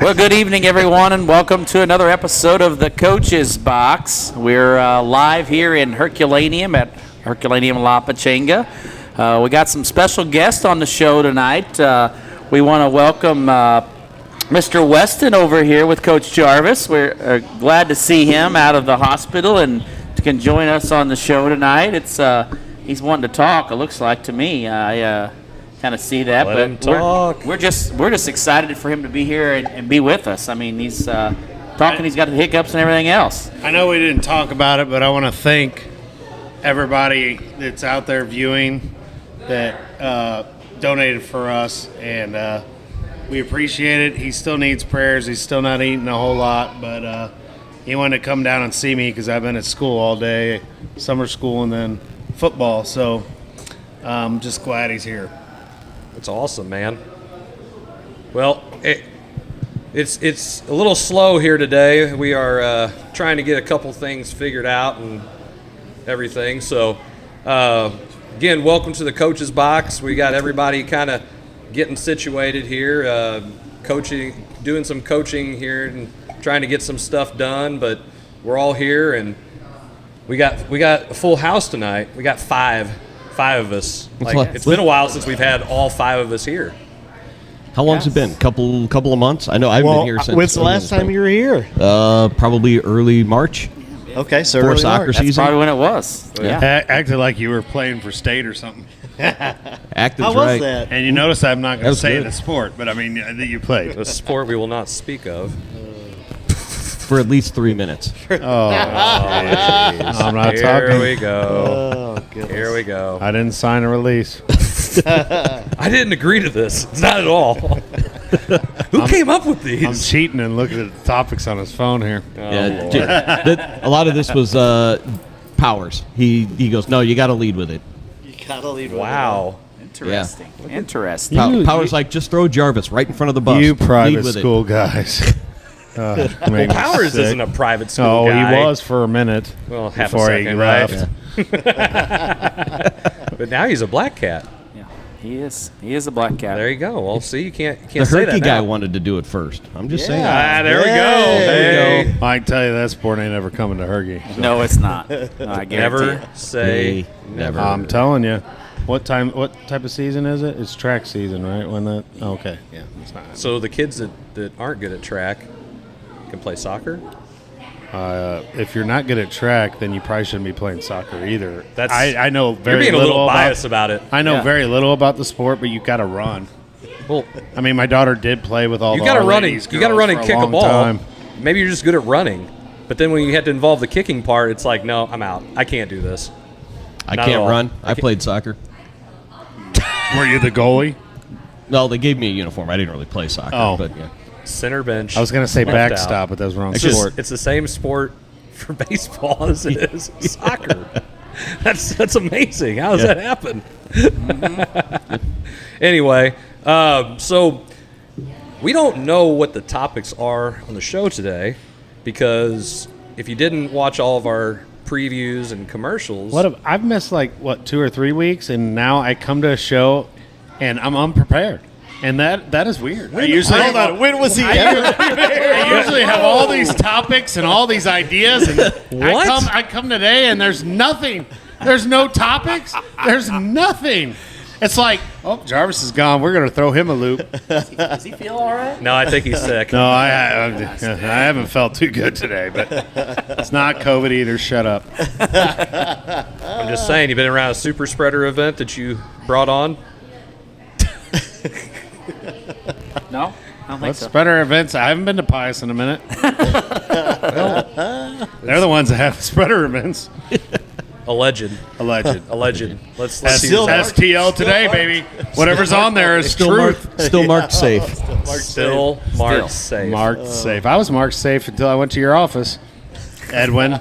Well, good evening, everyone, and welcome to another episode of the Coach's Box. We're live here in Herculaneum at Herculaneum La Pachanga. We got some special guests on the show tonight. We want to welcome Mr. Weston over here with Coach Jarvis. We're glad to see him out of the hospital and can join us on the show tonight. He's wanting to talk, it looks like to me. I kind of see that, Let him but talk. we're just excited for him to be here and be with us. I mean, he's talking. He's got the hiccups and everything else. I know we didn't talk about it, but I want to thank everybody that's out there viewing that donated for us, and we appreciate it. He still needs prayers. He's still not eating a whole lot, but he wanted to come down and see me because I've been at school all day, summer school and then football. So I'm just glad he's here. That's awesome, man. Well, it's a little slow here today. We are trying to get a couple things figured out and everything. So, again, welcome to the Coach's Box. We got everybody kind of getting situated here, doing some coaching here and trying to get some stuff done. But we're all here, and we got a full house tonight. We got five of us. It's been a while since we've had all five of us here. How long's it been? Couple of months? I know I've been here since. When's the last time you were here? Probably early March. Okay, so For early soccer March. season. That's probably when it was. Yeah. Acted like you were playing for state or something. Active's How was right. that? And you notice I'm not going to was say good. the sport, but I mean that you played. A sport we will not speak of. For at least 3 minutes. I'm not Here talking. we go. Oh, goodness. Here we go. I didn't sign a release. I didn't agree to this. Not at all. Who came up with these? I'm cheating and looking at the topics on his phone here. A lot of this was Powers. He goes, no, you got to lead with it. You gotta leave. Wow. Interesting. Interesting. Powers like, just throw Jarvis right in front of the bus. You Lead private with it. school guys. Well, Powers isn't a private school Oh, guy. he was for a minute. Well, half a before second, he right? left. But now he's a black cat. Yeah, he is. He is a black cat. There you go. Well, see, you can't The say Herky that guy now. wanted to do it first. I'm just saying. Ah, there we go. Hey. There we go. I can tell you that sport ain't ever coming to Hergy. No, it's not. No, I guarantee Never it. say Hey, never. I'm telling you. What type of season is it? It's track season, right? Okay. Yeah. It's not. So the kids that aren't good at track can play soccer? If you're not good at track, then you probably shouldn't be playing soccer either. That's- I know very You're being a little little about, biased about it. I know Yeah. very little about the sport, but you got to run. Well, I mean, my daughter did play with all you the got to Our run Ladies and you got to girls run and for kick a long ball. time. Maybe you're just good at running. But then when you had to involve the kicking part, it's like, no, I'm out. I can't do this. I Not at can't all. run. I played soccer. Were you the goalie? No, they gave me a uniform. I didn't really play soccer. Oh. But yeah. Center bench. I was going to say left backstop, out. but that's wrong It's, just, sport. it's the same sport for baseball as it is soccer. That's amazing. How does that happen? Anyway, so we don't know what the topics are on the show today because if you didn't watch all of our previews and commercials, I've missed 2 or 3 weeks, and now I come to a show and I'm unprepared. And that is weird. Hold on. When was he ever? I usually have all these topics and all these ideas, and What? I come today and there's nothing. There's no topics. There's nothing. It's like, oh, Jarvis is gone. We're gonna throw him a loop. Does he feel all right? no, I think he's sick. No, I haven't felt too good today, but it's not COVID either. Shut up. I'm just saying, you've been around a super spreader event that you brought on. No, I don't think What's so. spreader events? I haven't been to Pius in a minute. They're the ones that have spreader events. Alleged. Alleged. Let's see Still what's STL today, baby. Whatever's on there is Still truth. marked, still marked safe. still marked safe. Marked safe. I was marked safe until I went to your office, Edwin.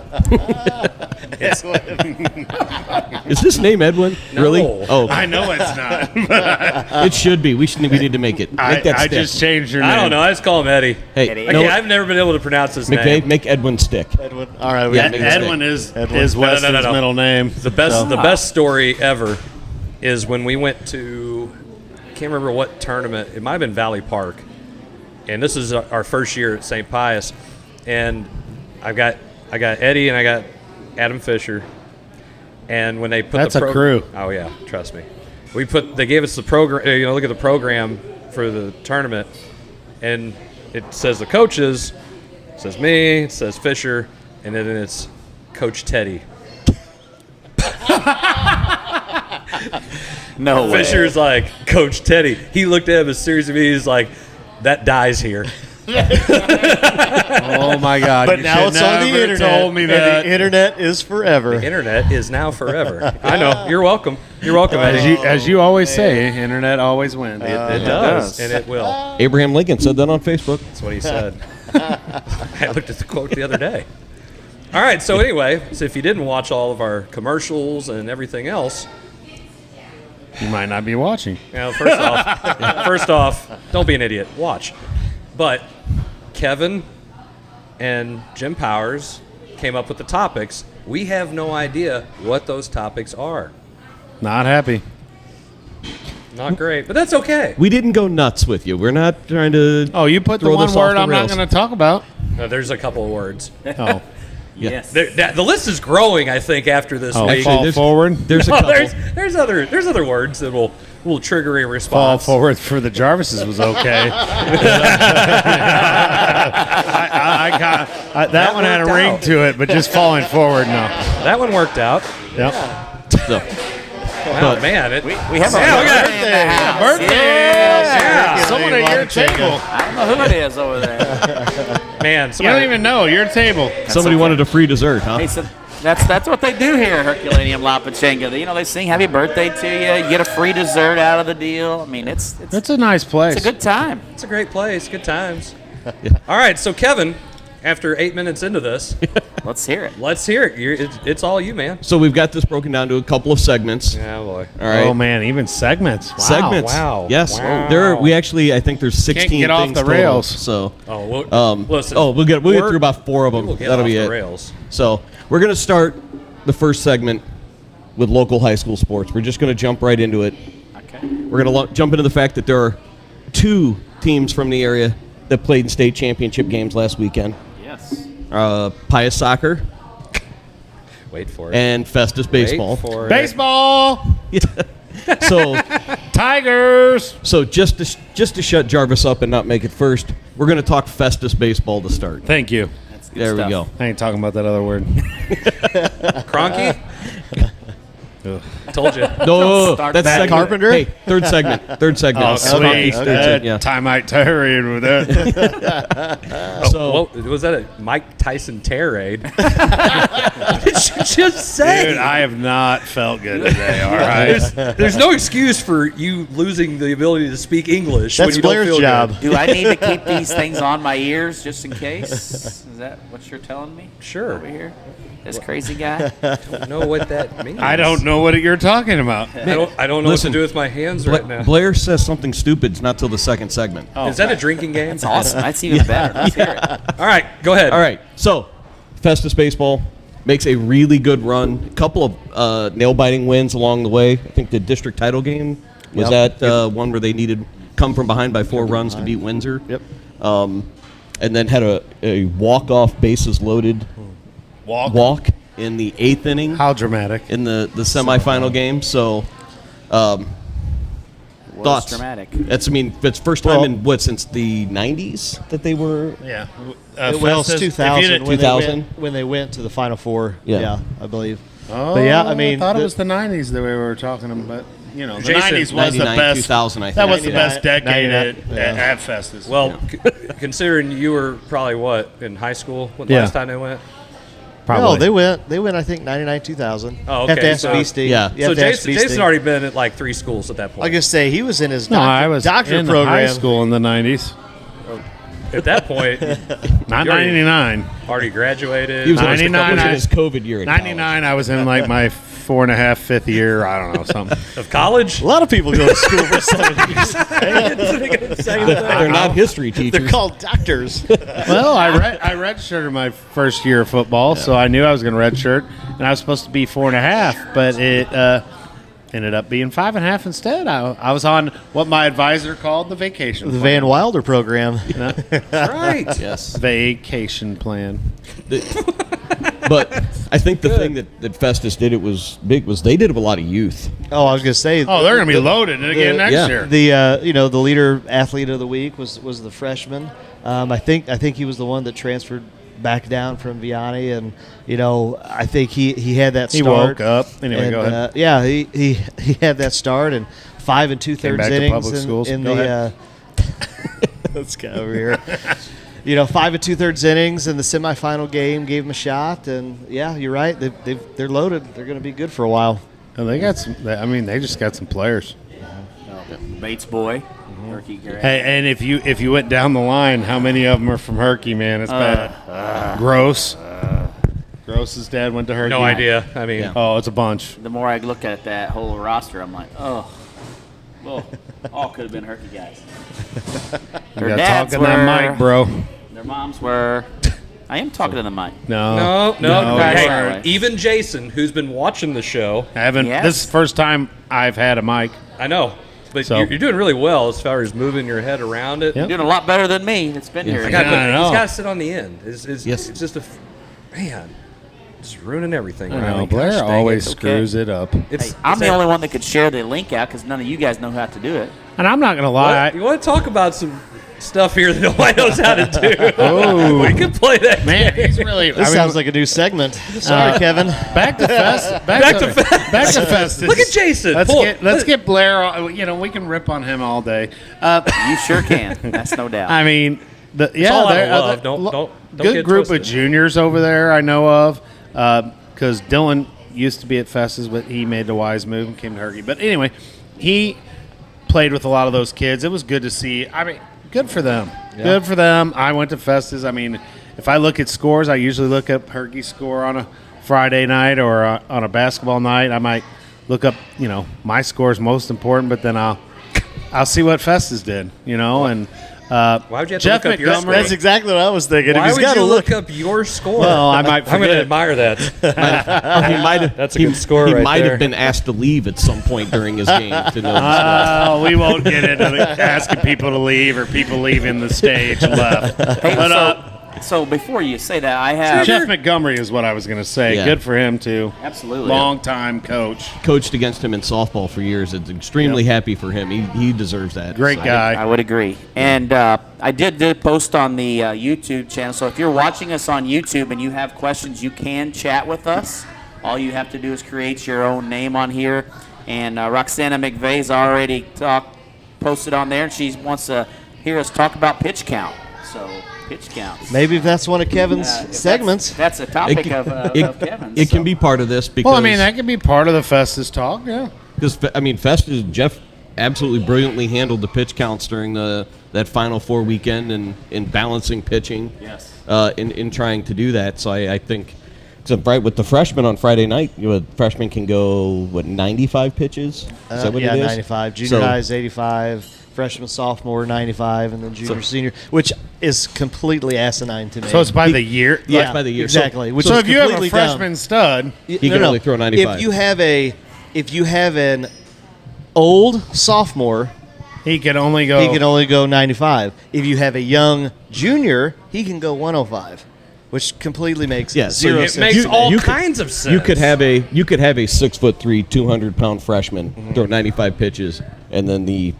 Is this name Edwin? No. Really? Oh, I know it's not. it should be. We need to make it. Make that I stick. just changed your name. I don't know. I just call him Eddie. Hey, Eddie. no, I've never been able to pronounce his McVey, name. make Edwin stick. Edwin. All right. Yeah, Edwin is Weston's No. middle name. The best story ever is when we went to, I can't remember what tournament. It might have been Valley Park. and this is our first year at St. Pius, and I got Eddie and I got Adam Fisher, and when they put That's a crew. Oh yeah, trust me. They gave us the program. Look at the program for the tournament, and it says the coaches, it says me, it says Fisher, and then it's Coach Teddy. No way. Fisher's like, Coach Teddy. He looked at him as serious as me. He's like, that dies here. Oh my God! But you now should it's on the never internet. told me and that. the internet is forever. The internet is now forever. I know. You're welcome. You're welcome, Eddie. As you always say, internet always wins. It does, and it will. Abraham Lincoln said that on Facebook. That's what he said. I looked at the quote the other day. All right, so anyway, if you didn't watch all of our commercials and everything else, You might not be watching. first off, don't be an idiot. Watch. But Kevin and Jim Powers came up with the topics. We have no idea what those topics are. Not happy. Not great, but that's okay. We didn't go nuts with you. We're not trying to. Oh, you put the throw one this off word the I'm not rails. going to talk about. There's a couple of words. Oh, Yes. The list is growing, I think, after this week. fall there's- forward. There's a No, couple. there's other words that will trigger a Fall response. forward for the Jarvises was okay. That one had a worked ring out. to it, but just falling forward, no. That one worked out. Yep. So, Oh man, We have a Yeah, we got birthday in the house. Birthday! Yeah. Someone at your table. I don't know who it is over there. man. You Somebody, don't even know. Your table. somebody wanted a free dessert, huh? Hey, so that's what they do here at Herculaneum La Pachanga. They sing happy birthday to you. You get a free dessert out of the deal. I mean, it's It's a nice place. a good time. It's a great place. Good times. All right, so Kevin, after 8 minutes into this, Let's hear it. let's hear it. It's all you, man. So we've got this broken down to a couple of segments. Yeah, boy. All right. Oh, man. Even segments. Wow. Segments. wow, Yes. wow. I think there's 16 get off things the total. rails. So. Oh, well, listen. We'll get through about 4 of them. We'll get That'll off be the it. rails. So we're going to start the first segment with local high school sports. We're just going to jump right into it. Okay. We're going to jump into the fact that there are 2 teams from the area that played in state championship games last weekend. Yes. Pius Soccer Wait for it. and Festus Baseball. Wait for it. Baseball. So, Tigers. just to shut Jarvis up and not make it first, we're going to talk Festus Baseball to start. Thank you. That's good There stuff. we go. I ain't talking about that other word. Cronky? Told you. No, Start that's that. segment. Carpenter? Hey, third segment. Oh, sweet. Third segment, yeah. Time I tired with that. So, What, was that a Mike Tyson tear raid? What did you just say? Dude, I have not felt good today. All right. There's no excuse for you losing the ability to speak English when That's you don't Blair's feel job. good. Do I need to keep these things on my ears just in case? Is that what you're telling me? Sure. Over here, this crazy guy. I don't know what that means. I don't know what you're talking about. I don't know Listen, what to do with my hands right now. Blair says something stupid. It's not till the second segment. Is that a drinking game? That's awesome. That's even better. Let's hear it. All right, go ahead. All right. So, Festus Baseball makes a really good run. A couple of nail-biting wins along the way. I think the district title game was Yep. that one where they needed come from behind by 4 runs to beat Windsor. Yep. And then had a walk-off bases loaded walk in the 8th inning How dramatic. in the semifinal game. So, Was thoughts? dramatic. It's first time in since the 90s that they were. Yeah. It was 2000 when, 2000? when they went to the Final Four. Yeah. Yeah, I believe. Oh, But yeah, I mean, thought it the- was the 90s that we were talking about. The Jason, 90s was the 99, best. 2000, I think. That was the 99, best decade 99, at Festus. Well, considering you were probably in high school when Yeah. last time they went? No, they went. I think 99, 2000. Oh, Have to okay, ask so- Beastie. Yeah. You So have to ask Jason Beastie. already been at like 3 schools at that point. I guess say he was in his No, I was doctorate in program. high school in the 90s. At that point, Not You already- 99. already graduated. He was 99, in his COVID year. in 99, I was in like my 4.5, 5th year. I don't know, something. of college. A lot of people go to school for 7 years. college. They're not history teachers. They're called doctors. Well, I redshirted my first year of football, so I knew I was going to redshirt, and I was supposed to be 4.5, but ended up being 5.5 instead. I was on what my advisor called the vacation The plan. Van Wilder program. That's right. Yes. Vacation plan. But I think the thing that Festus did, it was big, was they did have a lot of youth. Oh, I was going to say. Oh, they're going to be loaded again next yeah. year. The leader athlete of the week was the freshman. I think he was the one that transferred back down from Vianney, and I think he had that He start. woke up. Anyway, and, go ahead. Yeah, he had that start and 5 2/3 back to innings public schools. in Go the. Let's go over here. 5 2/3 innings in the semifinal game, gave him a shot, and yeah, you're right. They're loaded. They're going to be good for a while. Oh, they got some. They just got some players. Bates boy. Herky Garrett. Hey, and if you went down the line, how many of them are from Herky, man? It's bad. Gross. Gross's dad went to Herky. No idea. I mean, Yeah. Oh, it's a bunch. The more I look at that whole roster, I'm like, oh, well, all could have been Herky guys. You Their got dads talking that were. mic, bro. Their moms were. I am talking to the mic. No. no. guys, Hey, sorry. even Jason, who's been watching the show, I haven't. Yes. This is the first time I've had a mic. I know, but So- you're doing really well as far as moving your head around it. Yep. Doing a lot better than me. It's been here. I got, Yeah, but I know. he's got to sit on the end. It's Yes. just man, it's ruining everything. I around know. me. Blair Gosh dang always it. screws it up. It's, I'm it's the that- only one that could share the link out because none of you guys know how to do it. And I'm not gonna What? lie. You want to talk about some stuff here that nobody knows how to do? Oh. We can play that. Man, he's really. This sounds like a new segment. Sorry, Kevin. back to Fest. Back to Festus. Look at Jason. Let's get Blair. We can rip on him all day. You sure can. That's no doubt. I mean, all out of there- love. Don't good get group twisted. of juniors over there I know of, because Dylan used to be at Festus, but he made the wise move and came to Herky. But anyway, he played with a lot of those kids. It was good to see. I mean, good for them. Yeah. Good for them. I went to Festus. I mean, if I look at scores, I usually look up Herky's score on a Friday night or on a basketball night. I might look up, my score is most important, but then I'll see what Festus did, and Why would you have to Jeff look up your Montgomery- score? That's exactly what I was thinking. Why He's would got to you look. look up your score? Well, I might I'm going to forget. admire that. He might have. That's a good score He right might there. have been asked to leave at some point during his game to know. the score. We won't get into asking people to leave or people leaving the stage left. Hey, But so before you say that, I have Jeff Montgomery is what I was going to say. Yeah. Good for him, too. absolutely. Long-time coach. Coached against him in softball for years. It's extremely happy for him. He deserves that. Great So- guy. I would agree. And I did post on the YouTube channel. So if you're watching us on YouTube and you have questions, you can chat with us. All you have to do is create your own name on here. And Roxana McVey's already posted on there, and she wants to hear us talk about pitch count. So pitch counts. Maybe if that's one of Kevin's If segments. That's a topic of Kevin's. It can so. be part of this because Well, I mean, that could be part of the Festus talk, yeah. Festus Jeff absolutely brilliantly handled the pitch counts during that Final Four weekend and in balancing pitching. Yes. In trying to do that, so I think. Except right with the freshmen on Friday night, freshmen can go 95 pitches. Is that what yeah, it is? 95. Junior So- high is 85. Freshman, sophomore, 95, and then junior, senior, which is completely asinine to me. So it's by the year? Yeah, by the year. exactly. which So is if you have a completely freshman stud, dumb. He can only throw 95. If you have an old sophomore, he can only go. he can only go 95. If you have a young junior, he can go 105, which completely makes Yeah, so zero It sense. makes all you could- kinds of sense. You could have a 6'3", 200-pound freshman throw 95 pitches, and then the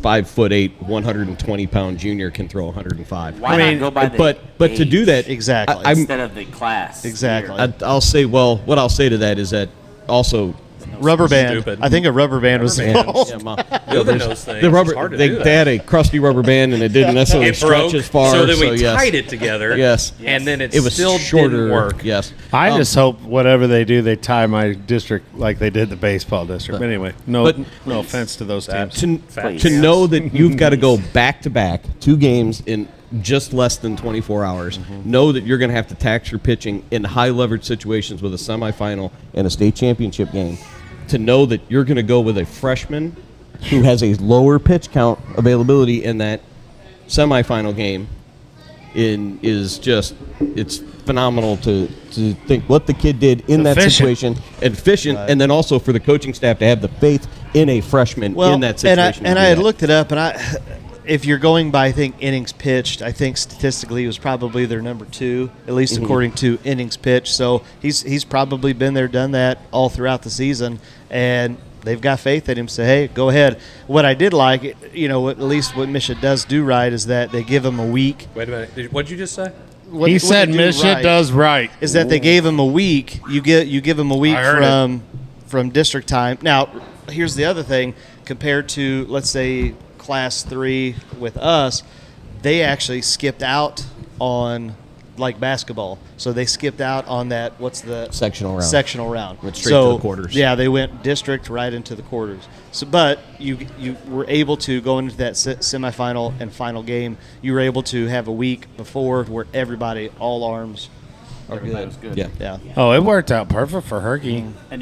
5'8", 120-pound junior can throw 105. Why not go by the But to do age that, Exactly. I'm- instead of the class? Exactly. year? I'll say. Well, what I'll say to that is that also. Rubber band. Stupid. I think a rubber band was involved. Yeah, Building those things. the rubber. It's hard to They do that. had a crusty rubber band, and it didn't necessarily It stretch broke, as far. so then we yes. tied it together. Yes. And then It was still shorter. didn't work. Yes. I just hope whatever they do, they tie my district like they did the baseball district. But anyway, no offense to those teams. To know that you've got to go back to back 2 games in just less than 24 hours. Know that you're going to have to tax your pitching in high leverage situations with a semifinal and a state championship game. To know that you're going to go with a freshman who has a lower pitch count availability in that semifinal game is just it's phenomenal to think what the kid did in that situation, efficient, and then also for the coaching staff to have the faith in a freshman in that situation. And I had looked it up, and if you're going by, I think, innings pitched, I think statistically he was probably their number 2, at least according to innings pitched. So he's probably been there, done that all throughout the season, and they've got faith in him. Say, hey, go ahead. What I did like, at least what Misha does do right is that they give him a week. Wait a minute. What did you just say? He said Misha does right. Is that they gave him a week. You give him a week from district time. Now, here's the other thing. Compared to, let's say, Class 3 with us, they actually skipped out on like basketball. So they skipped out on that. What's the sectional round? Went straight to the quarters. Yeah, they went district right into the quarters. So, but you were able to go into that semifinal and final game. You were able to have a week before where everybody, all arms, are good. Yeah. Oh, it worked out perfect for Herky. And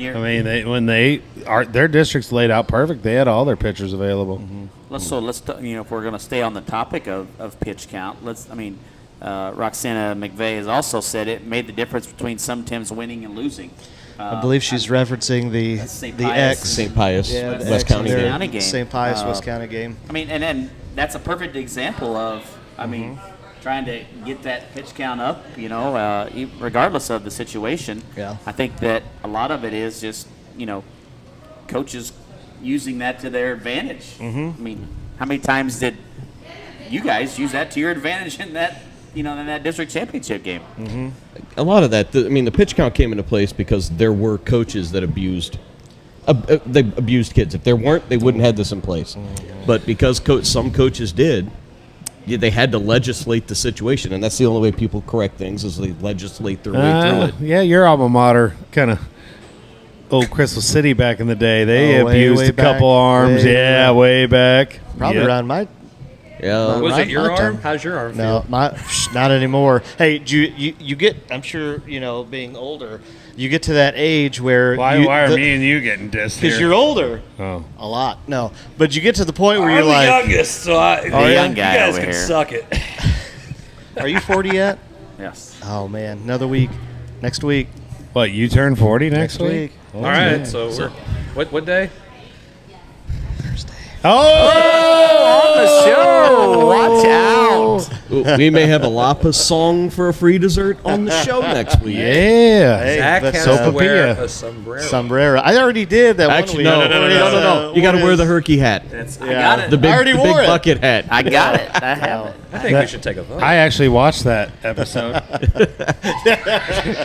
Their districts laid out perfect. They had all their pitchers available. Let's if we're going to stay on the topic of pitch count, Roxana McVey has also said it made the difference between some teams winning and losing. I believe she's referencing the St. Pius West County game. St. Pius West County game. I mean, and that's a perfect example of, trying to get that pitch count up, regardless of the situation. Yeah. I think that a lot of it is just, coaches using that to their advantage. I mean, how many times did you guys use that to your advantage in that, in that district championship game? A lot of that, the pitch count came into place because there were coaches that abused kids. If there weren't, they wouldn't have this in place. But because some coaches did, they had to legislate the situation, and that's the only way people correct things is they legislate their way through it. Yeah, your alma mater, kind of old Crystal City back in the day. They abused a couple arms. Way back. Probably around my. Yeah. Was it your arm? How's your arm feel? No, not anymore. Hey, you get? I'm sure being older, you get to that age where. Why are me and you getting dissed? Because you're older. Oh, a lot. No, but you get to the point where you're I'm like the youngest, so the young guy you guys over can here. suck it. Are you 40 yet? Yes. Oh man, another week. Next week. what? You turn 40 next week? All right, so we're what day? Oh! On the show. Watch out. We may have a Lapa song for a free dessert on the show next week. Yeah. Hey, Zach that's has to Sopapilla. wear a sombrero. Sombrero. I already did that Actually, one week. no. You got to wear the Herky hat. I got it. The big, I already the big wore it. bucket hat. I got it. I have it. I think we should take a vote. I actually watched that episode.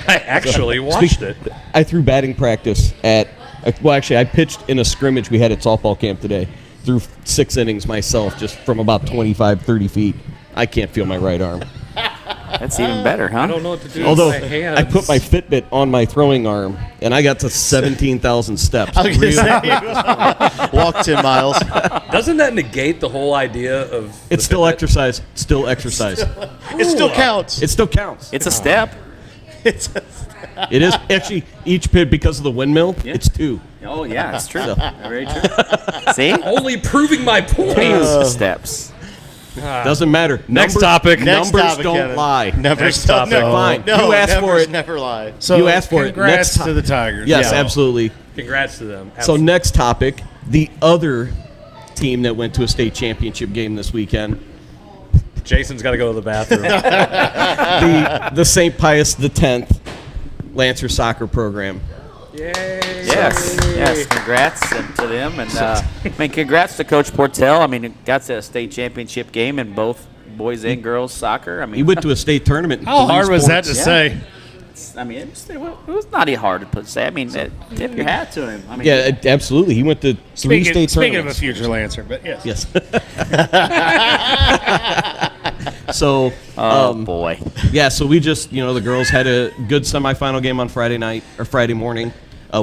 I actually watched it. I threw batting practice I pitched in a scrimmage we had at softball camp today. Threw 6 innings myself, just from about 25, 30 feet. I can't feel my right arm. That's even better, huh? I don't know what to do Although with my hands. I put my Fitbit on my throwing arm, and I got to 17,000 steps. I was gonna say, walk 10 miles. Doesn't that negate the whole idea of? It's still exercise. Still exercise. It still counts. It still counts. It's a step. It is actually each pit because of the windmill. Yeah. It's 2. Oh, yeah, that's true. Very true. See? Only proving my point. The steps. Doesn't matter. Next topic. Next Numbers topic, don't Kevin. lie. Next topic. Fine. No, You asked for numbers it. never lie. So You asked for it. Congrats Next to the Tigers. Yes, Yeah. absolutely. Congrats to them. So next topic, the other team that went to a state championship game this weekend, Jason's got to go to the bathroom. the St. Pius X Lancer soccer program. Yay! Yes. Congrats to them, and congrats to Coach Portell. It got to a state championship game in both boys and girls soccer. He went to a state tournament. in How 3 hard was that to sports. say? It was not hard to say. Tip your hat to him. Yeah, absolutely. He went to 3 state Speaking of a tournaments. future Lancer, but yes. Yes. So, boy. yeah, so we just, the girls had a good semifinal game on Friday morning.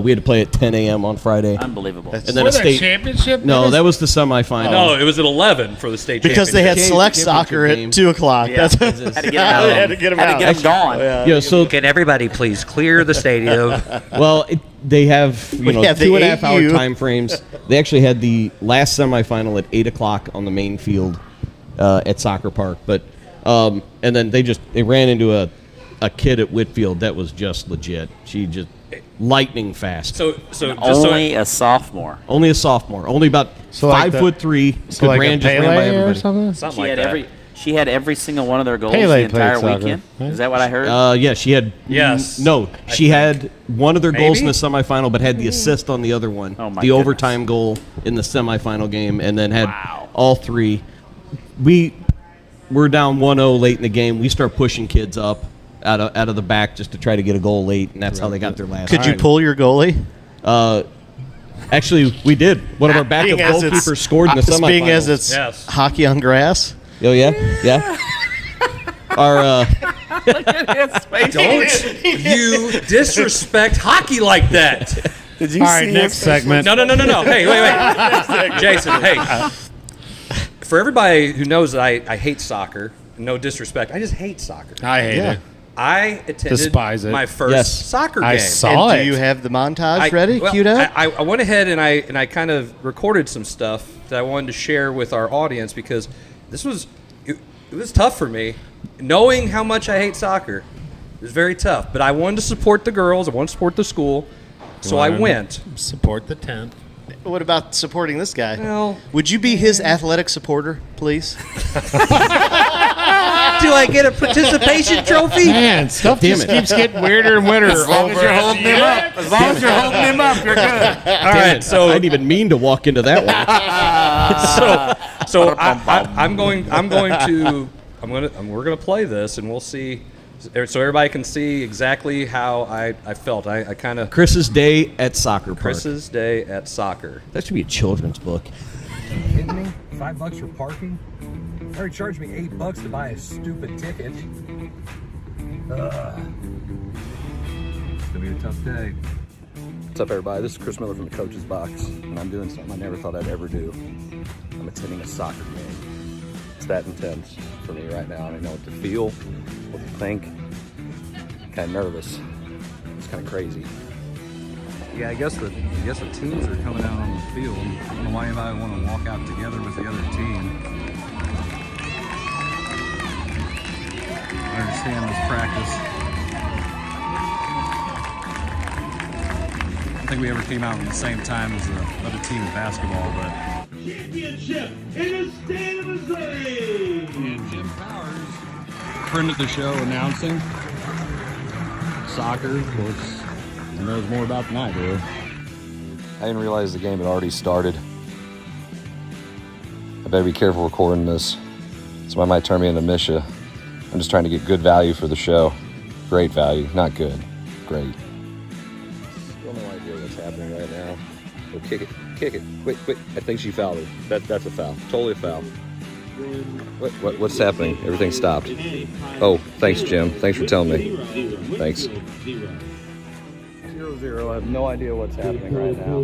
We had to play at 10 a.m. on Friday. Unbelievable. And then For a the state championship? No, that was the semifinal. No, it was at 11 for the state Because they championship. had select Championship soccer game. at 2 o'clock. Yeah. That's Had to get them out. Had to get them out. gone. Yeah, so Can everybody please clear the stadium? well, they have Yeah, they 2.5 hour ate you. time frames. They actually had the last semifinal at 8 o'clock on the main field at Soccer Park, but And then they ran into a kid at Whitfield that was just legit. She just lightning fast. So Only a sophomore. Only a sophomore. Only about like 5'3". So like ran a just ran by Pele or everybody. something? something like that. She had every single one of their goals Pele the entire played soccer, weekend. right? Is that what I heard? Yeah, she had. Yes. No, she had one of their goals in the Maybe? semifinal, but had the assist on the other one. Oh, my the goodness. overtime goal in the semifinal game, and then had Wow. all three. We're down 1-0 late in the game. We start pushing kids up out of the back just to try to get a goal late, and that's how they got their last. Could you win. pull your goalie? Actually, we did. One of our backup Being as it's- goalkeepers scored in the semifinals. Being as it's Yes. hockey on grass. Oh yeah, yeah. Our Don't you disrespect hockey like that. Did you All right, next segment. No. Hey, wait. Jason, hey. For everybody who knows that I hate soccer, no disrespect, I just hate soccer. I hate it. I attended Despise it. my first Yes. soccer I game. saw And it. do you have the montage ready, well, queued up? I went ahead and I kind of recorded some stuff that I wanted to share with our audience because this was it was tough for me, knowing how much I hate soccer. It was very tough, but I wanted to support the girls. I wanted to support the school, so I went. Support the 10th. What about supporting this guy? Well- Would you be his athletic supporter, please? Do I get a participation trophy? Man, stuff Damn just it. keeps getting weirder and weirder. As long as you're holding him up. As long as you're holding him up, you're good. All right, so I didn't even mean to walk into that one. we're gonna play this and we'll see, so everybody can see exactly how I felt. I kind of Chris's day at soccer park. Chris's day at soccer. That should be a children's book. Kidding me? $5 for parking? They already charged me $8 to buy a stupid ticket. Ugh. It's gonna be a tough day. What's up, everybody? This is Chris Miller from the Coach's Box, and I'm doing something I never thought I'd ever do. I'm attending a soccer game. It's that intense for me right now. I don't know what to feel, what to think. Kind of nervous. It's kind of crazy. Yeah, I guess the teams are coming out on the field. I don't know why anybody would want to walk out together with the other team. I understand this practice. I don't think we ever came out at the same time as the other team in basketball, but Championship in the state of Missouri. And Jim Powers, friend of the show, announcing soccer. Of course, he knows more about than I do. I didn't realize the game had already started. I better be careful recording this. Somebody might turn me into Misha. I'm just trying to get good value for the show. Great value, not good. Great. Still no idea what's happening right now. We'll kick it. Quick. I think she fouled her. That's a foul. Totally a foul. What's happening? Everything stopped. Oh, thanks, Jim. Thanks for telling me. Thanks. 0-0. I have no idea what's happening right now.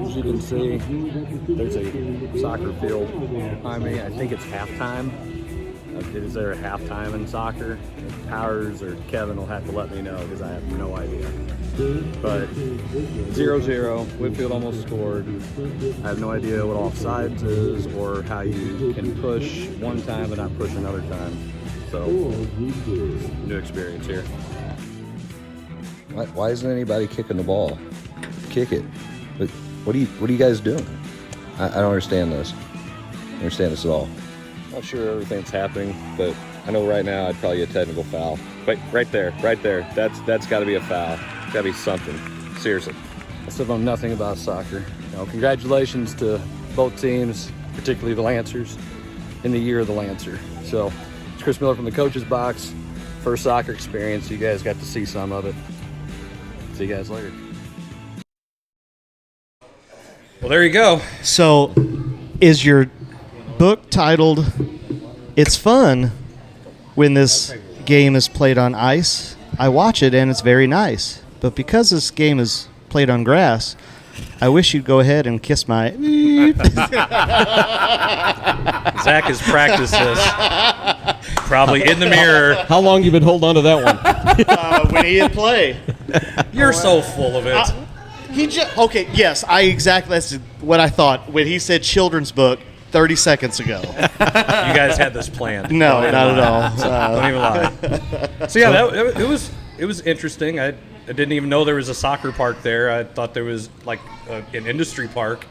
As you can see, there's a soccer field behind me. I think it's halftime. Is there a halftime in soccer? Powers or Kevin will have to let me know because I have no idea. But 0-0, Whitfield almost scored. I have no idea what offsides is or how you can push one time but not push another time. So, new experience here. Why isn't anybody kicking the ball? Kick it. But what are you guys doing? I don't understand this. I don't understand this at all. Not sure everything's happening, but I know right now I'd probably get a technical foul. Wait, right there. That's got to be a foul. It's got to be something. Seriously. I still know nothing about soccer. Congratulations to both teams, particularly the Lancers, in the year of the Lancer. So, it's Chris Miller from the Coach's Box. First soccer experience. You guys got to see some of it. See you guys later. Well, there you go. So, is your book titled "It's Fun When This Game is Played on Ice"? I watch it and it's very nice, but because this game is played on grass, I wish you'd go ahead and kiss my. Zach has practiced this probably in the mirror. How long you been holding on to that one? When he hit play. You're so full of it. Okay, yes, that's what I thought when he said children's book. 30 seconds ago. You guys had this planned. No, Don't not even at lie. all. Don't even lie. So yeah, it was interesting. I didn't even know there was a soccer park there. I thought there was like an industry park,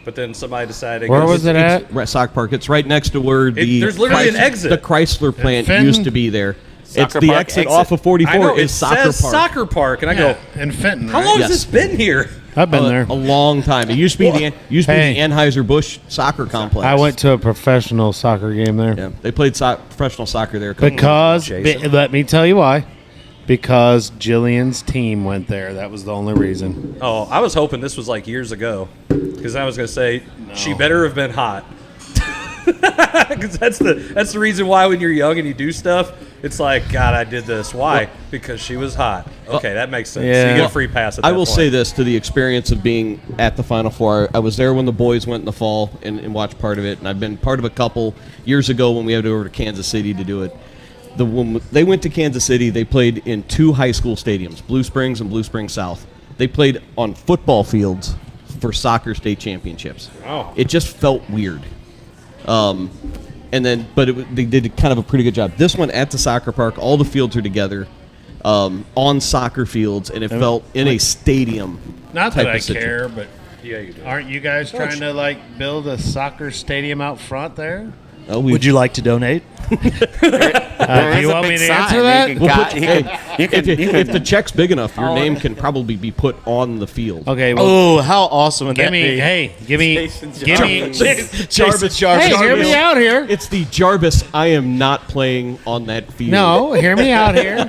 but then somebody decided. Where was it at? Soccer Park. It's right next to where there's literally an exit. The Chrysler plant Fenton? used to be there. It's Soccer the park exit exit. off of 44 I know, is it Soccer says Park. Soccer Park, and I go, In Fenton, how right? long Yes. has this been here? I've been there. A long time. It used to be the Hey. Anheuser-Busch soccer complex. I went to a professional soccer game there. Yeah, they played professional soccer there. A couple Because, Jason? let me tell you why. Because Jillian's team went there. That was the only reason. Oh, I was hoping this was like years ago, because I was going to say she better have been hot. Because that's the reason why when you're young and you do stuff, it's like, God, I did this. Why? Because she was hot. Okay, that makes sense. Yeah. So you get a free pass at that I will point. say this to the experience of being at the Final Four. I was there when the boys went in the fall and watched part of it, and I've been part of a couple years ago when we had to go over to Kansas City to do it. When they went to Kansas City, they played in 2 high school stadiums, Blue Springs and Blue Springs South. They played on football fields for soccer state championships. Oh. It just felt weird. They did kind of a pretty good job. This one at the soccer park, all the fields are together on soccer fields, and it felt in a stadium. Not type that I of situation. care, but Yeah, you do. aren't you guys trying to like build a soccer stadium out front there? Would you like to donate? Do you want me to answer that? If the check's big enough, your name can probably be put on the field. Okay. Well, Oh, how awesome would give that me. be? Hey, give me. Jarvis. Hey, hear me out here. It's the Jarvis. I am not playing on that field. No, hear me out here.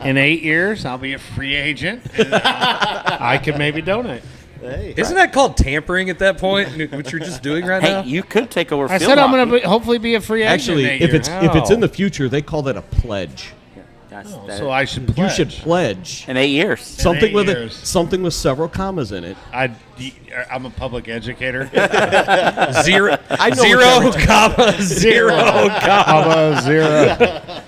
In 8 years, I'll be a free agent. And, I could maybe donate. Hey. Isn't that called tampering at that point, what you're just doing right now? Hey, you could take over I field said I'm going hockey. to hopefully be a free agent. Actually, in 8 if years. it's in the future, they call that a pledge. So I should You pledge. should pledge In 8 years. something 8 with years. something with several commas in it. I'm a public educator. Zero, I know zero what comma, zero comma. I'm a zero.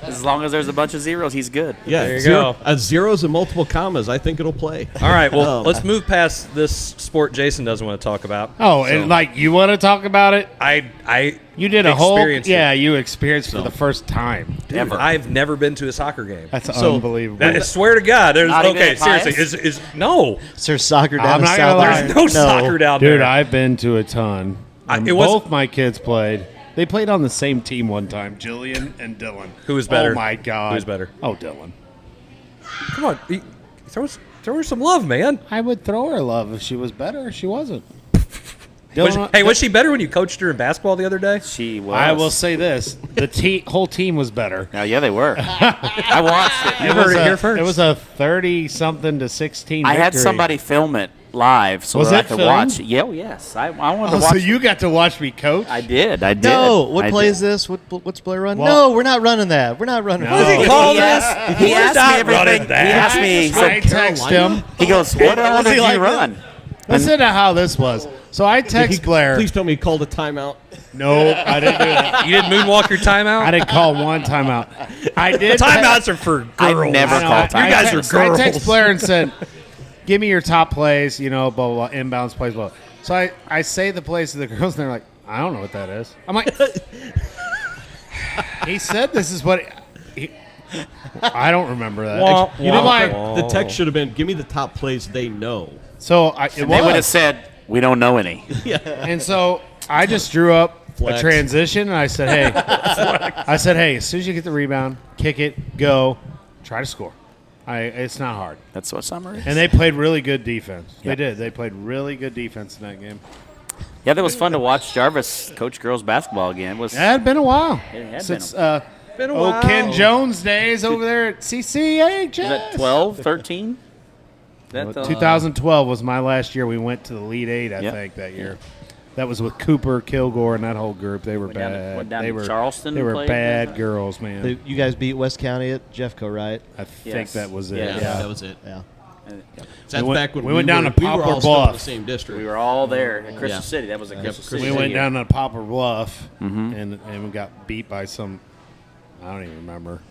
As long as there's a bunch of zeros, he's good. Yeah, There you go. Zeros and multiple commas. I think it'll play. All right, well, let's move past this sport Jason doesn't want to talk about. Oh, and like you want to talk about it? I You did a whole experienced it. yeah. You experienced for the first time. Dude, I've never been to a soccer game. That's So, unbelievable. I swear to God, there's Not even okay. at Pius? Seriously, is no, Is there soccer down I'm in not South gonna lie. There's no soccer down Dude, there. I've been to a ton. And it was- both my kids played. They played on the same team one time, Jillian and Dylan. Who was better? Oh my God, Who's better? Oh, Dylan. Come on, throw her some love, man. I would throw her love if she was better. She wasn't. Was she better when you coached her in basketball the other day? She was. I will say this: the whole team was better. Oh, yeah, they were. I watched it. You heard it here first. It was a 30-something to 16. I had victory. somebody film it live so Was that I it could filmed? watch it. Yeah, oh, yes. I wanted to Oh, watch so it. you got to watch me coach? I did. No, what I play did. is this? What's Blair run? Well- No, we're not running that. We're not running. No. What does he call He this? asked, he We're asked not me everything. running He that. asked me. He I said, text him. he goes, "What order Was he did like you that? run?" Listen to how this was. So I text Blair. Please tell me he called a timeout. No, I didn't do that. You didn't moonwalk your timeout? I didn't call one timeout. I did. Timeouts are for I girls. never I know, call I timeouts. You guys text- are I girls. text Blair and said, "Give me your top plays, blah, blah, blah, inbounds plays, blah." So I say the plays to the girls, and they're like, "I don't know what that is." I'm like, he said this is what. I don't remember that. Wah, You know wah, why? wah. The text should have been, "Give me the top plays they know." So it They would have was. said, "We don't know any." And so I just drew up Flex. a transition, and I said, "Hey, as soon as you get the rebound, kick it, go, try to score. It's not hard." That's what summer is. And they played really good defense. Yeah. They did. They played really good defense in that game. Yeah, that was fun to watch Jarvis coach girls basketball again. It was It had been a while It had since Been a while. Ken Jones days over there at CCHS. was that 12, 13? That 2012 was my last year. We went to the Elite Eight, I Yep. think, that year. That was with Cooper, Kilgore, and that whole group. They were Went down to- bad. went down they to were Charleston They and were played bad that? girls, man. You guys beat West County at Jeffco, right? I think Yes. that was it. Yeah. Yeah. that was it. Yeah. That's We went- back when we went down were, to we were Poplar all still in Bluff. the same district. we were all there at Crystal Yeah. City. That was a Crystal City. We went year. down to Poplar Bluff Mm-hmm. and we got beat by some. I don't even remember.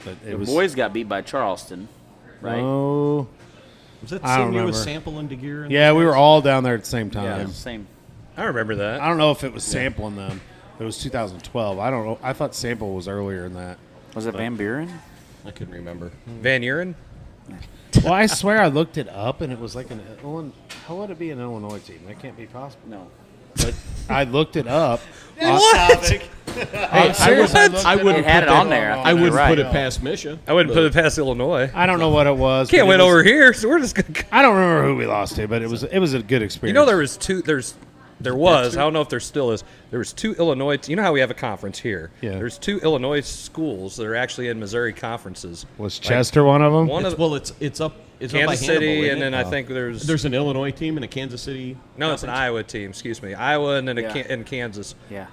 But it The was. boys got beat by Charleston, right? Oh. Was that the I same don't year with remember. Sample and DeGear? Yeah, we were all down there at the same time. Yeah, same. I remember that. I don't know if it was sampling them. It was 2012. I don't know. I thought sample was earlier than that. Was it Van Buren? I couldn't remember. Van Uren? Well, I swear I looked it up, and it was like how would it be an Illinois team? That can't be possible. No. But I looked it up. What? I'm serious. I wouldn't It had put it that- on there. I wouldn't Right. put it past Misha. I wouldn't put it past Illinois. I don't know what it was. Can't but win it was- over here, so we're just going to. I don't remember who we lost to, but it was a good experience. You know, there was. I don't know if there still is. There was 2 Illinois. You know how we have a conference here. Yeah. There's 2 Illinois schools that are actually in Missouri conferences. Was Chester one of them? One of It's up. It's up by Kansas City, Hannibal, and isn't then it? I think there's an Illinois team and a Kansas City. no, it's an Iowa team. Excuse me, Iowa, and then Yeah. and Kansas. Yeah.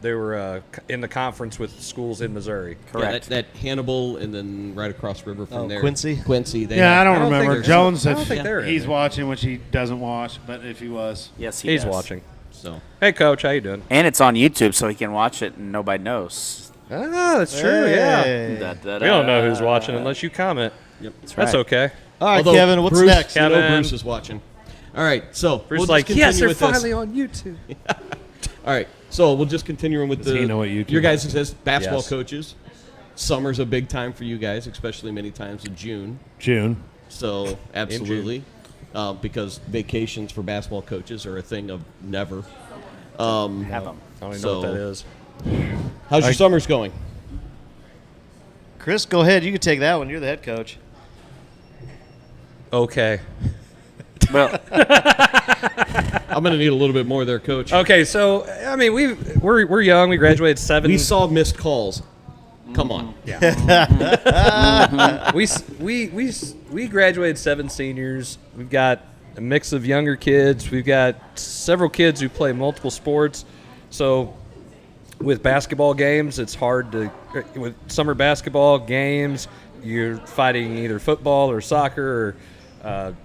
They were in the conference with schools in Missouri. Correct. Yeah, that Hannibal, and then right across river from there, Quincy? Quincy. They Yeah, I have- don't I don't think remember. there's- Jones, I don't think they're in he's there. watching, which he doesn't watch, but if he was. Yes, he He's does. watching. So Hey, Coach, how you doing? And it's on YouTube, so he can watch it and nobody knows. Ah, that's true. Yeah. Hey. Da-da-da. We don't know who's watching unless you comment. That's That's right. okay. All right, Although Kevin, what's Bruce, next? you know Kevin. Bruce is watching. All right, so Bruce we'll like, just yes, continue they're with this. finally on YouTube. All right, so we'll just continue with Does he know what YouTube your guys is? as basketball Yes. coaches. Summer's a big time for you guys, especially many times in June. June. So absolutely, because vacations for basketball coaches are a thing of never. Have them. I don't even know what So- that is. How's your summers going? Chris, go ahead. You can take that one. You're the head coach. Okay. Well, I'm going to need a little bit more there, Coach. Okay, so I mean we're young. We graduated 7. We saw missed calls. Come on. we graduated 7 seniors. We've got a mix of younger kids. We've got several kids who play multiple sports. So with basketball games, it's hard to with summer basketball games. You're fighting either football or soccer or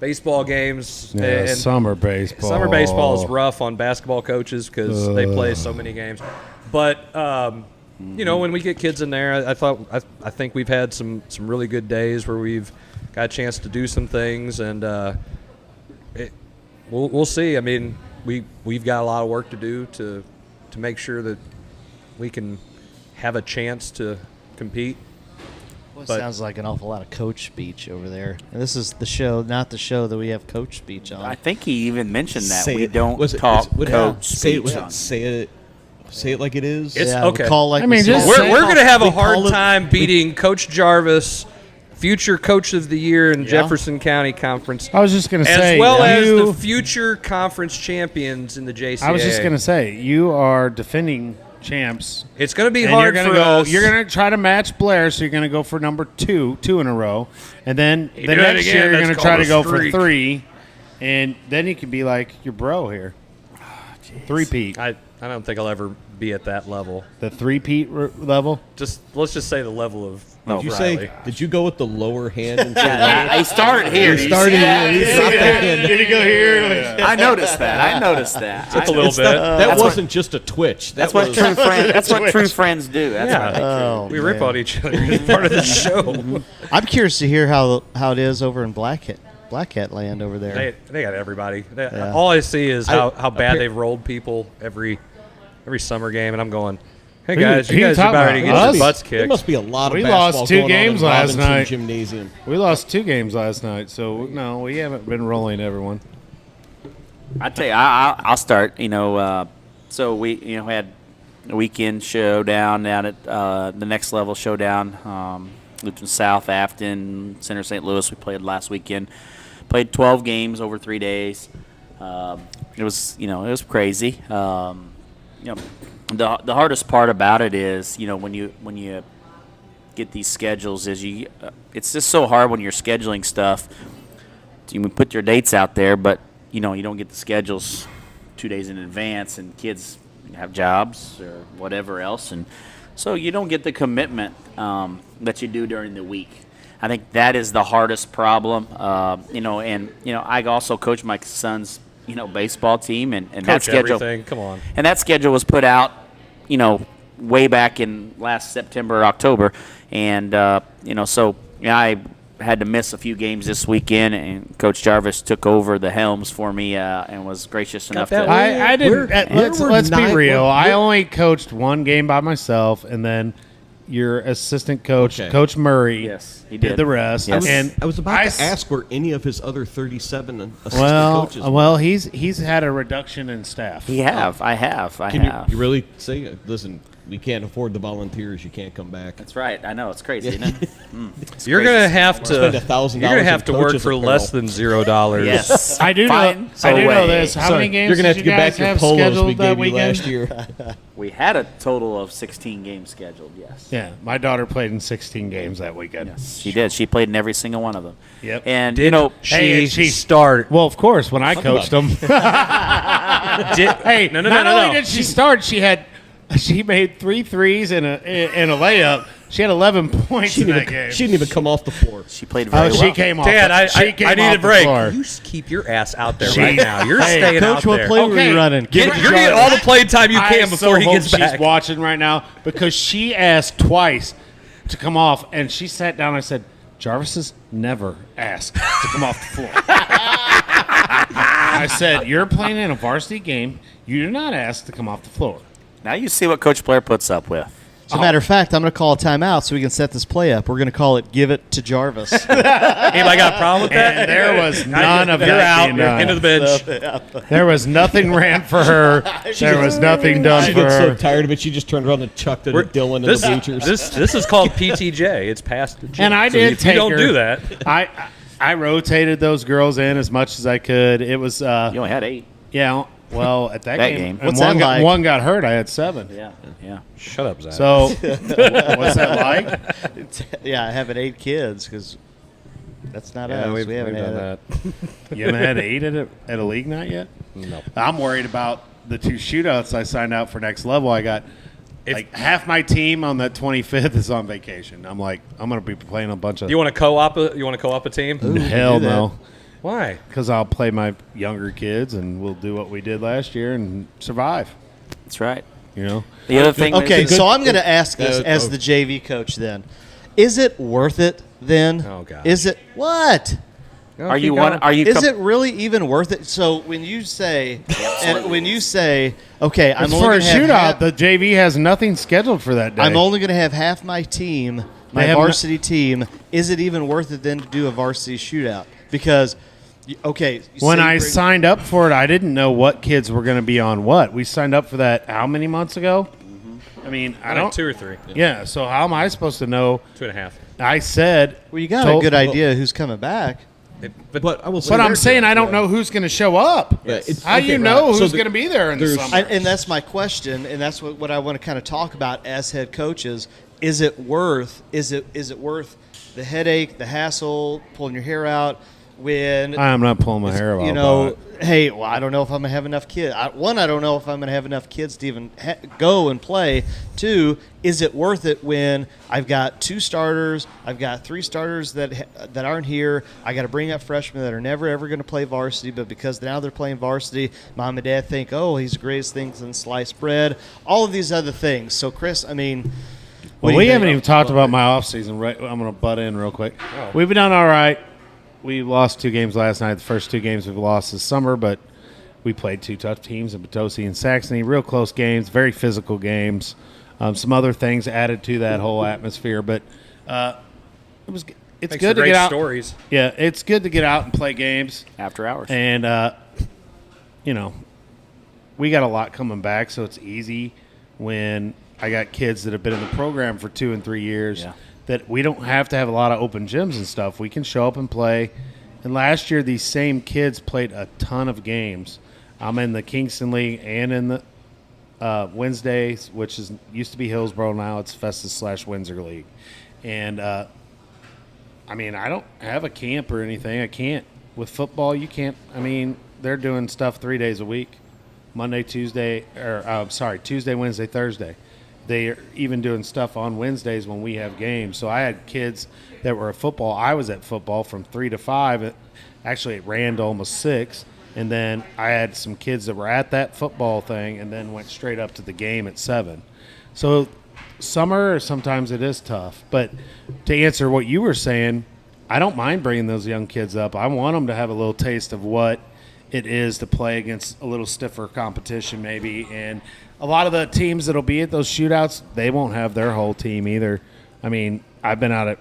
baseball games. Yeah, and summer baseball. Summer baseball is rough on basketball coaches because they play so many games. But you know, when we get kids in there, I think we've had some really good days where we've got a chance to do some things, and we'll see. I mean, we've got a lot of work to do to make sure that we can have a chance to compete. Well, it But- sounds like an awful lot of coach speech over there. And this is the show, not the show that we have coach speech on. I think he even mentioned that Say we it. don't Was it- talk was it- coach say speech it, on. say it like it is. It's yeah, okay. We call like I mean, we just say. We're going to have a we hard call it- time beating Coach Jarvis, future Coach of the Year in Jefferson County Conference, I was just going to as say. well as you- the future conference champions in the JCAA. I was just going to say, you are defending champs. It's going to be And hard you're for gonna go. us. You're going to try to match Blair, so you're going to go for number two in a row, and then the do it next again, year you're that's going to try called to a go for streak. 3, and then you can be like your bro here. Three-peat, I don't think I'll ever be at that level. the three-peat level. Let's just say the level of Oh, Did you Riley. say? Did you go with the lower hand? And say Yeah, he started here. He started here. He dropped that hand. Did he go here? I noticed that. Just a little It's bit. not- that That's wasn't just a twitch. That That's what was, true friends. That's what true friends do. That's Yeah. what they do. Oh, we rip man. on each other as part of the show. I'm curious to hear how it is over in Black Hat land over there. They got everybody. Yeah. All I see is how bad appar- they've rolled people every summer game, and I'm going, hey Who guys, you you guys are talking about ready to about? get Us? your butts There kicked. must be a lot of We basketball lost 2 going on games in last Robinson night. Gymnasium. We lost 2 games last night, so no, we haven't been rolling everyone. I tell you, I'll start. So we had a weekend showdown down at the Next Level Showdown, Luton South, Afton, Center St. Louis. We played last weekend. Played 12 games over 3 days. It was crazy. The hardest part about it is when you get these schedules is it's just so hard when you're scheduling stuff. You can put your dates out there, but you don't get the schedules 2 days in advance, and kids have jobs or whatever else, and so you don't get the commitment that you do during the week. I think that is the hardest problem. I also coach my son's baseball team, and that Coach schedule. everything. Come on. And that schedule was put out, way back in last September, October, and I had to miss a few games this weekend, and Coach Jarvis took over the helms for me and was gracious enough to. I didn't. Let's be real. I we're- only coached one game by myself, and then your assistant coach, Okay. Coach Murray, Yes, he did. the rest. Yes. And I was about s- to ask were any of his other 37 assistant coaches. Well, he's had a reduction in staff. I have. Can you really say, listen, we can't afford the volunteers. You can't come back. That's right. I know it's crazy, isn't it? You're gonna have to. Spend $1,000 You're gonna have in to work coaches for apparel. less than $0. Yes. I do Fine. know. So I do know wait. this. How many games You're gonna have did to you get guys back your have polos scheduled we that gave you weekend? last year. We had a total of 16 games scheduled. Yes. Yeah, my daughter played in 16 games that weekend. Yes, she did. She played in every single one of them. Yep. And Did Hey, she start? Well, of course, when I coached them. Hey, No, no, not no, no, only no. did she start, she made 3 threes and a layup. She had 11 points in that game. She didn't even come off the floor. she played very well. She came off. Dad, she came I need off a break. The floor. You keep your ass out there right now. You're staying Coach, out what there. play were you running? You're getting all the play time you can I before he so gets hope back. She's watching right now because she asked twice to come off, and she sat down. And I said, "Jarvis has never asked to come off the floor." I said, "You're playing in a varsity game. You do not ask to come off the floor." Now you see what Coach Blair puts up with. As a matter of fact, I'm going to call a timeout so we can set this play up. We're going to call it "Give It to Jarvis." Anybody got a problem with that? And there was none of You're that out. being You're done. into the bench. There was nothing ran for her. There was nothing done She for gets so her. tired of it, she just turned around and chucked it at Dylan in the bleachers. This is called PTJ. It's past the gym. And I So did if take you don't her. do that. I rotated those girls in as much as I could. It was You only had 8. yeah. Well, at that, That game, game. and What's one that got, like? one got hurt. I had 7. Yeah. Shut up, Zach. So what's that like? Yeah, having 8 kids because that's not us. we've We haven't done had that. You haven't had 8 at a league night yet? No. I'm worried about the 2 shootouts I signed out for next level. I got like half my team on that 25th is on vacation. I'm like, I'm going to be playing a bunch of. You want to co-op? You want to co-op a team? Hell do that. no. Why? Because I'll play my younger kids and we'll do what we did last year and survive. That's right. You know. The other thing. Okay, is, so I'm going to ask this as the JV coach then. Is it worth it then? Oh, gosh. Is it what? are you one? Are you? Is it really even worth it? So when you say, okay, I'm It's only for a going to have shootout. half, The JV has nothing scheduled for that day. I'm only going to have half my team, my have varsity team. Is it even worth it then to do a varsity shootout? Because, okay, When say I bring- signed up for it, I didn't know what kids were going to be on what. We signed up for that how many months ago? I mean, I I don't. don't 2 or 3. Yeah. So how am I supposed to know? 2.5. I said. well, you got told- a good idea who's coming back. But I will say, But I'm saying I don't know who's going to show up. Yeah, it's- How do okay, you know right. So who's the- going to be there in the there's- summer? And that's my question, and that's what I want to kind of talk about as head coaches. Is it worth the headache, the hassle, pulling your hair out when I'm not pulling my hair out. you know? Hey, well, I don't know if I'm gonna have enough kids. I don't know if I'm gonna have enough kids to even go and play. 2, is it worth it when I've got 2 starters, I've got 3 starters that aren't here. I got to bring up freshmen that are never ever going to play varsity, but because now they're playing varsity, mom and dad think, oh, he's the greatest thing since sliced bread. All of these other things. So, Chris, I mean, what do Well, we you haven't think? even talked about my off season. Right, I'm going to butt in real quick. Oh. We've done all right. We lost 2 games last night. The first 2 games we've lost this summer, but we played 2 tough teams in Potosi and Saxony. Real close games, very physical games. Some other things added to that whole atmosphere, but it was. It's Makes good for to get great out. stories. Yeah, it's good to get out and play games. after hours? And, you know, we got a lot coming back, so it's easy when I got kids that have been in the program for 2 and 3 years Yeah. that we don't have to have a lot of open gyms and stuff. We can show up and play. And last year, these same kids played a ton of games. I'm in the Kingston League and in the Wednesdays, which used to be Hillsboro. Now it's Festus/Windsor League. And, I mean, I don't have a camp or anything. I can't. With football, you can't. I mean, they're doing stuff 3 days a week. Tuesday, Wednesday, Thursday. They're even doing stuff on Wednesdays when we have games. So I had kids that were at football. I was at football from 3 to 5. Actually, it ran to almost 6. And then I had some kids that were at that football thing and then went straight up to the game at 7. So summer, sometimes it is tough. But to answer what you were saying, I don't mind bringing those young kids up. I want them to have a little taste of what it is to play against a little stiffer competition maybe. And a lot of the teams that'll be at those shootouts, they won't have their whole team either. I mean, I've been out at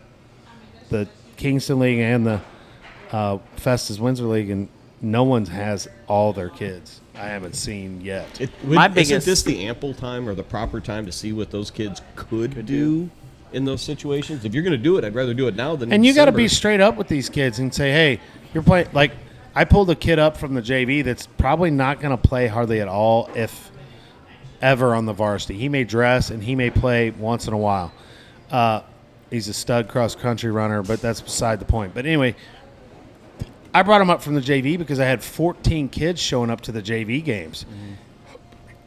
the Kingston League and the Festus Windsor League, and no one has all their kids. I haven't seen yet. Isn't this the ample time or the proper time to see what those kids could do in those situations? If you're going to do it, I'd rather do it now than in And you got to December. be straight up with these kids and say, hey, you're playing. Like, I pulled a kid up from the JV that's probably not going to play hardly at all, if ever, on the varsity. He may dress and he may play once in a while. He's a stud cross-country runner, but that's beside the point. But anyway, I brought him up from the JV because I had 14 kids showing up to the JV games. Mm-hmm.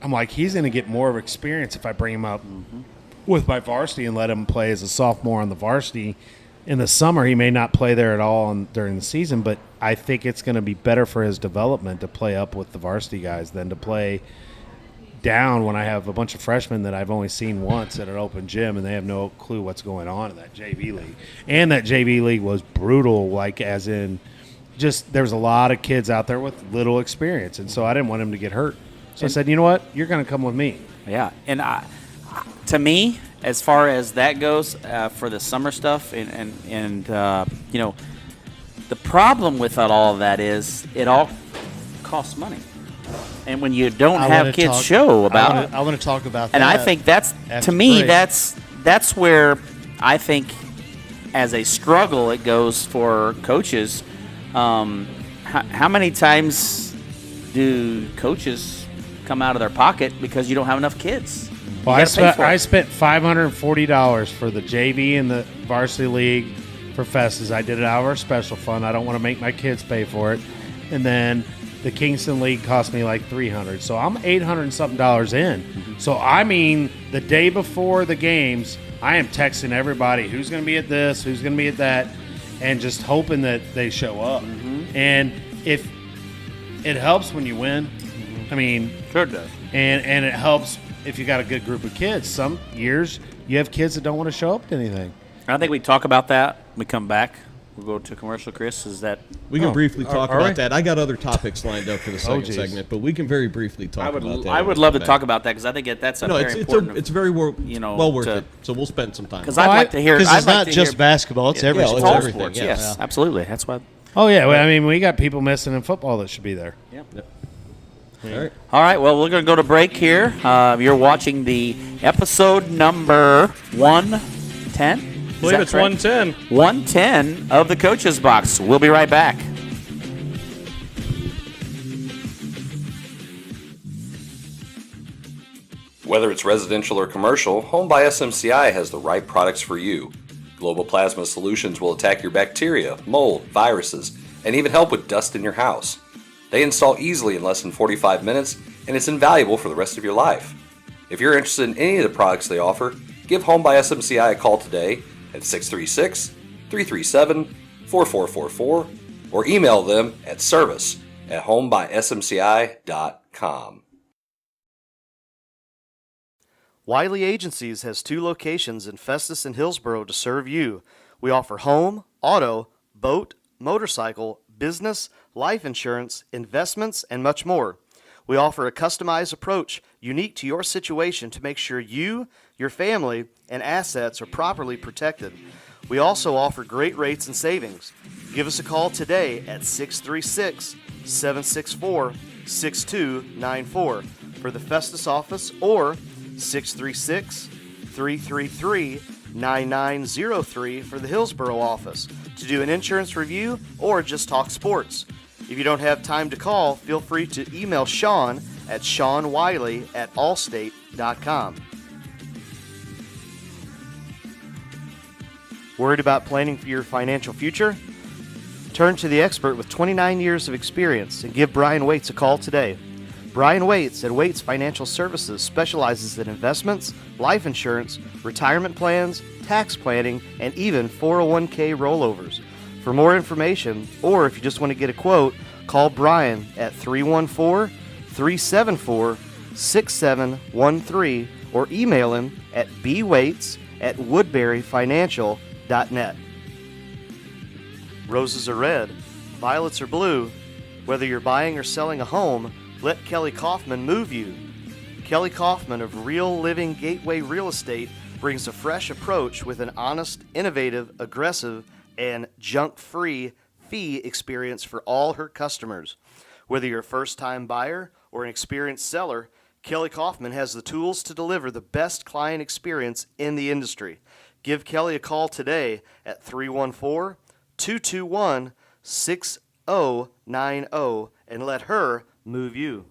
I'm like, he's going to get more of experience if I bring him up with my varsity and let him play as a sophomore on the varsity. In the summer, he may not play there at all during the season, but I think it's going to be better for his development to play up with the varsity guys than to play down when I have a bunch of freshmen that I've only seen once at an open gym, and they have no clue what's going on in that JV league. And that JV league was brutal, like as in just there's a lot of kids out there with little experience, and so I didn't want him to get hurt. So I said, you know what, you're going to come with me. Yeah, and to me, as far as that goes, for the summer stuff, and you know, the problem with all of that is it all costs money, and when you don't have kids show about it, I want to talk about that. And I think that's, to me, that's where I think as a struggle it goes for coaches. How many times do coaches come out of their pocket because you don't have enough kids? Well, I spent $540 for the JV and the varsity league for Festus. I did it out of our special fund. I don't want to make my kids pay for it. And then the Kingston League cost me like $300. So I'm $800 and something in. Mm-hmm. So I mean, the day before the games, I am texting everybody who's going to be at this, who's going to be at that, and just hoping that they show up. Mm-hmm. And if it helps when you win, I mean, sure it does. And it helps if you got a good group of kids. Some years you have kids that don't want to show up to anything. I think we talk about that. We come back. We'll go to commercial, Chris. Is that we can briefly talk about that. I got other topics lined up for the second segment, but we can very briefly talk about that. I would love to talk about that because I think that's a very important. It's very well worth it. So we'll spend some time. Because I'd like to hear. Because it's not just basketball; it's every sport. It's all sports. Yes, absolutely. That's why. Oh yeah, well, I mean, we got people missing in football that should be there. Yep. All right. Well, we're going to go to break here. You're watching the episode number 110. I believe it's 110. 110 of the Coach's Box. We'll be right back. Whether it's residential or commercial, Home by SMCI has the right products for you. Global Plasma Solutions will attack your bacteria, mold, viruses, and even help with dust in your house. They install easily in less than 45 minutes, and it's invaluable for the rest of your life. If you're interested in any of the products they offer, give Home by SMCI a call today at 636-337-4444 or email them at service@homebysmci.com. Wiley Agencies has 2 locations in Festus and Hillsborough to serve you. We offer home, auto, boat, motorcycle, business, life insurance, investments, and much more. We offer a customized approach unique to your situation to make sure you, your family, and assets are properly protected. We also offer great rates and savings. Give us a call today at 636-764-6294 for the Festus office or 636-333-9903 for the Hillsborough office to do an insurance review or just talk sports. If you don't have time to call, feel free to email Sean at seanwiley@allstate.com. Worried about planning for your financial future? Turn to the expert with 29 years of experience and give Brian Waits a call today. Brian Waits at Waits Financial Services specializes in investments, life insurance, retirement plans, tax planning, and even 401k rollovers. For more information, or if you just want to get a quote, call Brian at 314-374-6713 or email him at bwaits@woodburyfinancial.net. Roses are red, violets are blue. Whether you're buying or selling a home, let Kelly Kaufman move you. Kelly Kaufman of Real Living Gateway Real Estate brings a fresh approach with an honest, innovative, aggressive, and junk-free fee experience for all her customers. Whether you're a first-time buyer or an experienced seller, Kelly Kaufman has the tools to deliver the best client experience in the industry. Give Kelly a call today at 314-221-6090 and let her move you.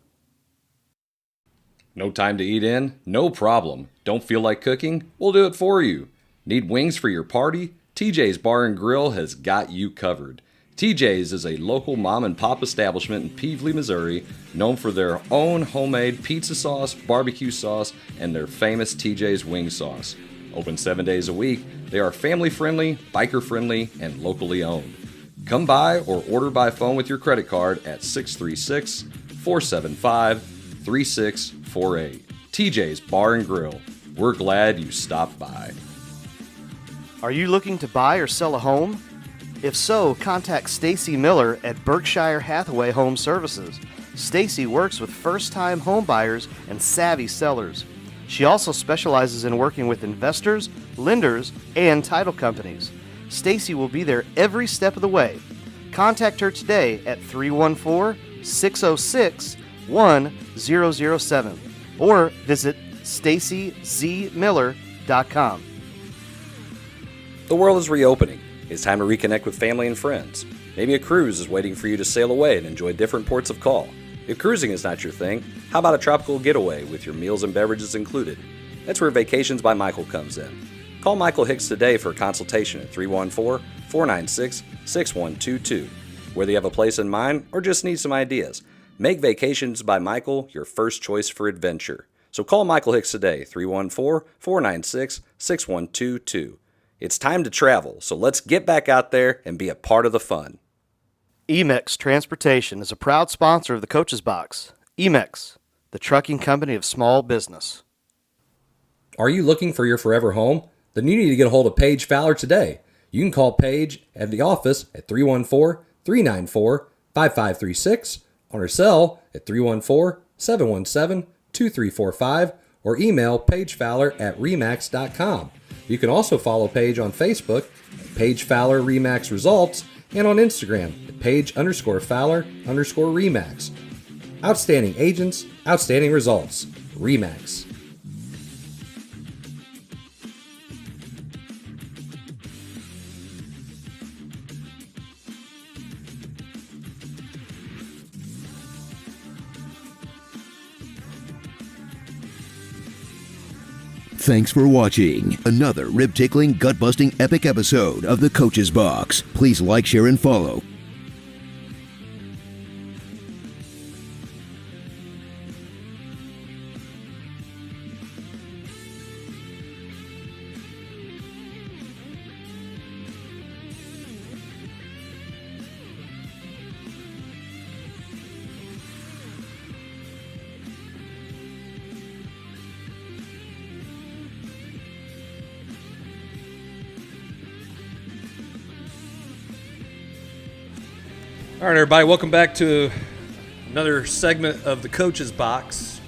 No time to eat in? No problem. Don't feel like cooking? We'll do it for you. Need wings for your party? TJ's Bar and Grill has got you covered. TJ's is a local mom and pop establishment in Peevely, Missouri, known for their own homemade pizza sauce, barbecue sauce, and their famous TJ's wing sauce. Open 7 days a week, they are family friendly, biker friendly, and locally owned. Come by or order by phone with your credit card at 636-475-3648. TJ's Bar and Grill. We're glad you stopped by. Are you looking to buy or sell a home? If so, contact Stacy Miller at Berkshire Hathaway Home Services. Stacy works with first-time home buyers and savvy sellers. She also specializes in working with investors, lenders, and title companies. Stacy will be there every step of the way. Contact her today at 314-606-1007 or visit stacyzmiller.com. The world is reopening. It's time to reconnect with family and friends. Maybe a cruise is waiting for you to sail away and enjoy different ports of call. If cruising is not your thing, how about a tropical getaway with your meals and beverages included? That's where Vacations by Michael comes in. Call Michael Hicks today for a consultation at 314-496-6122. Whether you have a place in mind or just need some ideas, make Vacations by Michael your first choice for adventure. So call Michael Hicks today, 314-496-6122. It's time to travel, so let's get back out there and be a part of the fun. Emex Transportation is a proud sponsor of the Coach's Box. Emex, the trucking company of small business. Are you looking for your forever home? Then you need to get a hold of Paige Fowler today. You can call Paige at the office at 314-394-5536, on her cell at 314-717-2345, or email paigefowler@remax.com. You can also follow Paige on Facebook at Paige Fowler Remax Results and on Instagram at Paige_Fowler_Remax. Outstanding agents, outstanding results. Remax. Thanks for watching another rib-tickling, gut-busting, epic episode of The Coach's Box. Please like, share, and follow. All right, everybody, welcome back to another segment of the Coach's Box.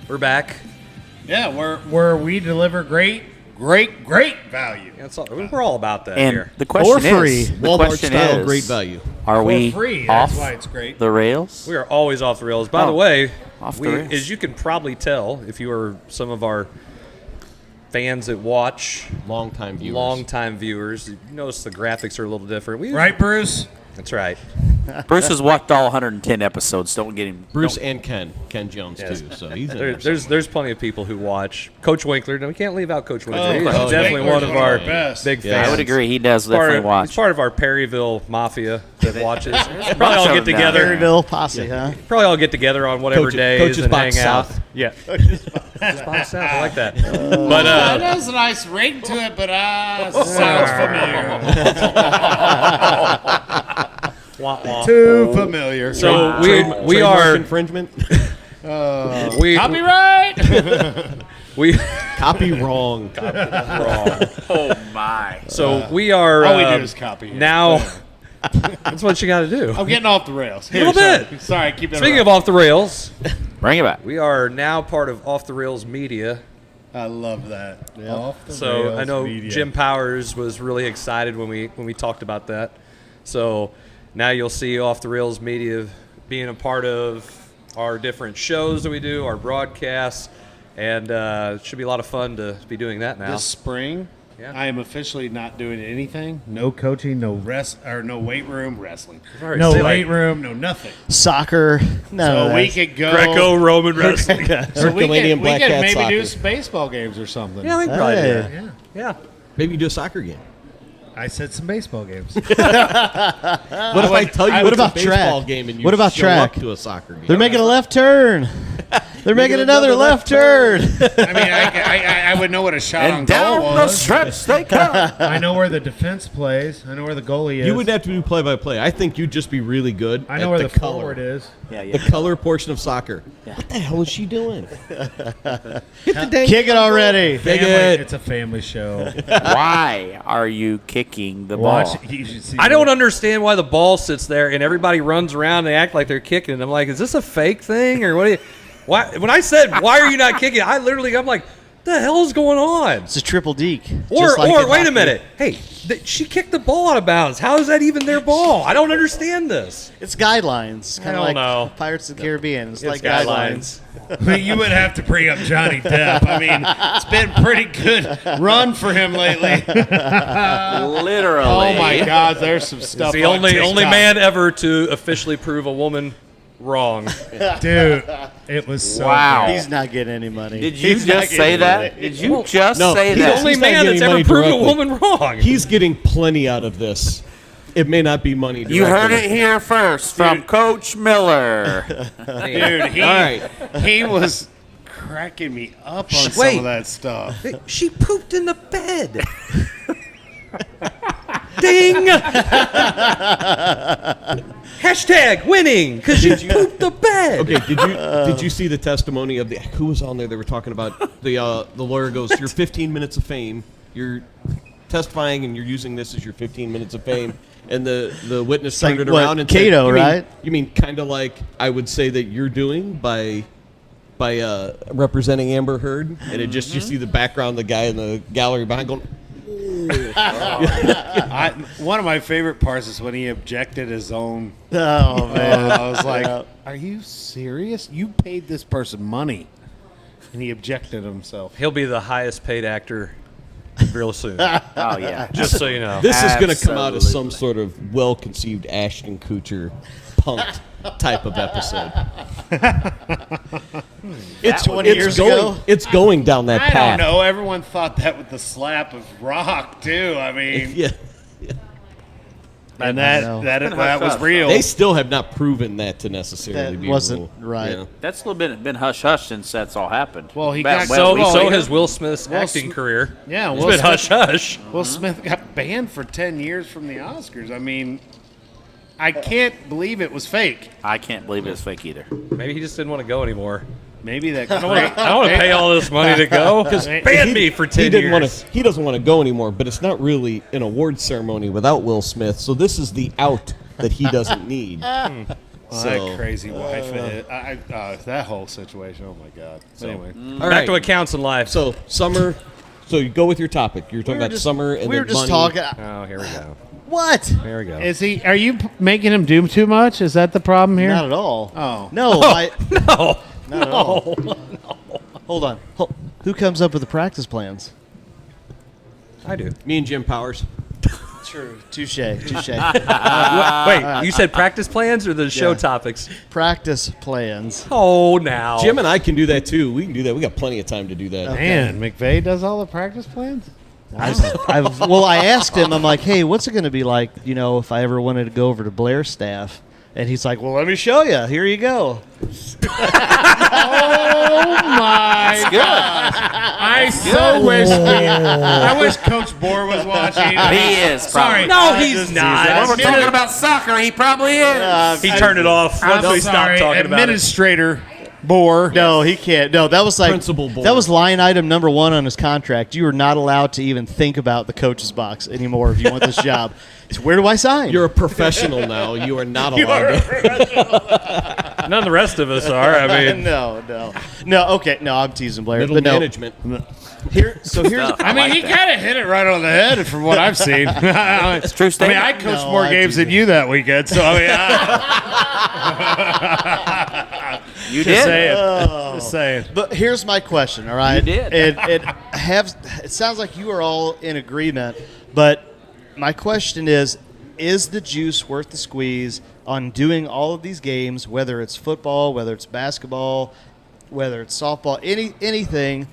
We're back. Yeah, where we deliver great value. That's all, we're all about that And here. the question free. is, Walmart style, great value. Are we free, off that's why it's great. the rails? We are always off the rails. By the way, off the rails. as you can probably tell, if you are some of our fans that watch, Longtime viewers, you notice the graphics are a little different. Right, Bruce? That's right. Bruce has watched all 110 episodes. Don't get him. Bruce don't- and Ken Jones Yes. too. So he's in there There's plenty of people who watch. Coach Winkler, and we can't leave out Coach Winkler. He's Coach definitely Winkler's one of our best. big Yeah, fans. I would agree. He does definitely watch. He's part of our Perryville mafia that watches. Probably all of get them together. Perryville posse, huh? Probably all get together on whatever days Coach's and Box hang out. South. Yeah. Coach's Box South. I like that. But That has a nice ring to it, but sounds familiar. Too familiar. so we Trademark are infringement. we Copyright! we Copy wrong. Oh my! so we are All we do is copy here. now. That's what you got to do. I'm getting off the rails. A little bit. Sorry, keep it. Speaking of off the rails, Bring it back. we are now part of Off the Rails Media. I love that. Off the So rails I know media. Jim Powers was really excited when we talked about that. So now you'll see Off the Rails Media being a part of our different shows that we do, our broadcasts, and it should be a lot of fun to be doing that now. This spring, Yeah. I am officially not doing anything. No coaching, no no weight room, wrestling. Sorry, No say weight like- room, no nothing. Soccer. No, So we could go Greco-Roman wrestling. So we Herculaneum could Black Cat maybe soccer. do some baseball games or something. Yeah, we can probably do Hey. that. Yeah. Yeah. Maybe do a soccer game. I said some baseball games. What if I tell you what it's about a baseball track? game and you What about show track? up to a soccer game? They're making a left turn. They're making another left turn. I mean, I would know what a shot on And goal down the was. stretch they come. I know where the defense plays. I know where the goalie is. You wouldn't have to do play-by-play. I think you'd just be really good I know at where the the color. forward is. The color portion of soccer. What the hell is she doing? Hit the dang Kick it already. Kick Family, it. it's a family show. Why are you kicking the ball? Watch. You should see I don't understand why the ball sits there and everybody runs around and they act like they're kicking. I'm like, is this a fake thing or what? Why? When I said, why are you not kicking? I'm like, the hell's going on? It's a triple deke. Or just like in wait a hockey. minute. Hey, she kicked the ball out of bounds. How is that even their ball? I don't understand this. It's guidelines. Kind I of don't like know. Pirates of the Caribbean. It's, It's like guidelines. You would have to bring up Johnny Depp. I mean, it's been pretty good run for him lately. Literally. Oh my God, there's some stuff. He's the on only TikTok. man ever to officially prove a woman wrong. Dude, it was so Wow. good. He's not getting any money. Did you He's not just say getting that? money. Did you just no, say he's The that? only He's not man getting that's ever money proved a directly. woman wrong. He's getting plenty out of this. It may not be money. You heard directly. it here first from Coach Miller. Dude, he, All right. he was cracking me up on some Wait. of that stuff. She pooped in the bed. Ding! Hashtag winning because she pooped the bed. Okay, did you see the testimony of who was on there? They were talking about the lawyer goes, your 15 minutes of fame. You're testifying and you're using this as your 15 minutes of fame. And the witness turned like it what, around and Cato, said, right? You mean kind of like I would say that you're doing by representing Amber Heard, and it just you see the background, the guy in the gallery behind going. One of my favorite parts is when he objected his own. Oh man, I was like, Yeah. "Are you serious? You paid this person money," and he objected himself. He'll be the highest paid actor real soon. Oh, yeah. Just so you know. This is going to come out as some Absolutely. sort of well-conceived Ashton Kutcher punked type of episode. It's 20 years ago. It's going down that I path. don't know. Everyone thought that with the slap of Rock too. I mean, Yeah. and I know. that was real. They still have not proven that to necessarily That be wasn't real. right. Yeah. That's a little bit been hush hush since that's all happened. Well, he About- got So he- has Will Smith's Will acting Smith- career. Yeah, It's Will been Smith- hush hush. Will Smith got banned for 10 years from the Oscars. I mean, I can't believe it was fake. I can't believe it's fake either. Maybe he just didn't want to go anymore. Maybe that. I don't want to pay all this money to go. Ban me for 10 years. He doesn't want to go anymore, but it's not really an award ceremony without Will Smith. So this is the out that he doesn't need. Well, So- that crazy wife. That whole situation. Oh my God. So- Anyway, All Back right. to accounts in life. So summer. So you go with your topic. You're talking about summer and we then were just money. talking. Oh, here we go. What? Here we go. is he? Are you making him do too much? Is that the problem here? Not at all. Oh. No, No. not at all. Hold on. Who comes up with the practice plans? I do. Me and Jim Powers. True. Touche. Touche. Wait, you said practice plans or the show Yeah. topics? Practice plans. Oh, now. Jim and I can do that too. We can do that. We got plenty of time to do that. Man, McVey does all the practice plans. I asked him. I'm like, hey, what's it going to be like? You know, if I ever wanted to go over to Blair's staff, and he's like, well, let me show you. Here you go. Oh my God! I wish Coach Bohr was watching. He is, Sorry. probably. No, he's not. When we're talking about soccer, he probably is. He turned it off once we I'm stopped sorry, talking about it. administrator Boar. No, he can't. No, that was like Principal board. that was line item number 1 on his contract. You are not allowed to even think about the coach's box anymore if you want this job. So where do I sign? You're a professional now. You are not allowed to. None of the rest of us are. I mean, no. Okay, no, I'm teasing Blair. Middle but no. management. Here's I mean, he kind of hit it right on the head from what I've seen. It's true I mean, statement. I coached more games than you that weekend, so I mean, You just did. saying. Just saying. But here's my question, all right? You did. It sounds like you are all in agreement, but my question is the juice worth the squeeze on doing all of these games, whether it's football, whether it's basketball, whether it's softball, anything,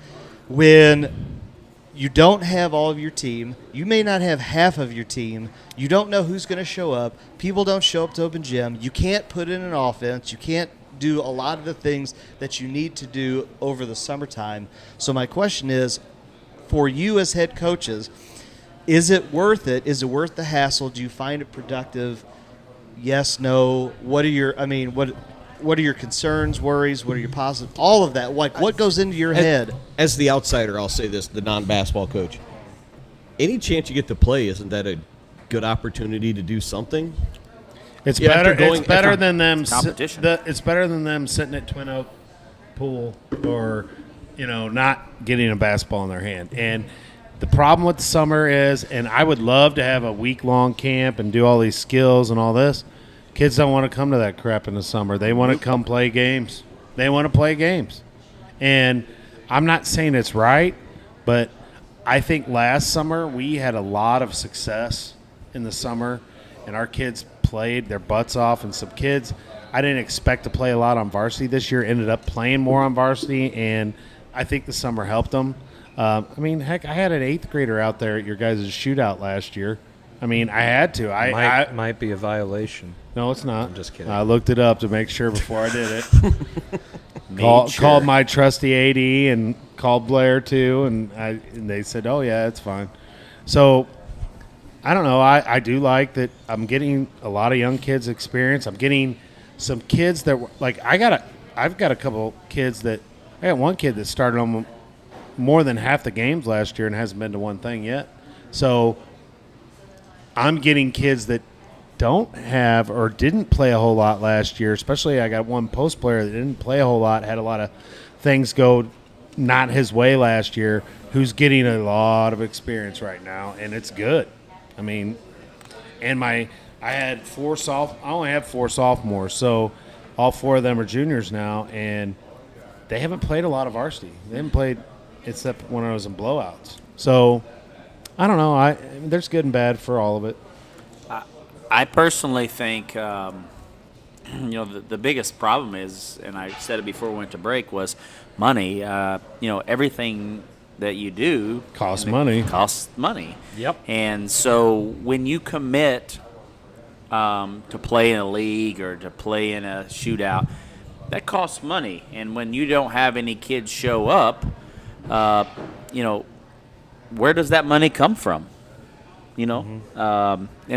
when you don't have all of your team, you may not have half of your team, you don't know who's going to show up, people don't show up to open gym, you can't put in an offense, you can't do a lot of the things that you need to do over the summertime. So my question is, for you as head coaches, is it worth it? Is it worth the hassle? Do you find it productive? Yes, no. What are your concerns, worries? What are your positive? All of that. Like, what goes into your head? As the outsider, I'll say this: the non-basketball coach. Any chance you get to play, isn't that a good opportunity to do something? It's Yeah, better. after going- It's better after than them. competition. It's better than them sitting at Twin Oak pool or, not getting a basketball in their hand. And the problem with the summer is, and I would love to have a week-long camp and do all these skills and all this. Kids don't want to come to that crap in the summer. They want to come play games. They want to play games. And I'm not saying it's right, but I think last summer we had a lot of success in the summer, and our kids played their butts off. And some kids I didn't expect to play a lot on varsity this year ended up playing more on varsity, and I think the summer helped them. I mean, heck, I had an 8th grader out there at your guys' shootout last year. I mean, I had to. might be a violation. No, it's not. I'm just kidding. I looked it up to make sure before I did it. Called my trusty AD and called Blair too, and they said, "Oh yeah, it's fine." So I don't know. I do like that. I'm getting a lot of young kids experience. I'm getting some kids that like I've got a couple kids that I got one kid that started on more than half the games last year and hasn't been to one thing yet. So I'm getting kids that don't have or didn't play a whole lot last year. Especially I got one post player that didn't play a whole lot, had a lot of things go not his way last year, who's getting a lot of experience right now, and it's good. I mean, and I only have 4 sophomores, so all 4 of them are juniors now, and they haven't played a lot of varsity. They haven't played except when I was in blowouts. So I don't know. There's good and bad for all of it. I personally think, the biggest problem is, and I said it before we went to break, was money. Everything that you do costs money. Costs money. Yep. And so when you commit to play in a league or to play in a shootout, that costs money. And when you don't have any kids show up, where does that money come from? And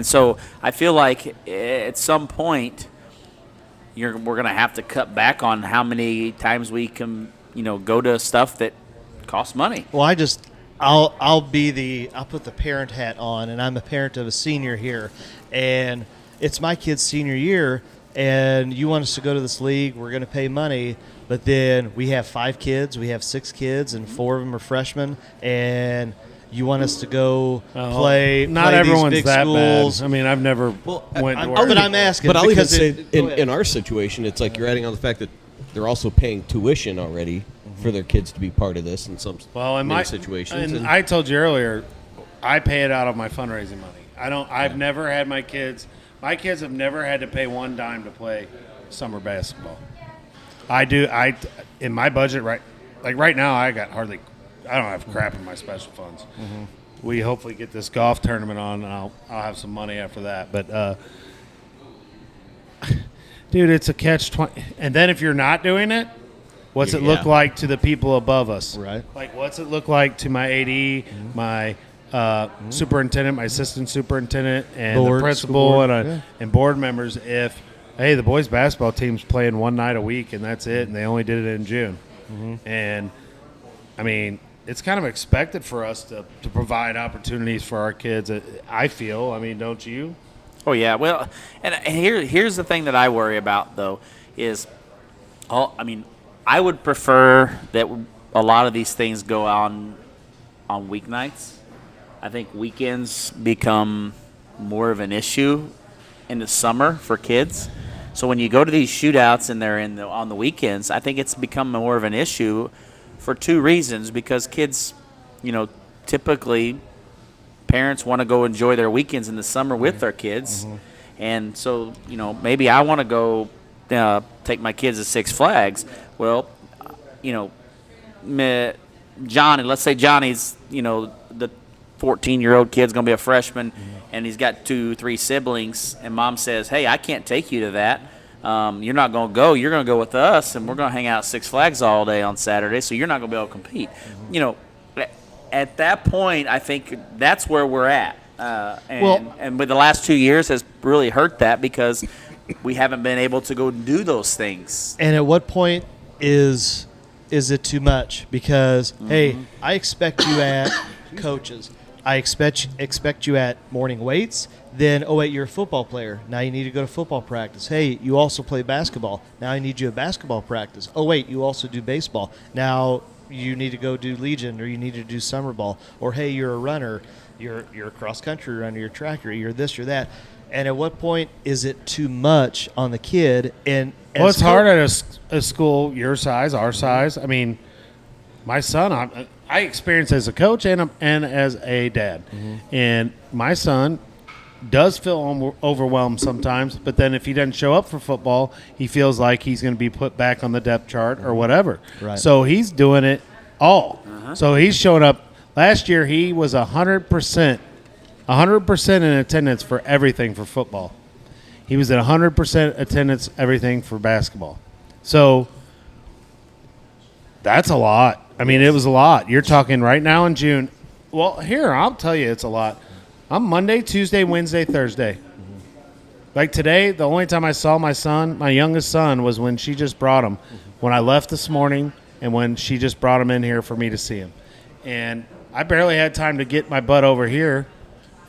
so I feel like at some point we're going to have to cut back on how many times we can, go to stuff that costs money. Well, I'll put the parent hat on, and I'm a parent of a senior here, and it's my kid's senior year, and you want us to go to this league, we're going to pay money, but then we have 5 kids, we have 6 kids, and 4 of them are freshmen, and you want us to go play. Not play everyone's these big that schools. bad. I mean, I've never went. But I'm asking. But I'll even because say, in our situation, it's like you're adding on the fact that they're also paying tuition already for their kids to be part of this in some many situations. And I told you earlier, I pay it out of my fundraising money. I've never had my kids. My kids have never had to pay one dime to play summer basketball. I do. In my budget right now, I don't have crap in my special funds. Mm-hmm. We hopefully get this golf tournament on, and I'll have some money after that. But, dude, it's a catch-20. And then if you're not doing it, what's it look like to the people above us? Right. Like, what's it look like to my AD, my superintendent, my assistant superintendent, and Board, the principal, school board, and board members if hey, the boys basketball team's playing one night a week, and that's it, and they only did it in June. And, I mean, it's kind of expected for us to provide opportunities for our kids, I feel. I mean, don't you? Oh, yeah. Well, and here's the thing that I worry about, though, is, I would prefer that a lot of these things go on weeknights. I think weekends become more of an issue in the summer for kids. So when you go to these shootouts and they're on the weekends, I think it's become more of an issue for two reasons. Because kids, typically parents want to go enjoy their weekends in the summer with their kids. And so, maybe I want to go take my kids to Six Flags. Well, Johnny, let's say Johnny's, the 14-year-old kid's going to be a freshman, and he's got 2-3 siblings, and mom says, hey, I can't take you to that. You're not going to go. You're going to go with us, and we're going to hang out at Six Flags all day on Saturday, so you're not going to be able to compete. At that point, I think that's where we're at. And with the last 2 years has really hurt that because we haven't been able to go do those things. And at what point is it too much? Because, hey, I expect you at coaches. I expect you at morning weights. Then, oh, wait, you're a football player. Now you need to go to football practice. Hey, you also play basketball. Now I need you at basketball practice. Oh, wait, you also do baseball. Now you need to go do Legion, or you need to do summer ball. Or, hey, you're a runner. You're a cross-country runner. You're a tracker. You're this, you're that. And at what point is it too much on the kid? And it's hard at a school your size, our size. I mean, my son, I experience as a coach and as a dad. And my son does feel overwhelmed sometimes, but then if he doesn't show up for football, he feels like he's going to be put back on the depth chart or whatever. Right. So he's doing it all. So he's showing up. Last year he was 100% in attendance for everything for football. He was at 100% attendance everything for basketball. So that's a lot. I mean, it was a lot. You're talking right now in June. Well, here, I'll tell you it's a lot. I'm Monday, Tuesday, Wednesday, Thursday. Like today, the only time I saw my son, my youngest son, was when she just brought him. When I left this morning and when she just brought him in here for me to see him. And I barely had time to get my butt over here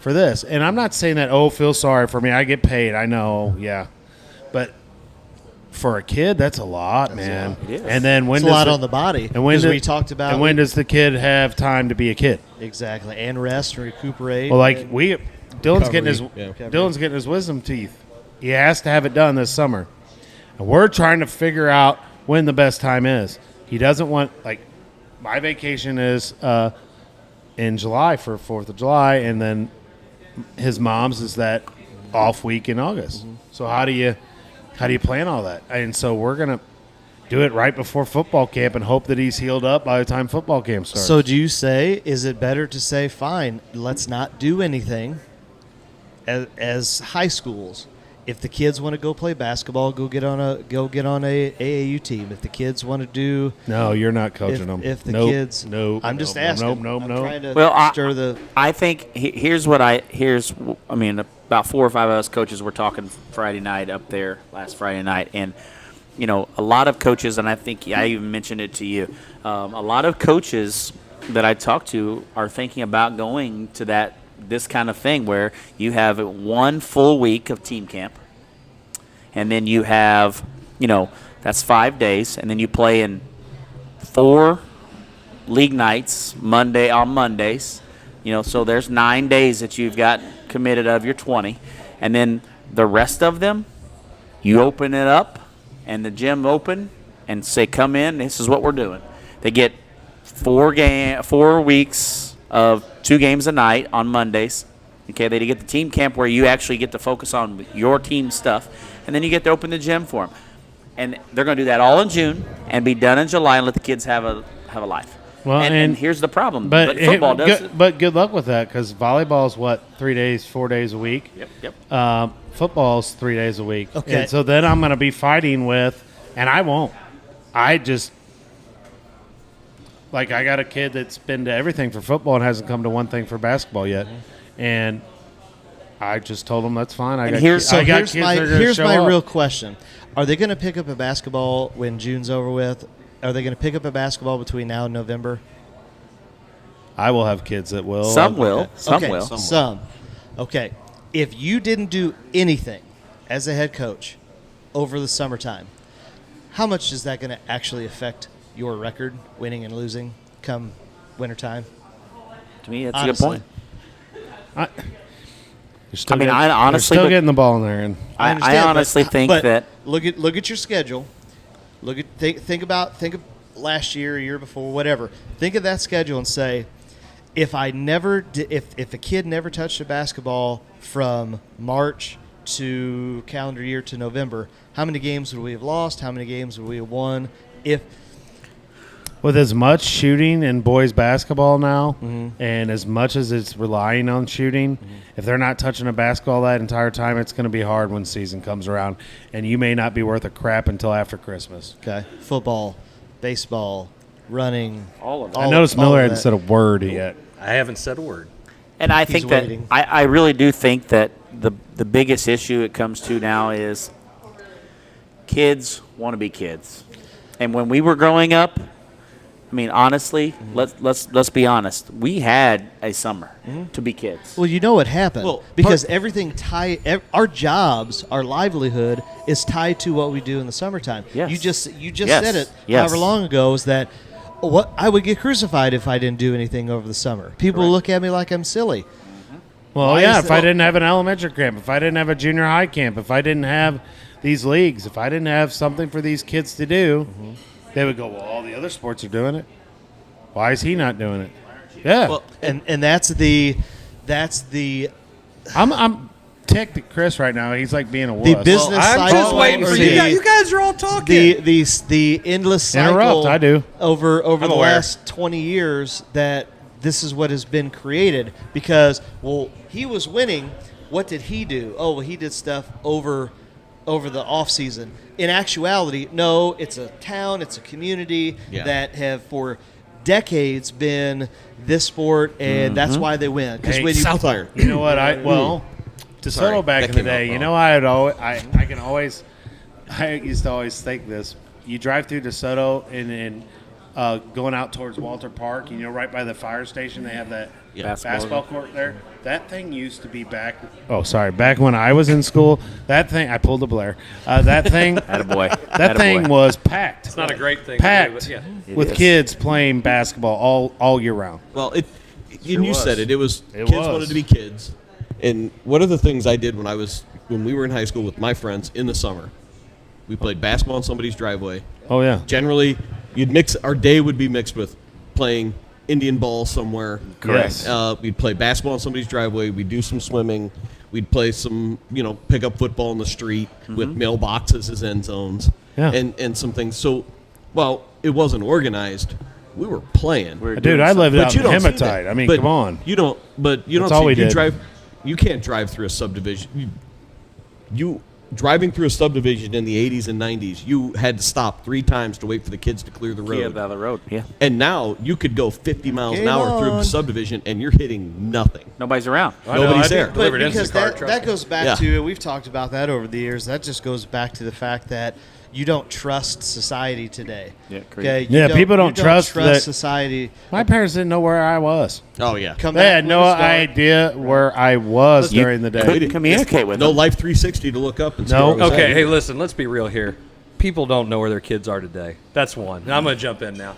for this. And I'm not saying that, feel sorry for me. I get paid. I know, yeah. But for a kid, that's a lot, man. It is. And then when it's a lot on the body. And when we talked about. And when does the kid have time to be a kid? Exactly, and rest and recuperate. Well, like Dylan's getting his wisdom teeth. He has to have it done this summer, and we're trying to figure out when the best time is. He doesn't want my vacation is in July for 4th of July, and then his mom's is that off week in August. So how do you plan all that? And so we're gonna do it right before football camp and hope that he's healed up by the time football camp starts. So do you say, is it better to say, fine, let's not do anything as high schools? If the kids want to go play basketball, go get on a AAU team. If the kids want to do, no, you're not coaching them. If the kids, I'm just asking. I think here's about 4 or 5 of us coaches were talking Friday night up there last Friday night, and a lot of coaches, and I think I even mentioned it to you. A lot of coaches that I talk to are thinking about going to this kind of thing where you have 1 full week of team camp, and then you have, that's 5 days, and then you play in 4 league nights on Mondays. So there's 9 days that you've got committed of your 20, and then the rest of them, you open it up, and the gym open, and say, come in, this is what we're doing. They get 4 weeks of 2 games a night on Mondays. Okay, they get the team camp where you actually get to focus on your team stuff, and then you get to open the gym for them. And they're going to do that all in June and be done in July and let the kids have a life. Well, and here's the problem. But football does it. But good luck with that, because volleyball is 3 days, 4 days a week. Yep. Football's 3 days a week. Okay. And so then I'm going to be fighting with, and I won't. I just. I got a kid that's been to everything for football and hasn't come to one thing for basketball yet. And I just told them that's fine. Here's my real question: are they going to pick up a basketball when June's over with? Are they going to pick up a basketball between now and November? I will have kids that will. Some will. Okay. Some Okay, will. Some. Okay. If you didn't do anything as a head coach over the summertime, how much is that going to actually affect your record, winning and losing, come wintertime? To me, that's Honestly. a good point. I honestly, still getting the ball in there, and I honestly think that look at your schedule. Think of last year, year before, whatever. Think of that schedule and say, if a kid never touched a basketball from March to calendar year to November, how many games would we have lost? How many games would we have won? With as much shooting in boys basketball now, and as much as it's relying on shooting, if they're not touching a basketball that entire time, it's going to be hard when season comes around, and you may not be worth a crap until after Christmas. Okay, football, baseball, running, all of it. I noticed Miller hadn't said a word yet. I haven't said a word. And I think that I really do think that the biggest issue it comes to now is kids want to be kids. And when we were growing up, I mean, honestly, let's be honest. We had a summer to be kids. Well, you know what happened because our jobs, our livelihood is tied to what we do in the summertime. Yes. You just Yes. said it Yes. however long ago is that what I would get crucified if I didn't do anything over the summer. People look at me like I'm silly. Well, if I didn't have an elementary camp, if I didn't have a junior high camp, if I didn't have these leagues, if I didn't have something for these kids to do, they would go, well, all the other sports are doing it. Why is he not doing it? Yeah. Well, and that's the I'm ticked at Chris right now. He's like being a wuss. the business I'm cycle. just waiting for you. You guys are all talking. The endless cycle. Interrupt, I do. Over I'm the aware. last 20 years that this is what has been created because he was winning. What did he do? Oh, well, he did stuff over the off season. In actuality, no, it's a town, it's a community that have for decades been this sport, and that's why they win. Because when South Iron. You know what? DeSoto back in the day. You know, I used to always think this. You drive through DeSoto and going out towards Walter Park, right by the fire station, they have that basketball court there. That thing used to be back when I was in school. That thing, I pulled a Blair. That thing, that thing was packed. It's not a great thing. Packed To do, but yeah. with kids playing basketball all year round. Well, you said it. It was kids wanted to be kids. And one of the things I did when we were in high school with my friends in the summer, we played basketball in somebody's driveway. Oh yeah. Generally, our day would be mixed with playing Indian ball somewhere. Correct. We'd play basketball in somebody's driveway. We'd do some swimming. We'd play some, pick up football in the street with mailboxes as end zones and some things. So, while it wasn't organized, we were playing. Dude, I lived out in Hematite. I mean, come on. You don't That's all we did. You can't drive through a subdivision. You driving through a subdivision in the 80s and 90s, you had to stop 3 times to wait for the kids to clear the road. Yeah, down the road. Yeah. And now you could go 50 miles an hour through the subdivision and you're hitting nothing. Nobody's around. Nobody's there. But because that goes back to, we've talked about that over the years, that just goes back to the fact that you don't trust society today. Yeah, okay? People don't trust that society. My parents didn't know where I was. Oh, yeah. They had no idea where I was during the day. Couldn't communicate with them. No Life 360 to look up and see where I was Okay, at. hey, listen, let's be real here. People don't know where their kids are today. That's one. And I'm going to jump in now.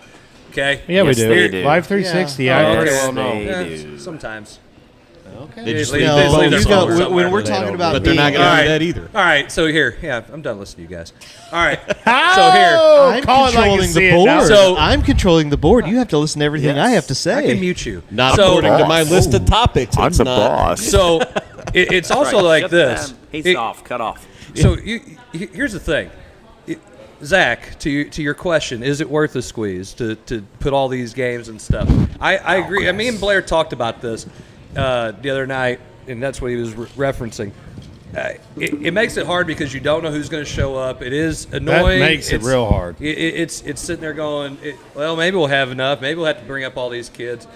Okay? Yeah, Yes, we do. they do. Live 360, Yeah. I Oh, pretty okay. well know. They do. Sometimes. Okay. They just They leave leave their their phone phone somewhere. when we're talking about But they're not being- going to do that either. All right, so here. Yeah, I'm done listening to you guys. All right. So here. I'm Call it like you controlling see the it board. now. So- I'm controlling the board. You have to listen to everything I have to say. I can mute you. Not So- according to my list of topics. I'm it's the not. boss. So it's also like Shut this. down. He's It- off. Cut off. So here's the thing. Zach, to your question, is it worth a squeeze to put all these games and stuff? I agree. yes. Me and Blair talked about this the other night, and that's what he was referencing. It makes it hard because you don't know who's going to show up. It is annoying. That makes it real hard. It's sitting there going, well, maybe we'll have enough. Maybe we'll have to bring up all these kids.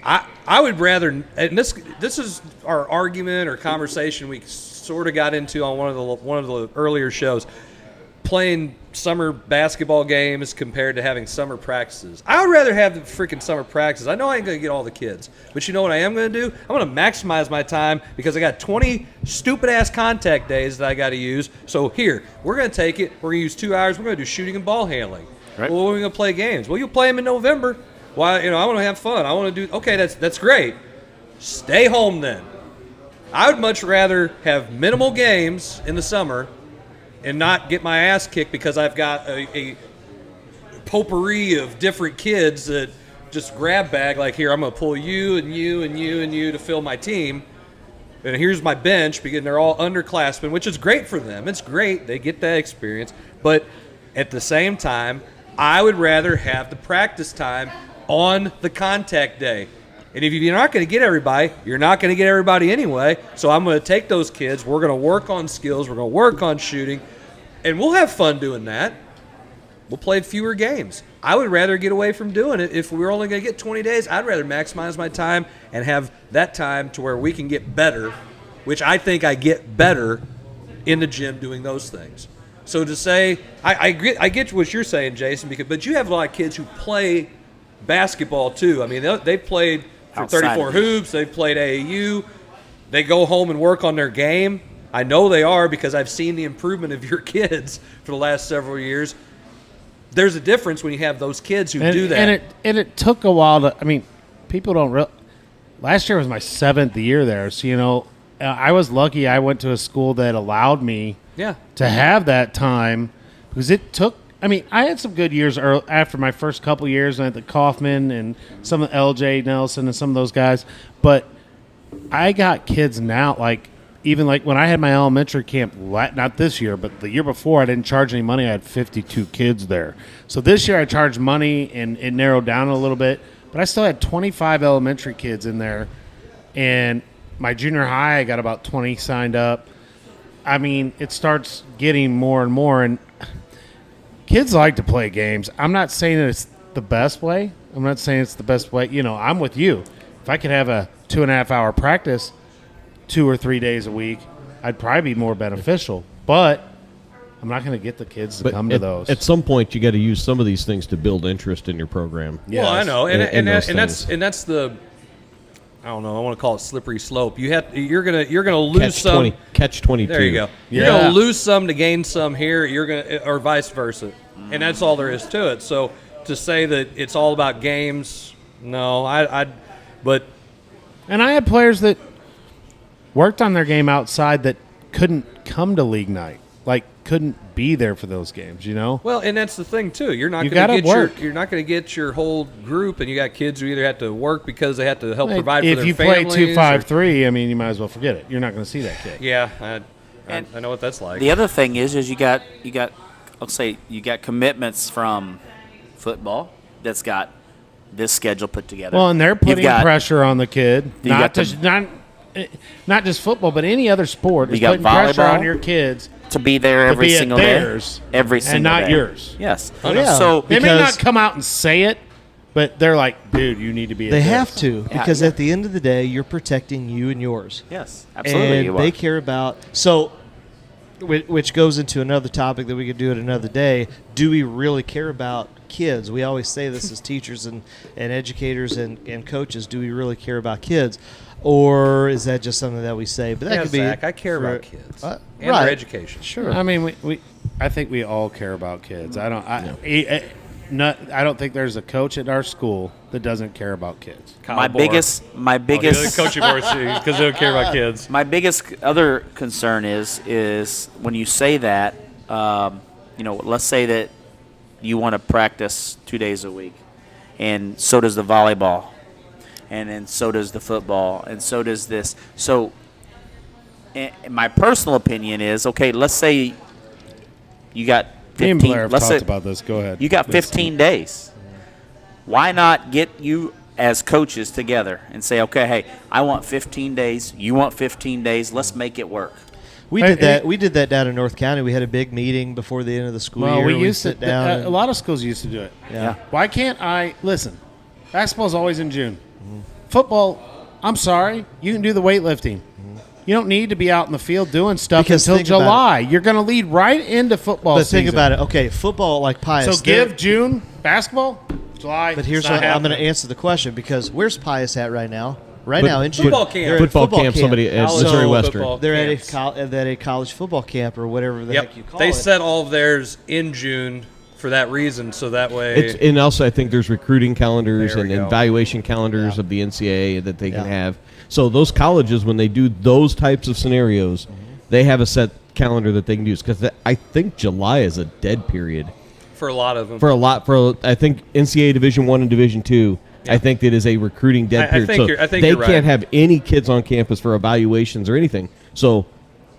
I would rather, and this is our argument or conversation we sort of got into on one of the earlier shows, playing summer basketball games compared to having summer practices. I would rather have the freaking summer practices. I know I ain't going to get all the kids, but you know what I am going to do? I'm going to maximize my time because I got 20 stupid-ass contact days that I got to use. So here, we're going to take it. We're going to use 2 hours. We're going to do shooting and ball handling. Right. Well, we're going to play games. Well, you'll play them in November. Why? I want to have fun. I want to do. Okay, that's great. Stay home then. I would much rather have minimal games in the summer and not get my ass kicked because I've got a potpourri of different kids that just grab bag, like, here, I'm going to pull you and you and you and you to fill my team. And here's my bench because they're all underclassmen, which is great for them. It's great. They get that experience. But at the same time, I would rather have the practice time on the contact day. And if you're not going to get everybody, you're not going to get everybody anyway. So I'm going to take those kids. We're going to work on skills. We're going to work on shooting. And we'll have fun doing that. We'll play fewer games. I would rather get away from doing it. If we're only going to get 20 days, I'd rather maximize my time and have that time to where we can get better, which I think I get better in the gym doing those things. So to say, I get what you're saying, Jason, but you have a lot of kids who play basketball too. I mean, they've played for 34 hoops. They've played AAU. They go home and work on their game. I know they are because I've seen the improvement of your kids for the last several years. There's a difference when you have those kids who do that. And it took a while to. I mean, people don't. Last year was my 7th year there, so I was lucky. I went to a school that allowed me to have that time because it took. I mean, I had some good years after my first couple years at the Kaufman and some of LJ Nelson and some of those guys. But I got kids now, even when I had my elementary camp, not this year, but the year before, I didn't charge any money. I had 52 kids there. So this year I charged money, and it narrowed down a little bit. But I still had 25 elementary kids in there. And my junior high, I got about 20 signed up. I mean, it starts getting more and more. And kids like to play games. I'm not saying that it's the best way. I'm not saying it's the best way. I'm with you. If I could have a 2.5-hour practice 2 or 3 days a week, I'd probably be more beneficial. But I'm not going to get the kids to come to those. At some point, you got to use some of these things to build interest in your program. Yes. Well, I know, and that's the. I don't know. I want to call it slippery slope. You're gonna lose some. Catch 22. There you go. You're gonna lose some to gain some here. Or vice versa, and that's all there is to it. So to say that it's all about games, no, but. And I had players that worked on their game outside that couldn't come to league night, couldn't be there for those games, Well, and that's the thing too. You're not going to get your whole group, and you got kids who either have to work because they have to help provide for their families. If you play 2-5-3, I mean, you might as well forget it. You're not going to see that kid. Yeah, I know what that's like. The other thing is you got let's say you got commitments from football that's got this schedule put together. Well, and they're putting pressure on the kid, not just football, but any other sport. Is putting pressure on your kids to be there every single day, every single and not day. yours. Yes. Oh, yeah. So they may not come out and say it, but they're like, "Dude, you need to be." They have to because at the end of the day, you're protecting you and yours. Yes, absolutely. And they care about which goes into another topic that we could do at another day. Do we really care about kids? We always say this as teachers and educators and coaches. Do we really care about kids? Or is that just something that we say? But that could be. Zach, I care about kids and their education. Sure. I mean, I think we all care about kids. I don't think there's a coach at our school that doesn't care about kids. My biggest coaching board because they don't care about kids. My biggest other concern is when you say that, let's say that you want to practice 2 days a week, and so does the volleyball. And then so does the football, and so does this. So my personal opinion is, okay, let's say you got 15. Blair have talked about this. Go ahead. You got 15 days. Why not get you as coaches together and say, okay, hey, I want 15 days. You want 15 days. Let's make it work. We did that. We did that down in North County. We had a big meeting before the end of the school year. We used to sit down. A lot of schools used to do it. Yeah. Why can't I listen? Basketball's always in June. football, I'm sorry, you can do the weightlifting. You don't need to be out in the field doing stuff Because until think about July. You're going to lead right into football But season. think about it. Okay, football like Pius. So give June basketball, July. But here's it's not what I'm going to happening. answer the question, because where's Pius at right now? Right But- now in June. Football camp. They're at Football camp, somebody at College Missouri Western. football They're camps. at a college football camp or whatever the heck you call They it. set all of theirs in June for that reason, so that way. It's, and also, I think there's recruiting calendars There and we go. evaluation calendars of the NCAA that they can have. So those colleges, when they do those types of scenarios, they have a set calendar that they can use. Because I think July is a dead period for a lot of them. I think NCAA Division I and Division II. I think that is a recruiting dead I period. think So you're- I think they you're right. can't have any kids on campus for evaluations or anything. So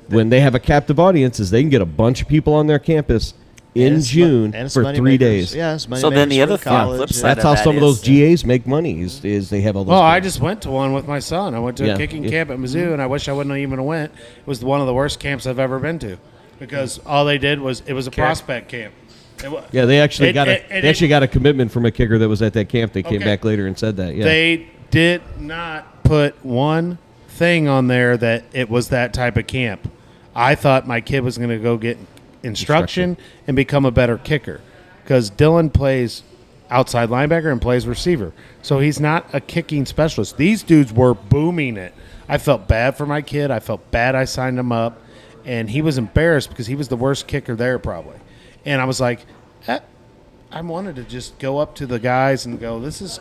when they have a captive audience, is they can get a bunch of people on their campus in And it's June and it's for money 3 makers. days. Yeah, it's money So then the makers other for thing, flip college. side That's how that some of those is- GAs make money. Is they have all those. Well, I kids. just went to one with my son. I went to Yeah, a kicking yeah. camp at Mizzou, and I wish I wouldn't have even went. It was one of the worst camps I've ever been to, because all they did was it was a prospect camp. Yeah, they actually It- got a commitment from a kicker that was at that camp. They came Okay. back later and said that. Yeah, They did not put one thing on there that it was that type of camp. I thought my kid was going to go get instruction and become a better kicker, because Dylan plays outside linebacker and plays receiver. So he's not a kicking specialist. These dudes were booming it. I felt bad for my kid. I felt bad I signed him up, and he was embarrassed because he was the worst kicker there probably. And I was like, I wanted to just go up to the guys and go, this is,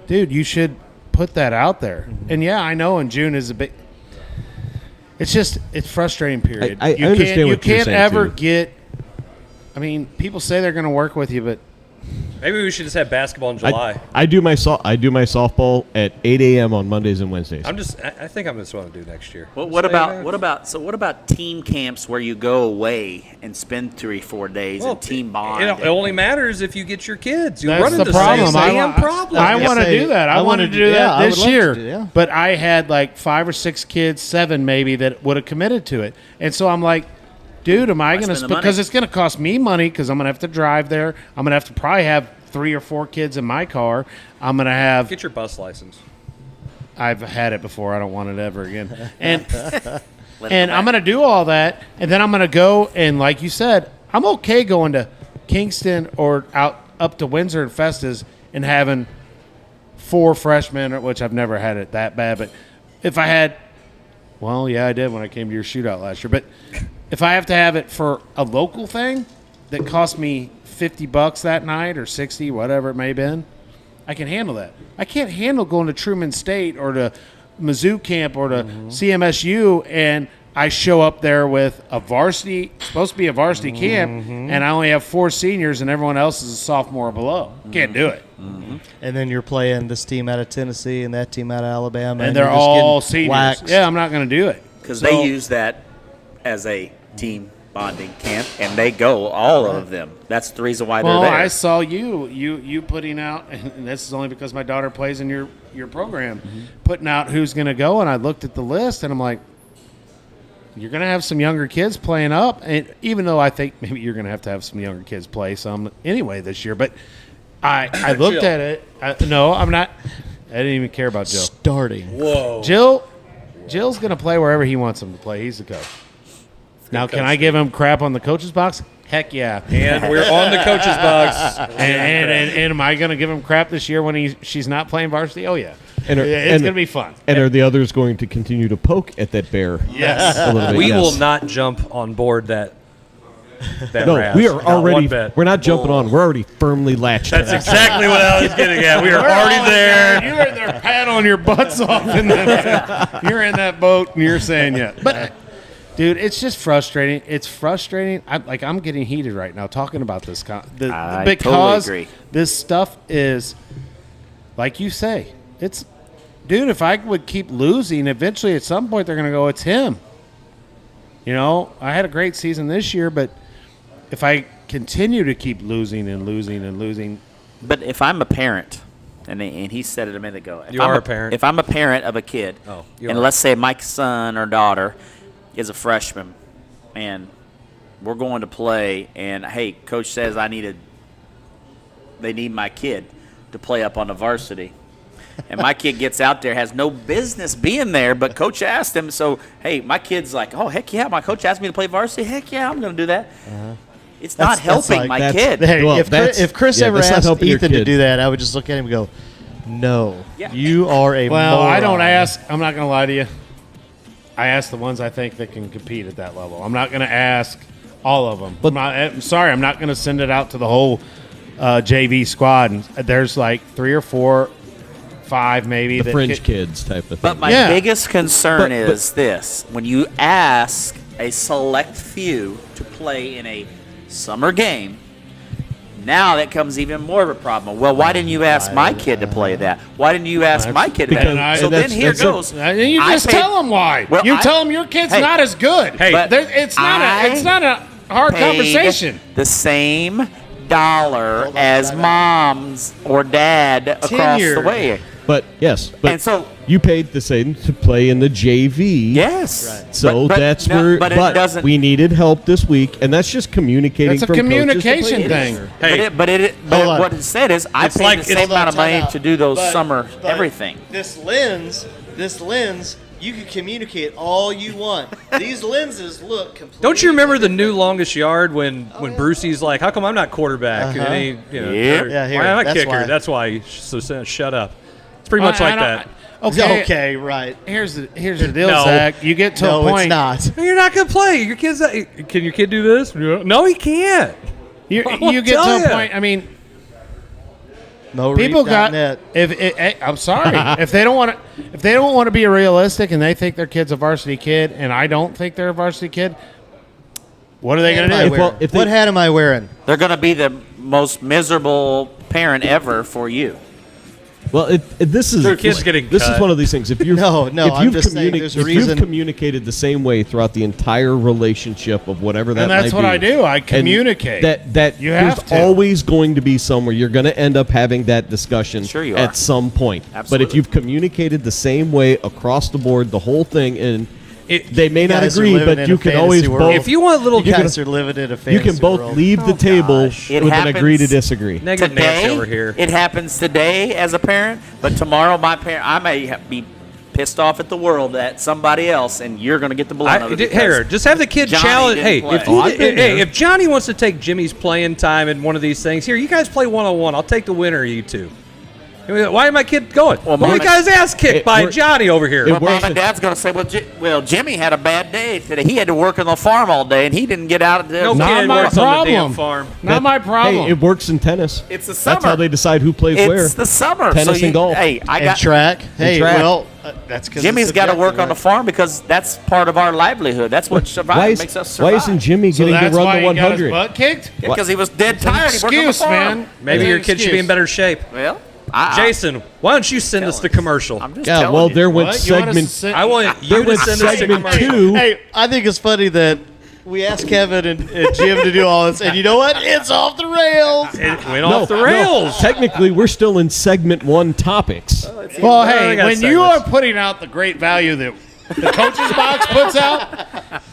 dude, you should put that out there. And yeah, I know in June is a big, it's frustrating period. I understand what you're can't saying, ever too. get, I mean, people say they're going to work with you, but Maybe we should just have basketball in July. I do my softball at 8 a.m. on Mondays and Wednesdays. I think I'm just want to do next year. Well, what about team camps where you go away and spend 3-4 days and team bond? It only matters if you get your kids. You that's run into the problem. same problem. I want to do that. I wanted to do that I would this love to year. do, yeah. But I had like 5 or 6 kids, 7 maybe, that would have committed to it. And so I'm like, dude, am I going to spend the because money? it's going to cost me money, because I'm going to have to drive there. I'm going to have to probably have 3 or 4 kids in my car. I'm going to have. Get your bus license. I've had it before. I don't want it ever again. And I'm going to do all that, and then I'm going to go, and like you said, I'm okay going to Kingston or out up to Windsor and Festus and having 4 freshmen, which I've never had it that bad. But if I had, well, yeah, I did when I came to your shootout last year. But if I have to have it for a local thing that cost me $50 that night or 60, whatever it may have been, I can handle that. I can't handle going to Truman State or to Mizzou camp or to CMSU, and I show up there with supposed to be a varsity camp, and I only have 4 seniors and everyone else is a sophomore or below. Can't do it. And then you're playing this team out of Tennessee and that team out of Alabama, And they're you're just all getting seniors. waxed. Yeah, I'm not going to do it. Because they use that as a team bonding camp, and they go, all of them. That's the reason why Well, they're there. I saw you putting out, and this is only because my daughter plays in your program, putting out who's going to go, and I looked at the list, and I'm like, you're going to have some younger kids playing up, and even though I think maybe you're going to have some younger kids play some anyway this year, but I looked Jill. at it. No, I'm not. I didn't even care about Jill. Starting. Whoa. Jill's going to play wherever he wants him to play. He's the coach. Now, can I give him crap on the coach's box? Heck yeah. And we're on the coach's box. And am I going to give him crap this year when she's not playing varsity? Oh, yeah. And It's going to be fun. And are the others going to continue to poke at that bear? Yes. A little bit, We yes. will not jump on board that No, razz. we are Not already. one bit. We're not jumping on. We're already firmly latched. That's exactly what I was getting at. We are already there. You're in there paddling your butts off in that. You're in that boat and you're saying yeah. But, dude, it's just frustrating. It's frustrating. I'm getting heated right now talking about this. I Because totally agree. this stuff is, like you say, it's, dude, if I would keep losing, eventually at some point they're going to go, it's him. You know, I had a great season this year, but if I continue to keep losing and losing and losing. But if I'm a parent, and he said it a minute ago. You are a parent. If I'm a parent of a kid, and let's say my son or daughter is a freshman, and we're going to play, and, hey, coach says they need my kid to play up on the varsity. and my kid gets out there, has no business being there, but coach asked him. So, hey, my kid's like, oh, heck yeah, my coach asked me to play varsity. Heck yeah, I'm going to do that. It's not helping my kid. Hey, Well, if Chris ever that's not asked helping your Ethan to kid. do that, I would just look at him and go, no, Yeah. you are a Well, moron. I don't ask. I'm not going to lie to you. I ask the ones I think that can compete at that level. I'm not going to ask all of them. But- I'm sorry, I'm not going to send it out to the whole JV squad. And there's like 3 or 4, 5 maybe. The that fringe kids type of thing. But my Yeah. biggest concern But- is this. When you ask a select few to play in a summer game, now that comes even more of a problem. Well, why didn't you ask my kid to play that? Why didn't you ask my kid to because that? So then here goes. You I just paid- tell them why. Well, you I- tell them your kid's Hey, not as good. hey, but it's not a hard paid conversation. The same dollar as mom's or dad across the Tenure. way. But yes, but And so- you paid the same to play in the JV. Yes. Right. So But that's no, where. but it doesn't- we needed help this week, and that's just communicating. That's a from communication coaches to thing. players. Hey, Hold on. What it said is I It's paid like- the same it's- amount of Time money out. to do those But- summer but everything. This lens, you can communicate all you want. These lenses look completely. Don't you remember the new longest yard when Brucey's like, how come I'm not quarterback? And he, Yep. Yeah, here, why am I that's kicker? why. That's why. So shut up. It's pretty much like that. Okay, right. Here's the deal, No. Zach. You get to a No, point. it's not. You're not gonna play. Your kid's. Can your kid do this? No, he can't. You I'll get to tell a ya. point. I mean, No people got. net. I'm sorry. if they don't want to be realistic and they think their kid's a varsity kid, and I don't think they're a varsity kid, what are they going to do? What hat am I wearing? They're going to be the most miserable parent ever for you. Well, this is Their kid's getting this cut. is one of these things. If you No, I'm just saying there's a if reason. you've communicated the same way throughout the entire relationship of whatever that And that's might what be, I do. I and communicate. That You there's have to. always going to be somewhere you're going to end up having that discussion Sure you are. at some point. But Absolutely. if you've communicated the same way across the board, the whole thing, and they may not guys are agree, living but in you a can always fantasy both. world. If you want little, You guys are living in a fantasy you can both world. leave the table It with an agree to happens- disagree. negative Nancy over here. It happens today as a parent, but tomorrow I may be pissed off at the world at somebody else, and you're going to get the blood of it. because Here, just have the kid Johnny challenge. didn't Hey, play. if, Oh, I've been there. if Johnny wants to take Jimmy's playing time in one of these things, here, you guys play one-on-one. I'll take the winner, you two. Why is my kid going? Well, Well, Mom he got his ass kicked by Johnny over here. Well, Mom and Dad's going to say, well, Jimmy had a bad day today. He had to work on the farm all day, and he didn't get out of the No Not kid my works on the damn problem. farm. Not my problem. Hey, it works in tennis. It's the summer. That's how they decide who plays where. It's the summer. Tennis so and golf. Hey, I And got track. Hey, track. well, that's because Jimmy's got to work on the farm because that's part of our livelihood. That's what makes us survive. Why isn't Jimmy So getting to that's run why the he got his 100? butt kicked? Because he was dead tired. He worked on the Excuse, farm. man. Maybe It's your an kid should be in excuse. better shape. Well, Jason, why don't you send us the commercial? I'm just Yeah, telling well, you. there went What? You want us to segment. sit- I want There you to went send us the segment commercial. 2. Hey, I think it's funny that we asked Kevin and Jim to do all this, and you know what? It's off the rails. It went off the rails. Technically, we're still in segment 1 topics. Well, I hey, got when you segments. are putting out the great value that the coach's box puts out,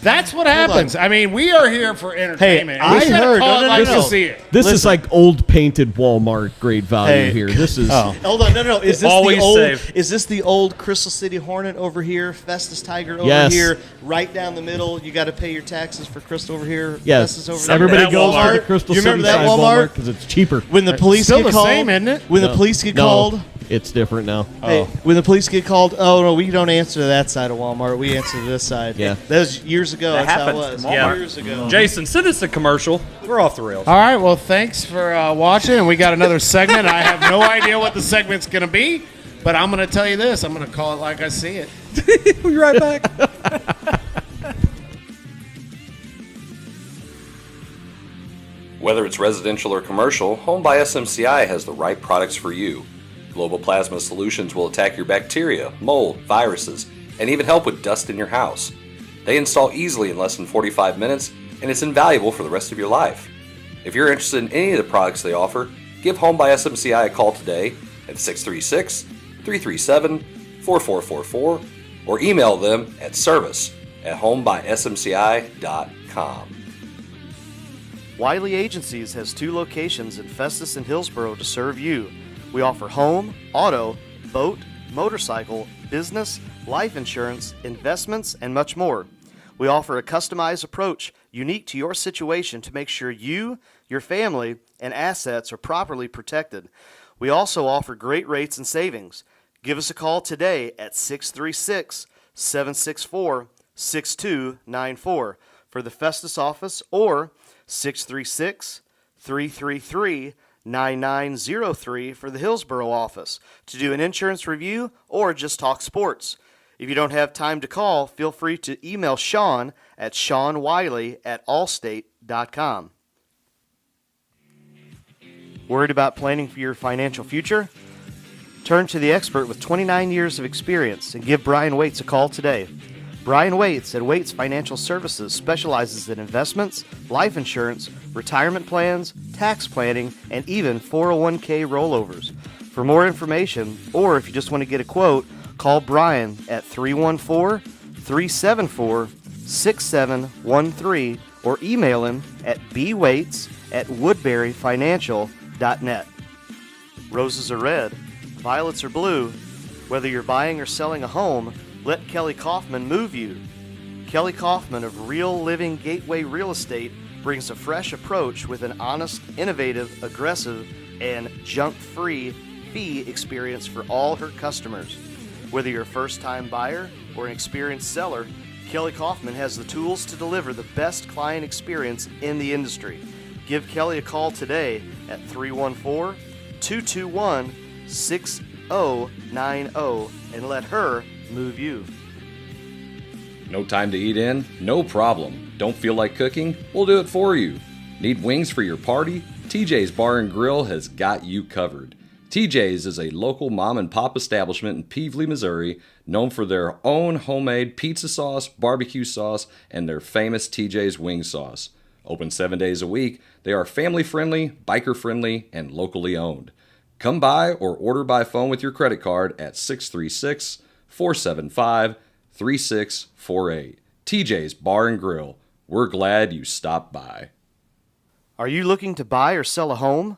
that's what happens. I mean, we are here for entertainment. I We gotta heard- call it no, like no, we no. see it. This is like old painted Walmart great value Hey. here. This is Hold on, no. Is this Always the old? save. Is this the old Crystal City Hornet over here? Festus Tiger over Yes. here, right down the middle. You got to pay your taxes for Crystal over here. yes. Festus over there. Everybody That goes to Walmart. the Crystal You remember City that side Walmart? because it's cheaper. When the police still get the called, same, isn't it? When the police get No, called, it's different now. hey, when the police get called, oh no, we don't answer to that side of Walmart. We answer to this side. Yeah. that was years ago. That That's how it happens was. in Walmart. Years ago. Jason, send us the commercial. We're off the rails. All right, well, thanks for watching. And we got another segment. I have no idea what the segment's going to be, but I'm going to tell you this. I'm going to call it like I see it. We'll be right back. Whether it's residential or commercial, Home by SMCI has the right products for you. Global Plasma Solutions will attack your bacteria, mold, viruses, and even help with dust in your house. They install easily in less than 45 minutes, and it's invaluable for the rest of your life. If you're interested in any of the products they offer, give Home by SMCI a call today at 636-337-4444 or email them at service@homebysmci.com. Wiley Agencies has 2 locations in Festus and Hillsborough to serve you. We offer home, auto, boat, motorcycle, business, life insurance, investments, and much more. We offer a customized approach unique to your situation to make sure you, your family, and assets are properly protected. We also offer great rates and savings. Give us a call today at 636-764-6294 for the Festus office or 636-333-9903 for the Hillsborough office to do an insurance review or just talk sports. If you don't have time to call, feel free to email Sean at seanwiley@allstate.com. Worried about planning for your financial future? Turn to the expert with 29 years of experience and give Brian Waits a call today. Brian Waits at Waits Financial Services specializes in investments, life insurance, retirement plans, tax planning, and even 401k rollovers. For more information, or if you just want to get a quote, call Brian at 314-374-6713 or email him at bwaits@woodburyfinancial.net. Roses are red, violets are blue. Whether you're buying or selling a home, let Kelly Kaufman move you. Kelly Kaufman of Real Living Gateway Real Estate brings a fresh approach with an honest, innovative, aggressive, and junk-free fee experience for all her customers. Whether you're a first-time buyer or an experienced seller, Kelly Kaufman has the tools to deliver the best client experience in the industry. Give Kelly a call today at 314-221-6090 and let her move you. No time to eat in? No problem. Don't feel like cooking? We'll do it for you. Need wings for your party? TJ's Bar and Grill has got you covered. TJ's is a local mom and pop establishment in Peevely, Missouri, known for their own homemade pizza sauce, barbecue sauce, and their famous TJ's wing sauce. Open 7 days a week, they are family friendly, biker friendly, and locally owned. Come by or order by phone with your credit card at 636-475-3648. TJ's Bar and Grill. We're glad you stopped by. Are you looking to buy or sell a home?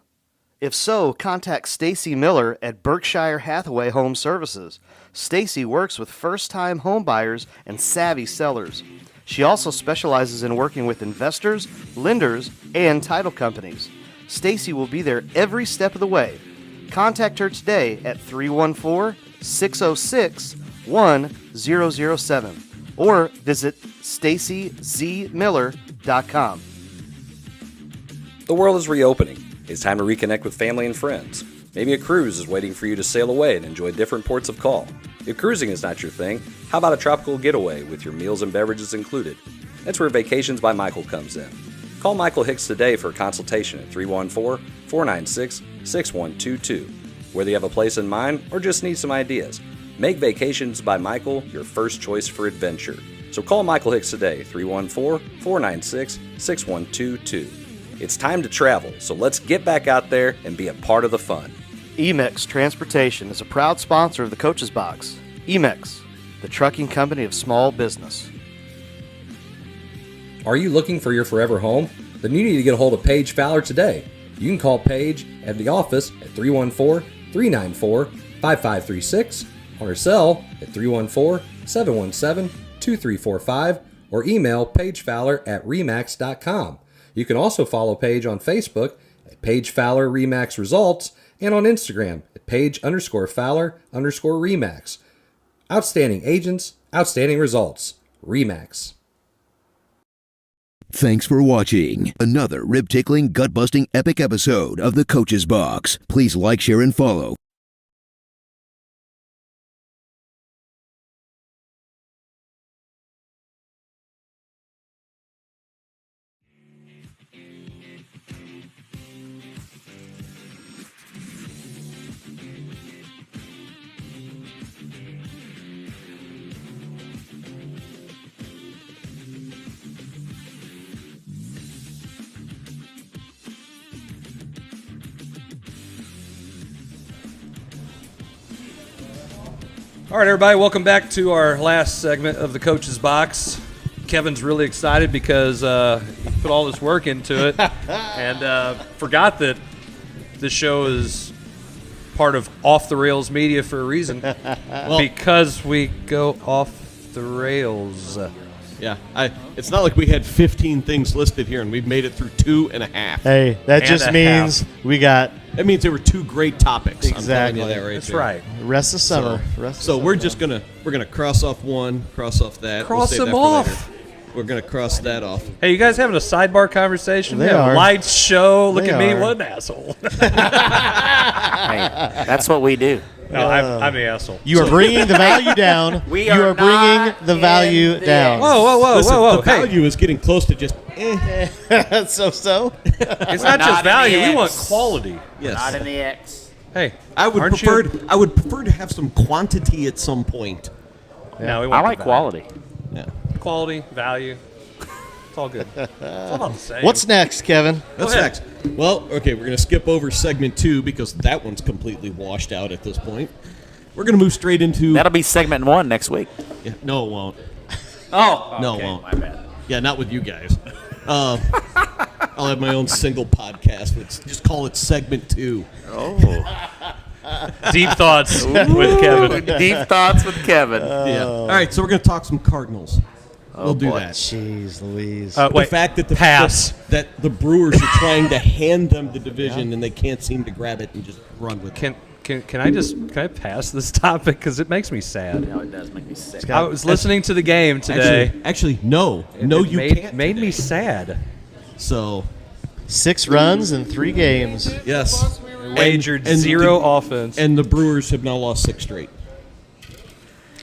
If so, contact Stacy Miller at Berkshire Hathaway Home Services. Stacy works with first-time home buyers and savvy sellers. She also specializes in working with investors, lenders, and title companies. Stacy will be there every step of the way. Contact her today at 314-606-1007 or visit stacyzmiller.com. The world is reopening. It's time to reconnect with family and friends. Maybe a cruise is waiting for you to sail away and enjoy different ports of call. If cruising is not your thing, how about a tropical getaway with your meals and beverages included? That's where Vacations by Michael comes in. Call Michael Hicks today for a consultation at 314-496-6122. Whether you have a place in mind or just need some ideas, make Vacations by Michael your first choice for adventure. So call Michael Hicks today, 314-496-6122. It's time to travel, so let's get back out there and be a part of the fun. Emex Transportation is a proud sponsor of the Coach's Box. Emex, the trucking company of small business. Are you looking for your forever home? Then you need to get a hold of Paige Fowler today. You can call Paige at the office at 314-394-5536, on her cell at 314-717-2345, or email paigefowler@remax.com. You can also follow Paige on Facebook at Paige Fowler Remax Results and on Instagram at Paige_Fowler_Remax. Outstanding agents, outstanding results. Remax. Thanks for watching another rib-tickling, gut-busting epic episode of The Coach's Box. Please like, share, and follow. All right, everybody, welcome back to our last segment of the Coach's Box. Kevin's really excited because he put all this work into it and forgot that this show is part of Off the Rails Media for a reason. Because we go off the rails. Yeah, it's not like we had 15 things listed here and we've made it through 2.5. Hey, that just means we got. That means there were 2 great topics. Exactly. I'm telling you that right That's there. right. Rest of summer. So we're just gonna cross off one, cross off that. Cross save them that for off. later. We're gonna cross that off. Hey, you guys having a sidebar conversation? They Yeah, are. Lights, show. Look They at me. are. What an asshole. Hey, that's what we do. No, I'm the asshole. You are bringing the value down. We you are are bringing not the value in the down. Whoa. Listen, whoa. the value is getting close to just. So. It's not Not just in value. the We want X. quality. Yes. Not in the X. Hey, I would aren't prefer. you? I would prefer to have some quantity at some point. No, we I want like the value. quality. Yeah. Quality, value. It's all good. It's all about the same. What's next, Kevin? What's ahead. next? Well, okay, we're gonna skip over segment 2 because that one's completely washed out at this point. We're gonna move straight into. That'll be segment 1 next week. Yeah, no, it won't. Oh, No, okay, it won't. my bad. Yeah, not with you guys. I'll have my own single podcast. Just call it segment 2. Oh, Deep thoughts with Kevin. deep thoughts with Kevin. Yeah. All right, so we're gonna talk some Cardinals. We'll do boy. that. Jeez Louise. The Wait, fact that that the Brewers are trying to hand them the division and they can't seem to grab it and just run with it. Can I pass this topic because it makes me sad. No, it does make me sick. I was listening to the game today. Actually, no, you can't. Made me sad. So 6 runs in 3 games. yes, Wagered and zero the- offense. and the Brewers have now lost 6 straight.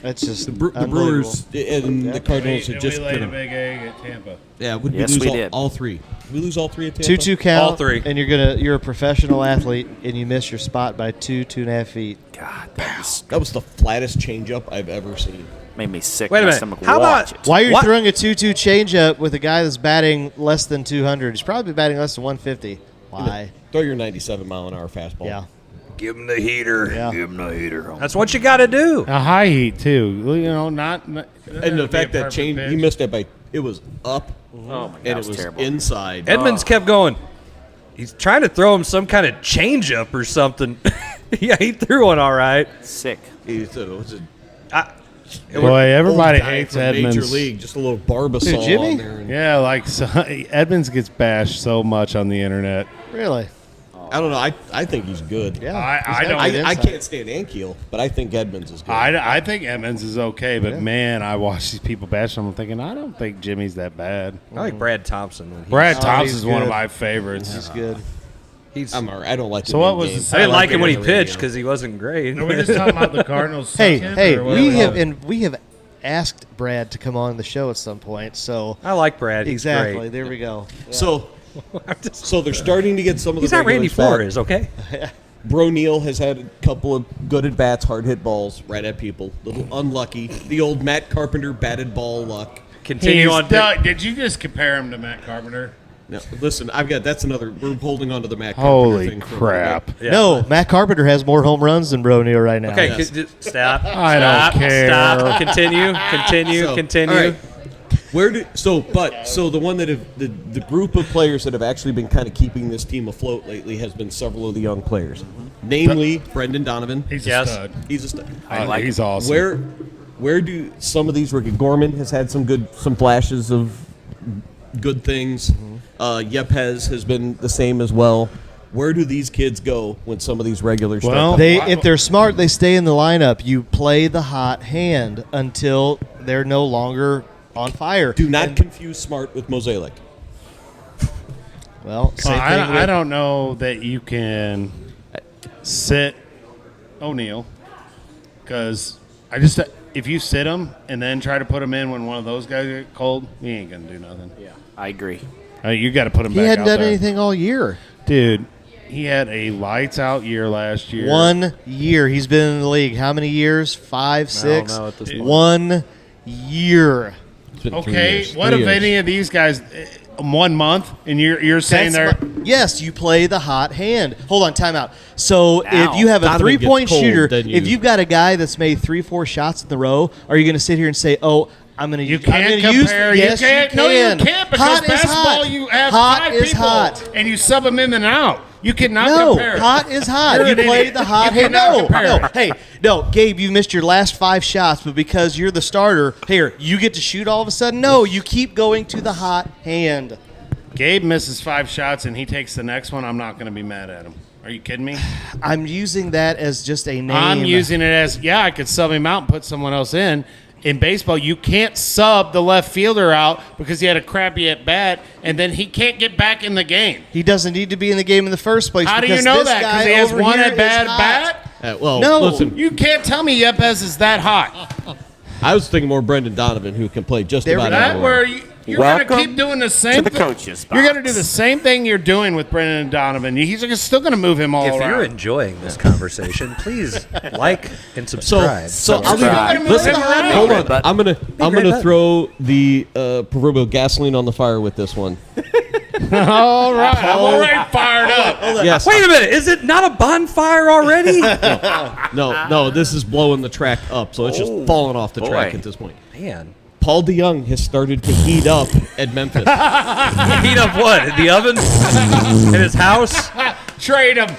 That's just The Brewers and the Cardinals have just laid a big egg at Tampa. yeah. We Yes, lose we all, did. all 3. We lose all 3 at Tampa. 2-2 count. All 3. And you're a professional athlete, and you miss your spot by 2.5 feet. God, That was the flattest changeup I've ever seen. made me sick. Wait a My minute. stomach. How Watch about- it. Why are you What? throwing a 2-2 changeup with a guy that's batting less than 200? He's probably batting less than 150. Why? Throw your 97-mile-an-hour fastball. Yeah. Give him the heater. Yeah. Give him the heater. That's what you got to do. A high heat too. You know, not And the fact that change, he missed it by it was up Oh my God, and that it was was terrible. inside. Edmonds kept going. He's trying to throw him some kind of changeup or something. Yeah, he threw one all right. Sick. He said it was Boy, everybody old guy hates from Edmonds. Major League, just a little Barbasol Who, Jimmy? on there. And Yeah, like so, Edmonds gets bashed so much on the internet. Really? I don't know. I think he's good. Yeah. I He's don't- got good I insight. can't stand Ankiel, but I think Edmonds is good. I think Edmonds is okay, but man, I watch these people bash him. I'm thinking, I don't think Jimmy's that bad. I like Brad Thompson. When Brad Oh, Thompson's he's one of good. my favorites. He's good. he's, I'm all right. I don't like. So him what in was game. the I didn't like him when he on the radio. pitched because he wasn't great. Are we just talking about the Cardinals? Hey, sucking, hey, or what we have asked Brad to come on the show at some point. So I like Brad. He's exactly, great. there we go. So they're starting to get some of He's the not Randy regulars back. Flores, okay? Bro Neal has had a couple of good at bats, hard hit balls right at people. A little unlucky. The old Matt Carpenter batted ball luck. Continue on. Did you just compare him to Matt Carpenter? Now, listen, that's another. We're holding on to the Matt Holy Carpenter thing for a little crap. bit. Yeah. No, Matt Carpenter has more home runs than Bro Neal right now. Okay, Yes. stop. I don't Stop, care. Stop. Continue. So, Continue. all right. So the one that have the group of players that have actually been kind of keeping this team afloat lately has been several of the young players, namely Brendan Donovan. He's Yes. a stud. He's a stud. He's awesome. Where do some of these rookies? Gorman has had some flashes of good things. Yepes has been the same as well. Where do these kids go when some of these regulars Well, start? If they're smart, they stay in the lineup. You play the hot hand until they're no longer on fire. Do not confuse Smart with Mosaic. Well, same thing I with- don't know that you can sit O'Neal because if you sit him and then try to put him in when one of those guys get cold, he ain't gonna do nothing. Yeah, I agree. You got to put him He back hadn't out done there. anything all year. Dude. He had a lights out year last year. 1 year. He's been in the league. How many years? 5, 6? know at this point. 1 year. It's been 3 Okay, years. what 3 if years. any of these guys 1 month and you're saying they're Yes, you play the hot hand. Hold on, time out. So Ow. if you have a Donovan gets 3-point cold, shooter, then if you've got a guy that's made 3-4 shots in the row, are you going to sit here and say, "Oh, You can't compare. Yes, you can't. you No, can. you can't, because Hot is basketball, hot. you have Hot 5 is people, hot. and you sub them in and out. You cannot No, compare. hot is hot. You're You an play idiot. the hot You hand. cannot No, compare. no. Hey, no, Gabe, you missed your last 5 shots, but because you're the starter, here, you get to shoot all of a sudden? No, you keep going to the hot hand. Gabe misses 5 shots, and he takes the next one. I'm not going to be mad at him. Are you kidding me? I'm using that as just a name. I'm using it as, I could sub him out and put someone else in. In baseball, you can't sub the left fielder out because he had a crappy at bat, and then he can't get back in the game. He doesn't need to be in the game in the first place. How do you because know this that? guy Because he has over one here at bad is hot. bat? Well, No. listen, You can't tell me Yepes is that hot. I was thinking more Brendan Donovan, who can play just There we about go. That everywhere. where you're going to Welcome keep doing the same to the thing. Coach's You're going to Box. do the same thing you're doing with Brendan Donovan. He's still going to move him all If around. you're enjoying this conversation, please like and subscribe. So I'll Subscribe. leave it. Listen, around. hold on. Button. I'm gonna great button. throw the proverbial gasoline on the fire with this one. All right. I'm already fired up. Yes. Wait a minute, is it not a bonfire already? No. This is blowing the track up, so it's just falling off the track boy. at this point. Man. Paul DeYoung has started to heat up at Memphis. Heat up what? In the oven? In his house? Trade him.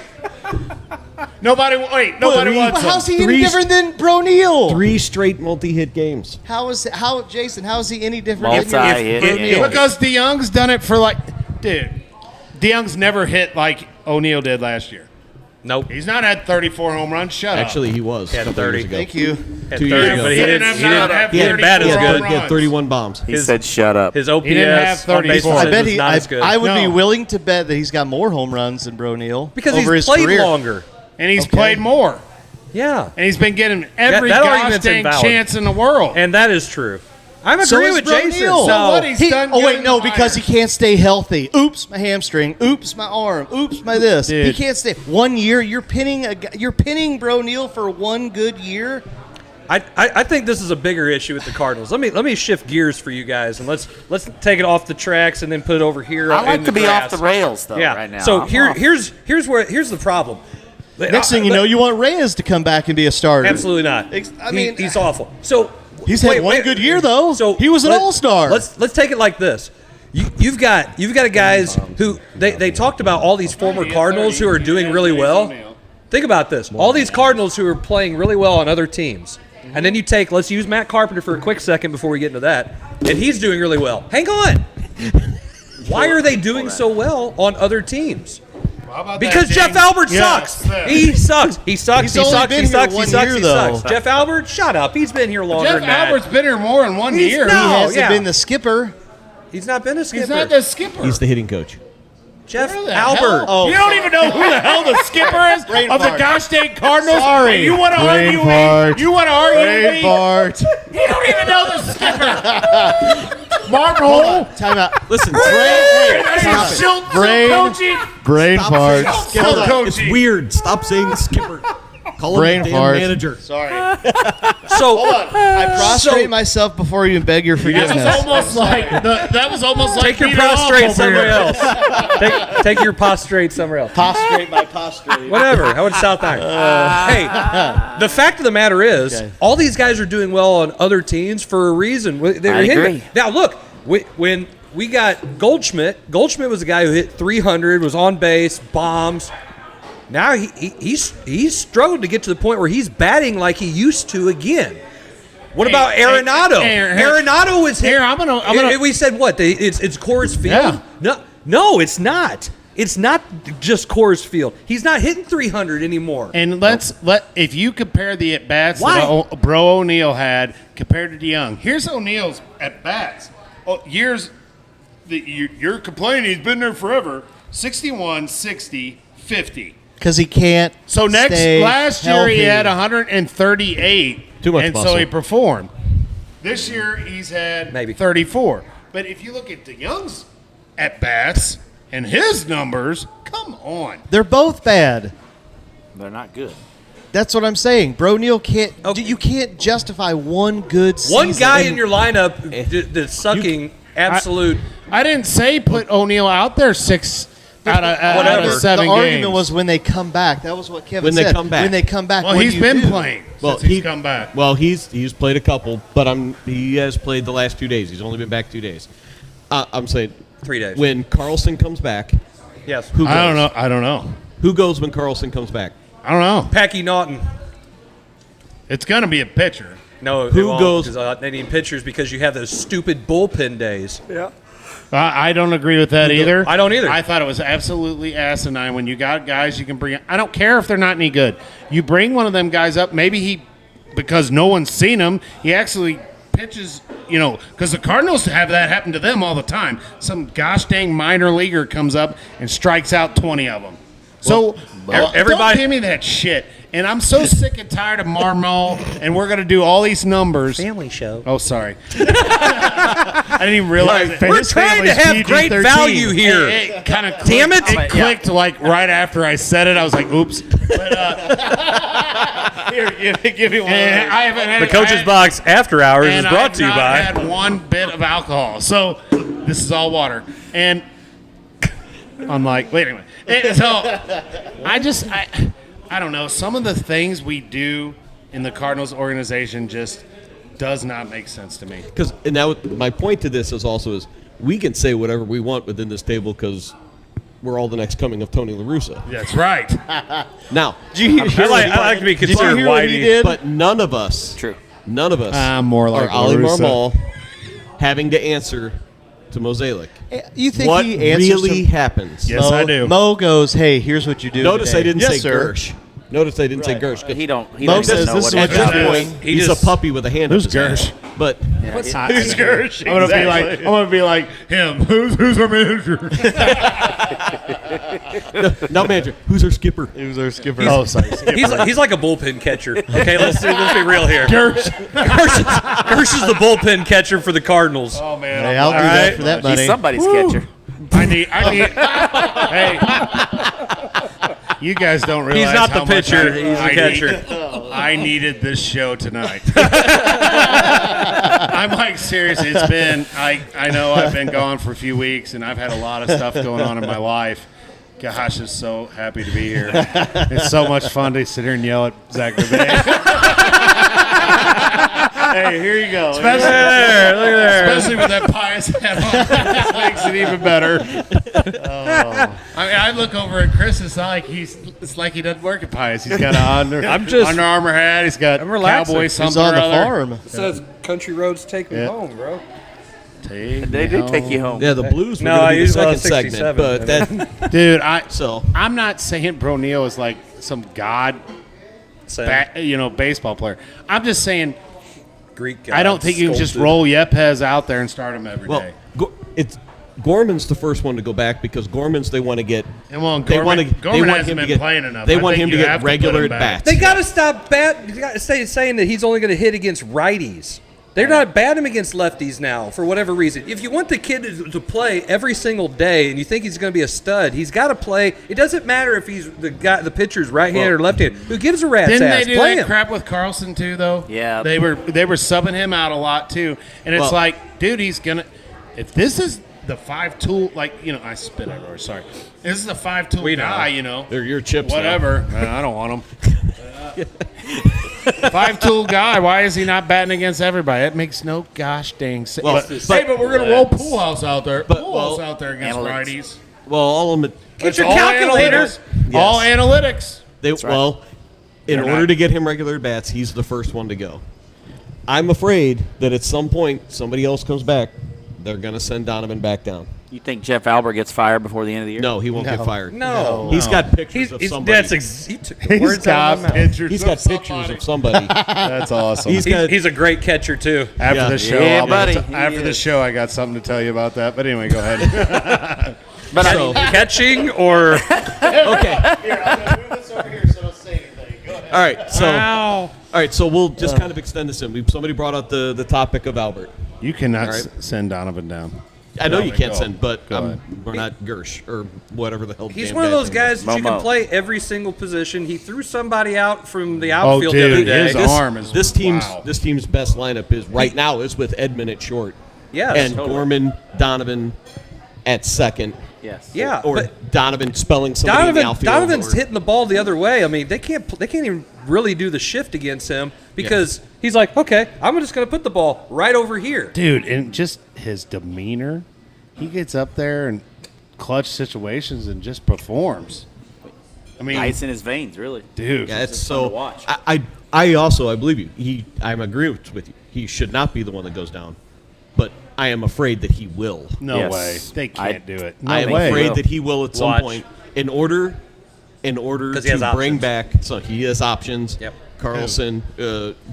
Nobody wants him. How's he any Three- different than Bro Neal? 3 straight multi-hit games. Jason, how is he any different than Multi-hit Bro games. Neal? Because DeYoung's done it for dude, DeYoung's never hit like O'Neal did last year. Nope. He's not had 34 home runs. Shut up. Actually, he was. He had a couple 30. years ago. Thank you. Had 2 30, years ago. but he He didn't didn't have bat as 34 good. home He had runs. 31 bombs. He said, "Shut up." His OPS He didn't have on base 34. I percentage bet was not as good. I would be No. willing to bet that he's got more home runs than Bro Neal because over he's his played career. longer. And he's Okay. played more. Yeah. And he's been getting every that gosh argument's dang invalid. chance in the world. And that is true. I'm So agreeing is with Bro Jason. Neal. So what? He's done Oh good wait, in no, the because he minors. can't stay healthy. Oops, my hamstring. Oops, my arm. Oops, my this. He Dude. can't stay. 1 year, you're pinning Bro Neal for 1 good year. I think this is a bigger issue with the Cardinals. Let me shift gears for you guys, and let's take it off the tracks and then put it over here. I like in to the be grass. off the rails though Yeah. right now. So I'm off. here's the problem. Next thing you know, you want Reyes to come back and be a starter. Absolutely not. I mean, he's awful. So he's had one good year though. So he was an all-star. Let's take it like this. You've got guys who they talked about all these former Cardinals who are doing really well. Think about this. All these Cardinals who are playing really well on other teams. And then let's use Matt Carpenter for a quick second before we get into that. And he's doing really well. Hang on. Why are they doing so well on other teams? Because Jeff Albert sucks. He sucks. He sucks. He's only been here 1 year, though. Jeff Albert, shut up. He's been here longer Jeff than that. Albert's been here more than 1 year. he hasn't yeah. been the skipper. He's not been a skipper. He's not the skipper. He's the hitting coach. Jeff Where the Albert. hell? Oh. You don't even know who the hell the skipper is Brain of the fart. gosh dang Cardinals. Sorry. And you want to Brain argue fart. me? You want to argue Brain me? fart. You don't even know the skipper. Mark Hole. Time out. Listen, Brain fart. it's weird. Stop saying skipper. Call Brain him the fart. damn manager. Sorry. So I prostrate myself before you and beg your That forgiveness. was almost like take your being off prostrate over somewhere here. else. take your prostrate somewhere else. Prostrate my prostrate. Whatever. How about South Iron? Hey, the fact of the matter is, all these guys are doing well on other teams for a reason. I agree. Now, look, when we got Goldschmidt was a guy who hit 300, was on base, bombs. Now he's struggled to get to the point where he's batting like he used to again. What about Arenado? Arenado is here. I'm gonna. We said what? It's Coors Field. Yeah. No, it's not. It's not just Coors Field. He's not hitting 300 anymore. And if you compare the at bats Why? that Bro O'Neal had compared to DeYoung, here's O'Neal's at bats. Years that you're complaining he's been there forever. 61, 60, 50. Because he can't. So last year he healthy. had 138. Too much and muscle. so he performed. This year he's had Maybe 34. But if you look at DeYoung's at bats and his numbers, come on. They're both bad. They're not good. That's what I'm saying. Bro Neal can't. You can't justify one good season. One guy in your lineup that's sucking absolute. I didn't say put O'Neal out there 6 out of Whatever. 7 the argument games. was when they come back. That was what Kevin When said. they come back. When they come back. Well, what he's do you been do? playing Well, since he's come back. Well, he's played a couple, but he has played the last 2 days. He's only been back 2 days. I'm saying 3 days. when Carlson comes back. Yes. Who goes? I don't know. Who goes when Carlson comes back? I don't know. Packy Naughton. It's going to be a pitcher. No, Who it won't, goes- 'cause, they need pitchers because you have those stupid bullpen days. Yeah. I don't agree with that either. I don't either. I thought it was absolutely asinine when you got guys you can bring in. I don't care if they're not any good. You bring one of them guys up, maybe because no one's seen him, he actually pitches, because the Cardinals have that happen to them all the time. Some gosh dang minor leaguer comes up and strikes out 20 of them. So everybody- don't give me that shit. And I'm so sick and tired of Marmol, and we're going to do all these numbers. Family show. Oh, sorry. I didn't even realize it. We're trying to have great value here. It kind of Damn it. It clicked like right after I said it. I was like, oops. But, Here, give me one. I haven't had The Coach's Box After Hours is and brought to you I've by. not had one bit of alcohol. So this is all water. And I'm like, wait a minute. And so I don't know. Some of the things we do in the Cardinals organization just does not make sense to me. Because now my point to this is we can say whatever we want within this table because we're all the next coming of Tony La Russa. That's right. Now, I like to be considered whitey. but none of us I'm more like are Ali La Russa. Marmol having to answer to Mosaic. You think What he answers really to- happens? Yes, I do. Mo goes, hey, here's what you do. Notice today. I didn't Yes, say sir. Gersh. Notice I didn't say Gersh. He don't Mo says know this what is what he's you're doing. doing. He's a puppy with a hand Who's up his Gersh? ass. But Who's Gersh? I'm gonna be like him. Who's our manager? now, manager, who's our skipper? Who's our skipper? Oh, sorry. He's like a bullpen catcher. Okay, let's be real here. Gersh. Gersh is the bullpen catcher for the Cardinals. Oh man. Hey, I'll do all that right. for that money. He's somebody's catcher. I need. Hey. You guys don't realize He's not how the much pitcher. I- He's the I catcher. I needed this show tonight. I'm like serious. It's been. I know I've been gone for a few weeks, and I've had a lot of stuff going on in my life. Gosh, I'm so happy to be here. It's so much fun to sit here and yell at Zac McVey. Hey, here you go. Especially Especially with that pious hat on. That makes it even better. I mean, I look over at Chris. It's like he doesn't work at Pius. He's got an Under Armour hat. He's got cowboy something. He's on the or other. farm. It says Country Roads Take Me Home, bro. They do take you home. Yeah, the Blues were No, going I to be the use second segment, 67. but that Dude, I'm not saying Bro Neal is like some god, baseball player. I'm just saying Greek guy. I don't think you can just roll Yepes out there and start him every day. Gorman's the first one to go back because Gorman's they want to get. And well, Gorman hasn't been playing enough. They I want think him to you get have to regular put at him back. bats. They got to stop saying that he's only going to hit against righties. They're not batting him against lefties now for whatever reason. If you want the kid to play every single day and you think he's going to be a stud, he's got to play. It doesn't matter if he's the pitcher's right-handed or left-handed. Who gives a rat's Didn't ass? they do Play that him. crap with Carlson too, though? Yeah. They were subbing him out a lot too, and it's like, dude, he's gonna. If this is the 5-tool, I spit everywhere. Sorry, this is the 5-tool guy. They're your chips. Whatever. I don't want him. 5-tool guy. Why is he not batting against everybody? That makes no gosh dang sense. But we're gonna roll Pujols out there. Pujols out there against righties. Well, all of them. Get your calculator. All analytics. In order to get him regular bats, he's the first one to go. I'm afraid that at some point somebody else comes back. They're going to send Donovan back down. You think Jeff Albert gets fired before the end of the year? No, he won't get fired. No. He's got pictures of somebody. He took the words out of my mouth. He's got pictures of somebody. That's awesome. He's a great catcher too. After the show, Yeah, buddy. After the show, I got something to tell you about that. But anyway, go ahead. But Catching or Okay. Here, I'm going to move this over here so don't say anything. Go ahead. All right, so we'll just kind of extend this in. Somebody brought up the topic of Albert. You cannot All right. send Donovan down. I know you can't go. send, but Go ahead. we're not Gersh or whatever the hell. he's damn one of guy's those name guys is. that you can Momo. play every single position. He threw somebody out from the Oh, outfield the other dude, day. his arm is This team's wow. this team's best lineup is right now is with Edmund at short. Yes, and totally. Gorman, Donovan, at second. Yes. Yeah, Or but Donovan spelling somebody in the outfield. Donovan's or- hitting the ball the other way. I mean, they can't even really do the shift against him because he's like, okay, I'm just going to put the ball right over here. Dude, and just his demeanor, he gets up there and clutch situations and just performs. I mean, Ice in his veins, really. dude. Yeah, it's fun to so. watch. I believe you. I'm agreeing with you. He should not be the one that goes down, but I am afraid that he will. No Yes. way. They can't do it. I am way. afraid that he will at some Watch. point in order 'Cause he has to bring options. back. So he has options. Yep. Carlson,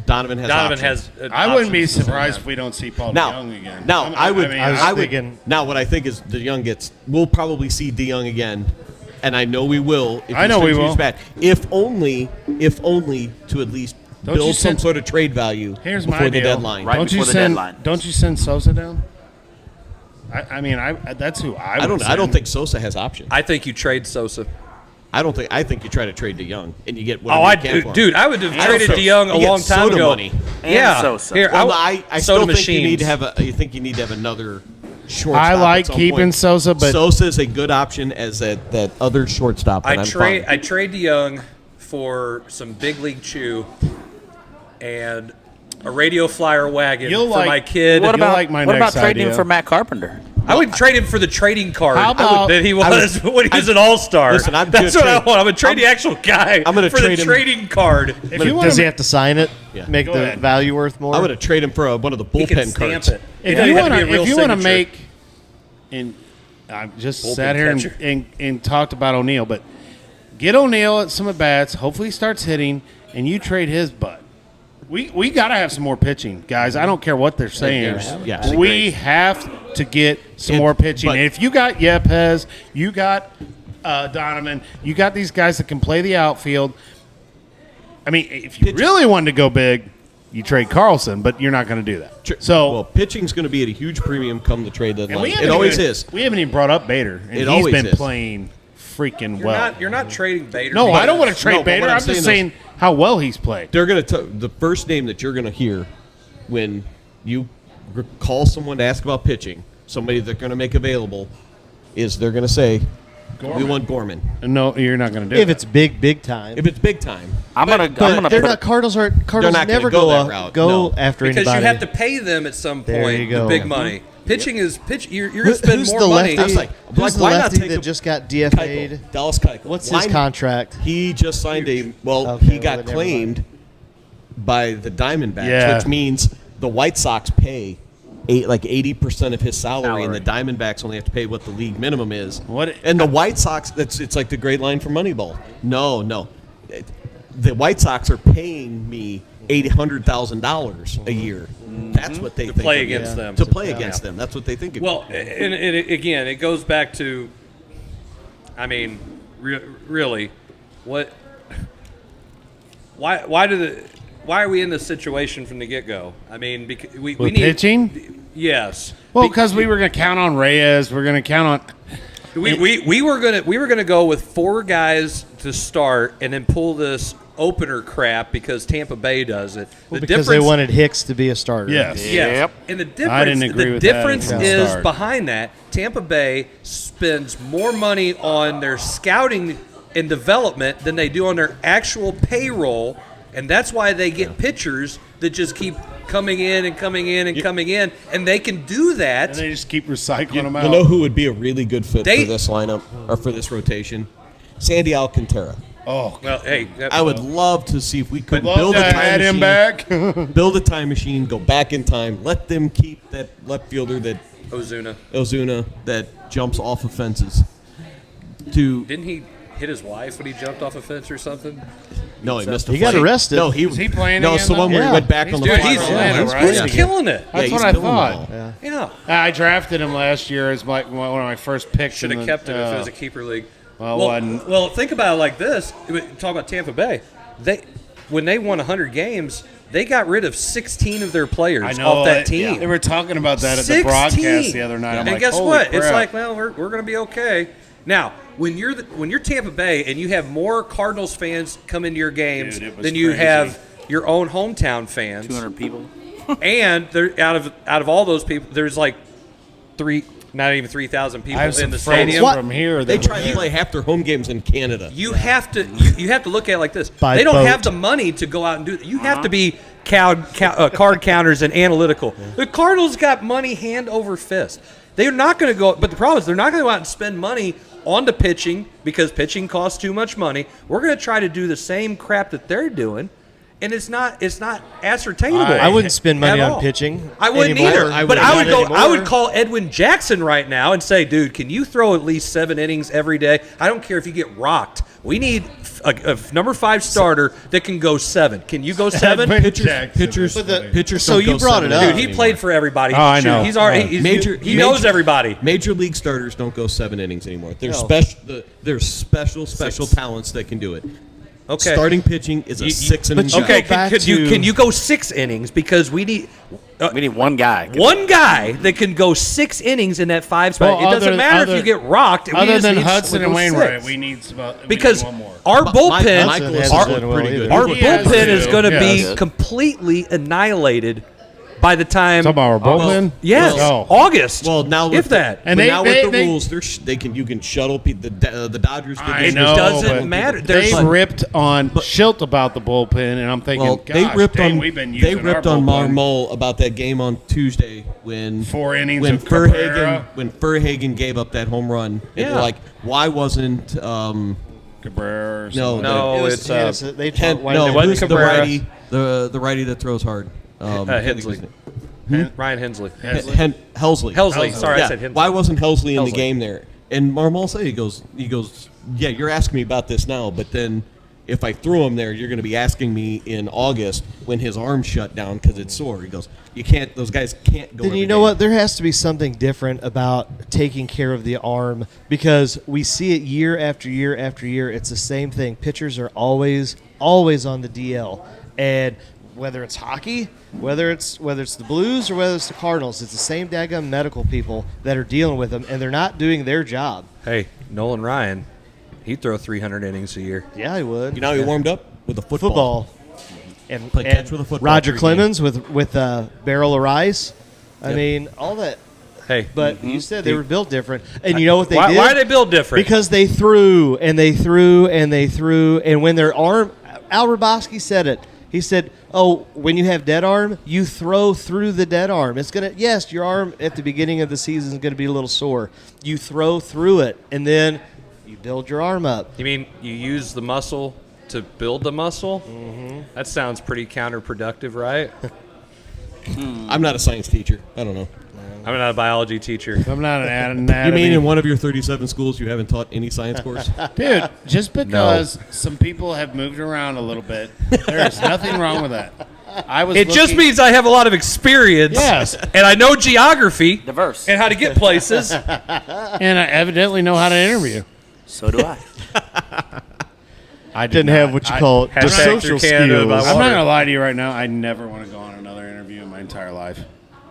Donovan has. Donovan options. has. I wouldn't be options. surprised if we don't see Paul Now, DeYoung again. now I would. I was thinking- Now what I think is DeYoung gets. We'll probably see DeYoung again, and I know we will. If I he know we starts to use will. Back, if only to at least Don't you build some send- sort of trade value Here's before my the deal. deadline. Right Don't you before the send? deadline. Don't you send Sosa down? I mean, that's who I would. I don't send. think Sosa has options. I think you trade Sosa. I think you try to trade DeYoung and you get Oh, whatever you can for him. dude, I would have traded Sosa. DeYoung a You get long time Soda ago. money. And Yeah, Sosa. here Well, I I Soda still think you need to machines. have you need to have another shortstop. I at like some keeping point. Sosa, but Sosa is a good option as that other shortstop. And I I'm trade fine. DeYoung for some big league chew and a radio flyer wagon You'll for like- my kid. What about like my what about next trading him idea. for Matt Carpenter? I would trade him for the trading card How about- that he was when he was an all-star. Listen, I'm That's gonna what I trade- want. I'm going to trade the actual guy I'm gonna for the trade him- trading card. if you want Does he have to sign it? Yeah. Make Go the ahead. value worth more? I'm going to trade him for one of the He can bullpen stamp cards. it. if doesn't you have to want be a real to signature. make, and I just Bullpen sat here catcher. and talked about O'Neal, but get O'Neal at some at bats. Hopefully, he starts hitting, and you trade his butt. We got to have some more pitching, guys. I don't care what they're saying. Yes. We have to get some more pitching. but- And if you got Yepes, you got Donovan, you got these guys that can play the outfield. I mean, if you really wanted to go big, you trade Carlson, but you're not going to do that. So well, pitching's going to be at a huge premium come the trade and deadline. haven't It always even- is. We haven't even brought up Bader, and It he's always been is. playing freaking well. You're not trading Bader. No, I don't want to No, trade but Bader. what I'm I'm just saying saying how well he's played. They're going to the first name that you're going to hear when you call someone to ask about pitching, somebody they're going to make available, is they're going to say, "We want Gorman." No, you're not going to do if it. it's big time. If it's big time, I'm gonna But put they're not Cardinals. Cardinals not gonna never go go that route, go no. after because anybody. you have to pay them at some There point you go. the big money. Pitching is pitch. You're going to spend Who's more the money. lefty? Who's the why not lefty take that a- just got Keuchel, DFA'd? Dallas Keuchel. What's Why his not? contract? He just signed he Okay, got well, then claimed by the Diamondbacks, Yeah. which means the White Sox pay 80% of his salary, and the Diamondbacks only have to pay what the league minimum is. And the White Sox, it's like the great line from Moneyball. No. The White Sox are paying me $800,000 a year. That's what they To think play of me. against them. To play Yeah. against them. That's what they think of Well, me. and again, it goes back to, I mean, really, what? Why are we in this situation from the get go? I mean, because we With need pitching? Yes. Well, because we were going to count on Reyes. We're going to count on. We were gonna go with 4 guys to start and then pull this opener crap because Tampa Bay does it. Well, because they wanted Hicks to be a starter. Yes. Yes. And the difference, I didn't agree with that difference at the is start. behind that, Tampa Bay spends more money on their scouting and development than they do on their actual payroll, and that's why they get pitchers that just keep coming in and coming in and coming in, and they can do that. And they just keep recycling them out. You know who would be a really good fit They- for this lineup or for this rotation? Sandy Alcantara. Oh, well, hey, I would love to see if we could Love build a to time add machine. him back. Build a time machine, go back in time, let them keep that left fielder that Ozuna that jumps off of fences. Didn't he hit his wife when he jumped off a fence or something? No, he missed a He got flight. arrested. No, he Is he playing No, again, it's the one though? where he Yeah. went back on the Dude, fly. he's Yeah, killing it. That's he's what I killing the thought. ball. Yeah. I drafted him last year as one of my first picks. Should have kept him if it was a keeper league. Well, think about it like this. Talk about Tampa Bay. When they won 100 games, they got rid of 16 of their players I know off that team. They were talking about that at the 16. broadcast the other night. I'm and like, guess holy what? crap. It's like, well, we're going to be okay. Now, when you're Tampa Bay and you have more Cardinals fans come into your games Dude, it was than you crazy. have your own hometown fans, 200 people. and out of all those people, there's like not even 3,000 people I have in some the friends stadium. from here. They That try to play half their home games in Canada. You have to look at it like this. By They don't boat. have the money to go out and do it. You have to be card counters and analytical. The Cardinals got money hand over fist. They're not going to go, but the problem is they're not going to go out and spend money on the pitching because pitching costs too much money. We're going to try to do the same crap that they're doing, and it's not ascertainable. I wouldn't spend money at on all. pitching. I wouldn't anymore. either. But I would call Edwin Jackson right now and say, dude, can you throw at least 7 innings every day? I don't care if you get rocked. We need a number 5 starter that can go 7. Can you go 7? Pitchers. So you brought it up. Dude, he played for everybody. Oh, I know. He's already he knows everybody. Major league starters don't go 7 innings anymore. There's No. there's special talents that can do it. Okay. Starting pitching is a 6 inning. you Okay, go back can you go 6 innings because we need one guy. one guy that can go 6 innings in that 5 spot. Well, It doesn't matter if you get rocked. We Other just than need Hudson and go Wainwright, 6. we need Because one more. our bullpen, Michael Hudson our, hasn't done well either. our He has bullpen to. is going to Yes. be completely annihilated by the time. Talking about our bullpen? Yes, Oh. August. Well, now if with that. And but they- now they- with the they- rules, you can shuttle the Dodgers. Did I this. know, doesn't but matter. They There's- ripped on Schilt about the bullpen, and I'm thinking, Well, gosh, they ripped dang, on we've been using our bullpen. Marmol about that game on Tuesday when 4 innings when of Cabrera. Verhagen gave up that home run. And Yeah. they're like, why wasn't Cabrera or no something. No, It was it's Hennessy. They Hen- why no they- wasn't who's the Cabrera. righty the righty that throws hard Hensley. Ryan Hensley. Helsley. Helsley. Sorry, Yeah. I said Hensley. Why wasn't Helsley in the Helsley. game there? And Marmol said he goes, yeah, you're asking me about this now, but then if I threw him there, you're going to be asking me in August when his arm shut down because it's sore. He goes, you can't. Those guys can't go. Then every you know day." what? There has to be something different about taking care of the arm because we see it year after year after year. It's the same thing. Pitchers are always on the DL, and whether it's hockey, whether it's the Blues or whether it's the Cardinals, it's the same daggum medical people that are dealing with them, and they're not doing their job. Hey, Nolan Ryan, he'd throw 300 innings a year. Yeah, he would. You know, he warmed up with a football. Football. And, Play catch with a football Roger every Clemens with a barrel of rice. I mean, all that. Hey, But you said they were built different, and you know what they did? why are they built different? Because they threw and they threw and they threw, and when their arm, Al Rabosky said it. He said, "Oh, when you have dead arm, you throw through the dead arm. It's gonna yes, your arm at the beginning of the season is gonna be a little sore. You throw through it, and then you build your arm up. You mean you use the muscle to build the muscle? Mm-hmm. That sounds pretty counterproductive, right? I'm not a science teacher. I don't know. I'm not a biology teacher. I'm not an anatomy. You mean in one of your 37 schools you haven't taught any science course? Dude, just because some people have moved around a little bit, there is nothing wrong with that. It just means I have a lot of experience. Yes. And I know geography. Diverse. And how to get places. and I evidently know how to interview. So do I. I Didn't have what you call it, the social skills. I'm not gonna lie to you right now. I never want to go on another interview in my entire life.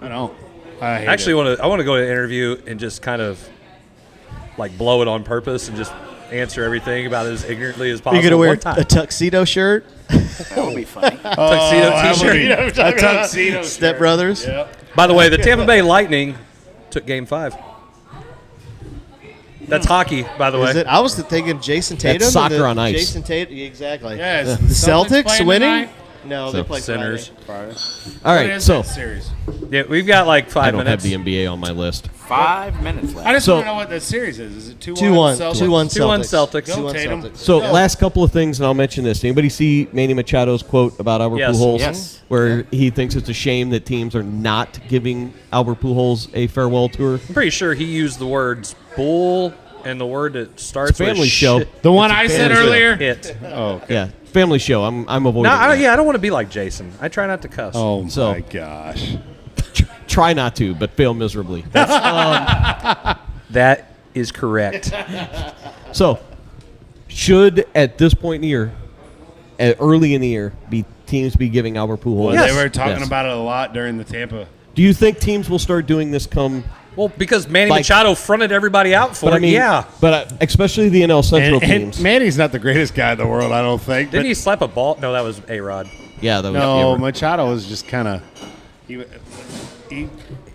I don't. I hate Actually, it. I want to go to an interview and just kind of like blow it on purpose and just answer everything about it as ignorantly as possible. You're gonna wear one time. a tuxedo shirt. That would be funny. Tuxedo t-shirt. A tuxedo. Step Brothers. Yep. By the way, the Tampa Bay Lightning took Game 5. That's hockey, by the way. Is it? I was thinking Jason Tatum. That's soccer and the- on ice. Jason Tatum, exactly. Yeah, is the the Celtics playing winning? tonight? No, they play Sinners. Friday. All What right, is so that series? Yeah, we've got like 5 I don't minutes. have the NBA on my list. 5 minutes left. I just So- want to know what that series is. Is it 2-1 2-1. Celtics? 2-1 2-1 Celtics. Celtics. Go 2-1 Tatum. Celtics. So last couple of things, and I'll mention this. Anybody see Manny Machado's quote about Albert Yes. Pujols? Yes. Where he thinks it's a shame that teams are not giving Albert Pujols a farewell tour. I'm pretty sure he used the words bull and the word that starts It's a family with show. shit. The one I said family show. earlier? It. Oh, okay. Yeah, family show. I'm avoiding. No, that. I don't want to be like Jason. I try not to cuss. Oh, So- my gosh. Try not to, but fail miserably. That is correct. So, should at this point in the year, early in the year, teams be giving Albert Pujols? Well, Yes. they were talking Yes. about it a lot during the Tampa. Do you think teams will start doing this come? Well, because Manny Like- Machado fronted everybody out for But I it, mean, yeah. But especially the NL Central And teams. Manny's not the greatest guy in the world, I don't think. Didn't but- he slap a ball? No, that was A-Rod. Yeah, that was No, yeah, Machado was just kind of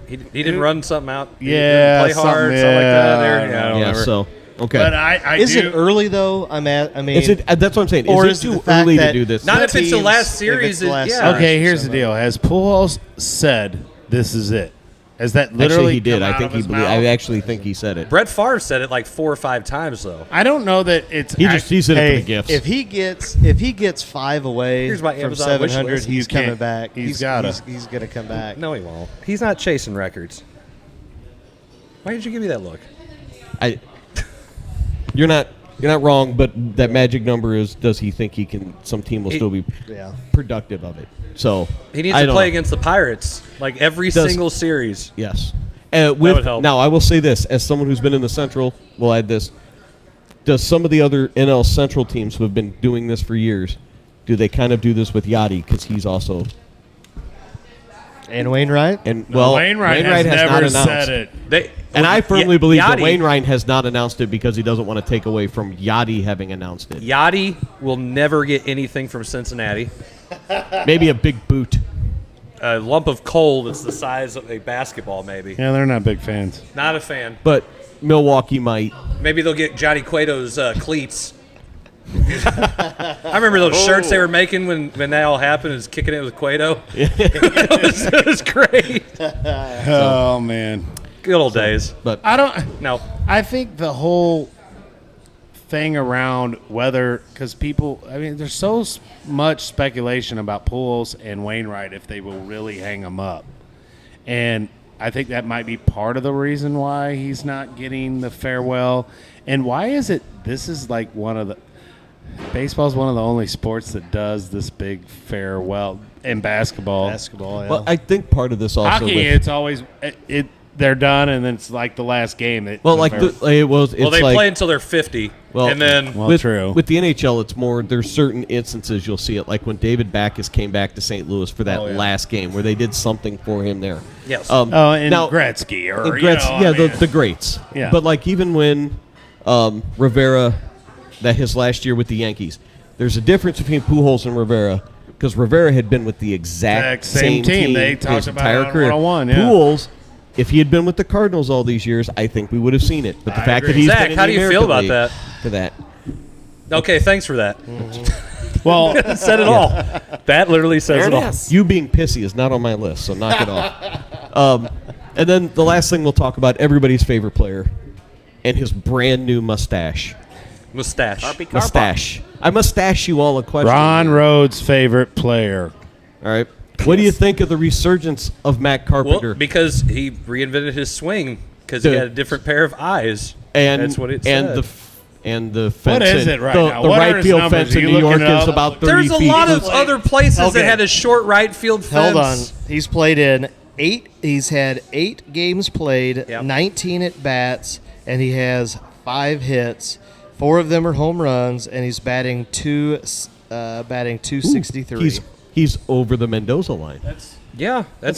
He didn't run something out. He Yeah, didn't play hard, something, something like that. I There, don't know. Yeah. whatever. So okay. But I Is do. it early though? I mean, Is it, that's what I'm saying. or Is is it it too the fact early to that do this? Not if it's the teams- last if series. it's the last yeah. series. Okay, here's the deal. Has Pujols said this is it? Has that literally Actually, he did. come I out think of he. his I mouth? actually think he said it. Brett Favre said it like 4 or 5 times though. I don't know that it's. He said it Hey, for the gifts. if he gets 5 away Here's my from Amazon wish 700, list. he's You can't- coming back. he's gotta. He's gonna come back. No, he won't. He's not chasing records. Why did you give me that look? You're not wrong, but that magic number is. Does he think he can? Some team will still be productive of it. So He needs I to don't play know. against the Pirates like every Does- single series. Yes. would help. Now, I will say this: as someone who's been in the Central, we'll add this. Does some of the other NL Central teams who have been doing this for years, do they kind of do this with Yachty because he's also And Wainwright? and No, well, Wainwright has has never not announced. said it. And I firmly believe that Yachty- Wainwright has not announced it because he doesn't want to take away from Yachty having announced it. Yachty will never get anything from Cincinnati. Maybe a big boot. A lump of coal that's the size of a basketball, maybe. Yeah, they're not big fans. Not a fan. But Milwaukee might. Maybe they'll get Johnny Cueto's cleats. I remember those shirts they were making when that all happened. It was kicking it with Cueto. it was great. Oh man, good old days. But I don't. No, I think the whole thing around whether, because people, I mean, there's so much speculation about Pujols and Wainwright if they will really hang them up, and I think that might be part of the reason why he's not getting the farewell. And why is it? This is like one of the. Baseball is one of the only sports that does this big farewell in basketball. Basketball, yeah. Well, I think part of this also. Hockey, with, it's always they're done, and then it's like the last game. it was. It's well, they like, play until they're 50, Well, and then true. With the NHL, it's more. There's certain instances you'll see it, like when David Backes came back to St. Louis for that last game, where they did something for him there. Yes. and now, Gretzky or the greats. Yeah. But like even when Rivera, that his last year with the Yankees, there's a difference between Pujols and Rivera because Rivera had been with the exact same team. They talked his about entire it on career. 101, yeah. Pujols, if he had been with the Cardinals all these years, I think we would have seen it. But the fact that he's Zach, been in how the do you feel American about League for that? okay, thanks for that. Well, said it all. That literally says it all. You being pissy is not on my list, so knock it off. And then the last thing we'll talk about, everybody's favorite player and his brand new mustache. Mustache. I mustache you all a question. Ron Rhodes' favorite player. All right. What do you think of the resurgence of Matt Carpenter? Well, because he reinvented his swing because he had a different pair of eyes. and that's what it and said. the fence. What is it right the, now? The What are right his field numbers? fence Are in you New York looking it is up? about 30 There's a feet. lot of other places that Okay. had a short right field fence. Hold on. He's played in 8. He's had 8 games played, Yep. 19 at bats, and he has 5 hits. 4 of them are home runs, and he's batting 263. He's over the Mendoza line. That's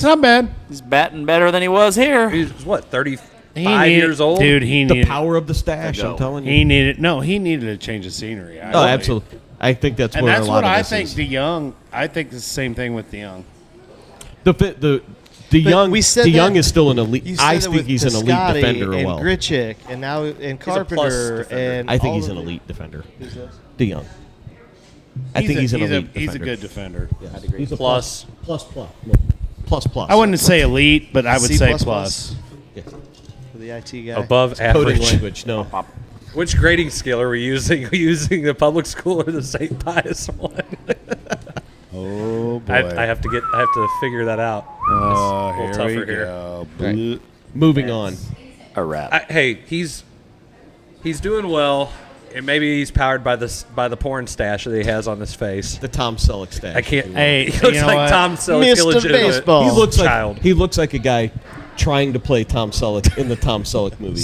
not bad. He's batting better than he was here. He's what, 35 He needed- years old? Dude, he The needed. power of the stash, I'm telling you. He needed a change of scenery. Oh, absolutely. I think that's And where that's a lot what of I this think. is. DeYoung. I think the same thing with DeYoung. DeYoung we said DeYoung that- is still an elite. You said I that think with he's an elite Piscotty defender as and well. Grichuk, and now and Carpenter, and I think all he's of an them. elite defender. Who's this? DeYoung. I think he's an elite defender. He's a good defender. Yes. He's a Plus. plus. I wouldn't say elite, but I would C++? say plus. Yes. For the IT guy. Above Coding average. language, no. Which grading scale are we using? Are we using the public school or the St. Pius one? Oh boy. I have to figure that out. It's a little Here tougher we here. go. Right. Moving on. A wrap. Hey, he's doing well, and maybe he's powered by the porn stash that he has on his face. The Tom Selleck stash. I can't. Hey, he looks you know like what? Tom Selleck's Mr. illegitimate Baseball. He looks like a guy trying to play Tom Selleck in the Tom Selleck movie.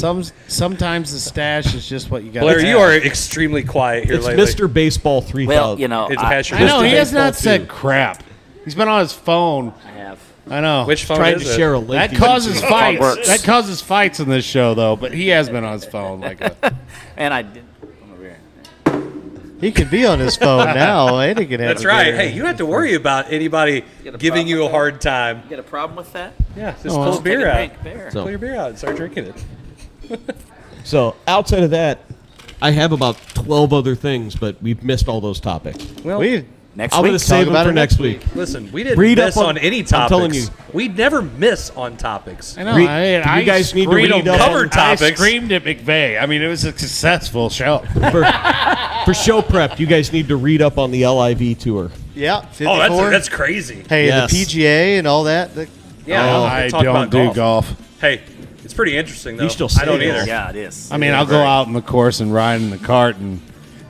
Sometimes the stash is just what you got. Blair, you are extremely quiet here It's lately. Mr. Baseball 3000. Well, you know, It's I past your I know Mr. he has Baseball not said 2. crap. He's been on his phone. have. I know. Which phone Trying is to it? share a link. That causes It fights. works. That causes fights in this show, though. But he has been on his phone like a. And I did. He can be on his phone now. And he can have That's a right. beer. Hey, you don't have to worry about anybody giving you a hard time. You got a problem with that? Yeah, just pull the beer out. So- Pull your beer out and start drinking it. So outside of that, I have about 12 other things, but we've missed all those topics. Well, Next I'm week. going to save Talk them about for it next next week. listen, we didn't Read up miss on- on any I'm topics. telling you. We never miss on topics. I know. You guys need to screamed read on- up Covered I topics. screamed at McVey. I mean, it was a successful show. For show prep, you guys need to read up on the LIV tour. Yeah, 54. Oh, that's crazy. Hey, Yes. the PGA and all that. Yeah, we'll I talk don't about do golf. Hey, it's pretty interesting though. You still I don't say either. golf. Yeah, it is. I mean, I'll go out in the course and ride in the cart and.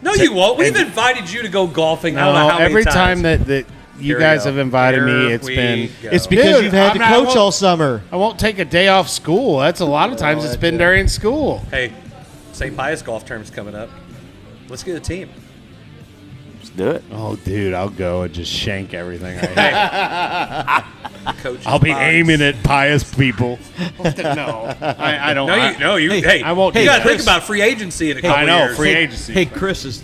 No, you won't. We've invited you to go golfing. I don't know No, how many every times. time that you Here guys we go. have invited Here me, it's we been. go. It's because Dude, you've had I'm to not- I coach won't- all summer. I won't take a day off school. That's a lot of times it's been during school. Hey, St. Pius golf tournament's coming up. Let's get a team. Let's do it. Oh, dude, I'll go and just shank everything I have. Coach's I'll be box. aiming at pious people. No, I don't. No, you. Hey, I won't. You do got to that. think about free agency in a couple I know, years. free agency. Hey, Chris, is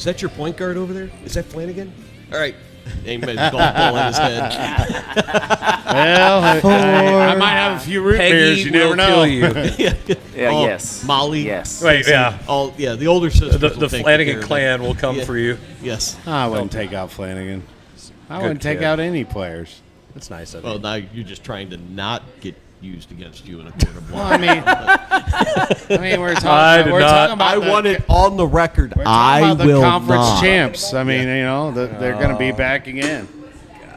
that your point guard over there? Is that Flanagan? All right. Amen. Golf ball in his head. Well, I might have a few root Peggy beers. You will never know. kill you. Yeah, Oh, yes. Molly. Yes. Wait, yeah. The older sisters. The will take Flanagan care of clan that. will come Yeah. for you. Yes. I wouldn't take out Flanagan. I Good wouldn't take kid. out any players. That's nice of Well, you. now you're just trying to not get used against you in a court of law. Well, I mean, we're talking. I About, did we're not- talking about. I the, want it on the record. We're talking I about the will conference not. champs. I mean, they're going to be back again.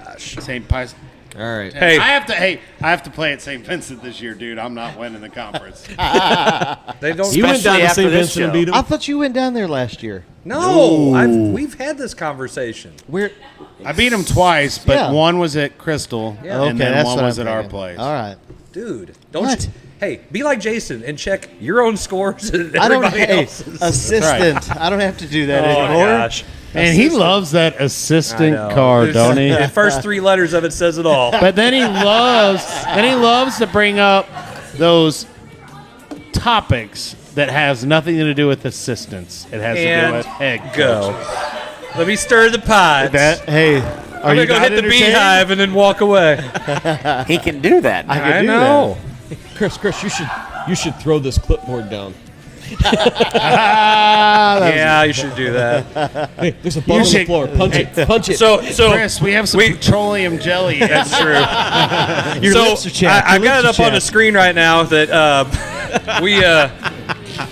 Gosh, St. Pius. All right. Hey. I have to play at St. Vincent this year, dude. I'm not winning the conference. They don't. You went down Especially to after St. this Vincent and show. beat I him. thought you went down there last year. No, we've had this conversation. I beat them twice, but Yeah. one was at Crystal, Yeah. and Okay, then that's one what was I'm at our thinking. place. All right. Dude, don't What? you? Hey, be like Jason and check your own scores and I don't. everybody Hey, else's. assistant. I don't have to do that Oh anymore. gosh. And he loves that assistant I know. card, don't he? The first three letters of it says it all. But then he loves to bring up those topics that has nothing to do with assistants. It has to do And with head go. coach. Let me stir the pot. Hey, I'm gonna go hit the beehive and then walk away. He can do that. I now. can I do know. Chris, you should throw this clipboard down. Yeah, you should do that. Hey, there's a ball on the should- floor. Punch it. Punch it. So Chris, we have some petroleum jelly. that's true. Your so lips are chapped. I've Your got it lips up are on the chapped. screen right now that we.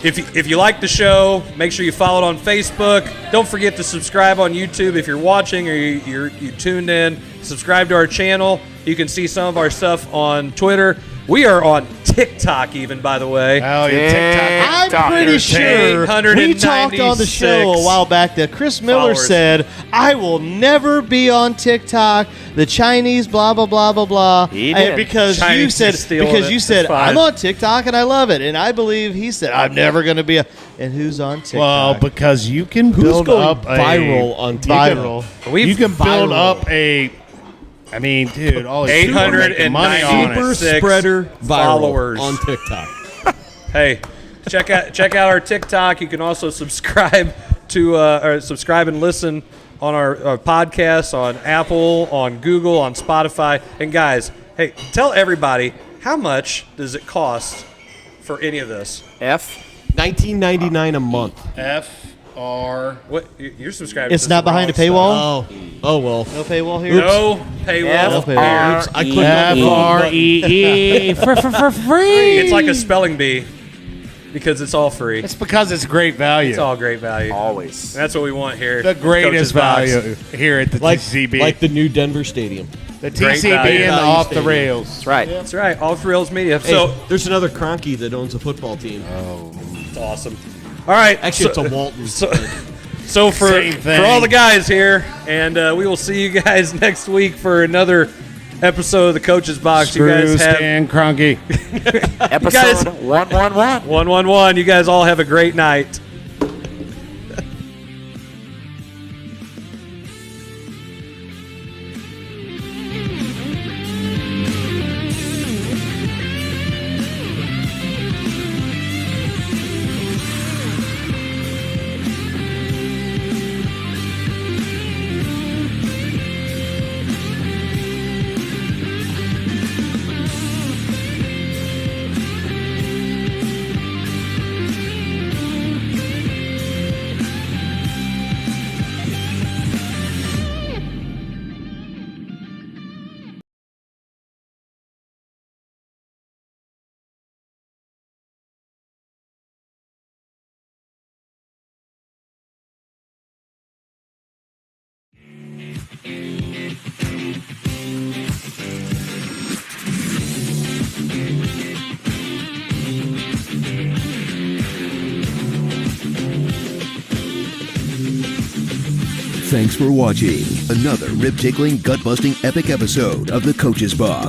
If you like the show, make sure you follow it on Facebook. Don't forget to subscribe on YouTube if you're watching or you tuned in. Subscribe to our channel. You can see some of our stuff on Twitter. We are on TikTok, even, by the way. Oh, yeah, TikTok. I'm pretty sure we talked on the show a while back that Chris Miller followers. said, I will never be on TikTok. The Chinese, blah, blah, blah, blah, blah. He And did. because Chinese you said, is stealing it. It's fine. I'm on TikTok and I love it. And I believe he said, I'm never going to be a. And who's on TikTok? Well, because you can build going up viral on TikTok? Viral. You can build Viral. up a. I mean, dude, all these 890 people are making money on Super it. Six spreader viral followers. on TikTok. Hey, check out our TikTok. You can also subscribe to subscribe and listen on our podcasts on Apple, on Google, on Spotify. And guys, hey, tell everybody, how much does it cost for any of this? $19.99 a month. FR. What you're subscribed? It's to not the behind a wrong paywall? Oh well. No paywall here? No paywall. No paywall. Oops, I clicked on the FREE for free. It's like a spelling bee because it's all free. It's because it's great value. It's all great value. Always. That's what we want here. The at greatest Coach's Box. value here at the like TCB. like the new Denver Stadium. the great TCB value. and the Value off the stadium. rails. That's right. That's right. All Thrills Media. Hey, So there's another Cronky that owns a football team. it's awesome. All right. Actually, so, it's a Walton. So for Same thing. all the guys here, and we will see you guys next week for another episode of the Coach's Box. Screw you guys have Stan Kroenke. Episode 111. 111. You guys all have a great night. Thanks for watching another rib-tickling, gut-busting epic episode of the Coach's Box.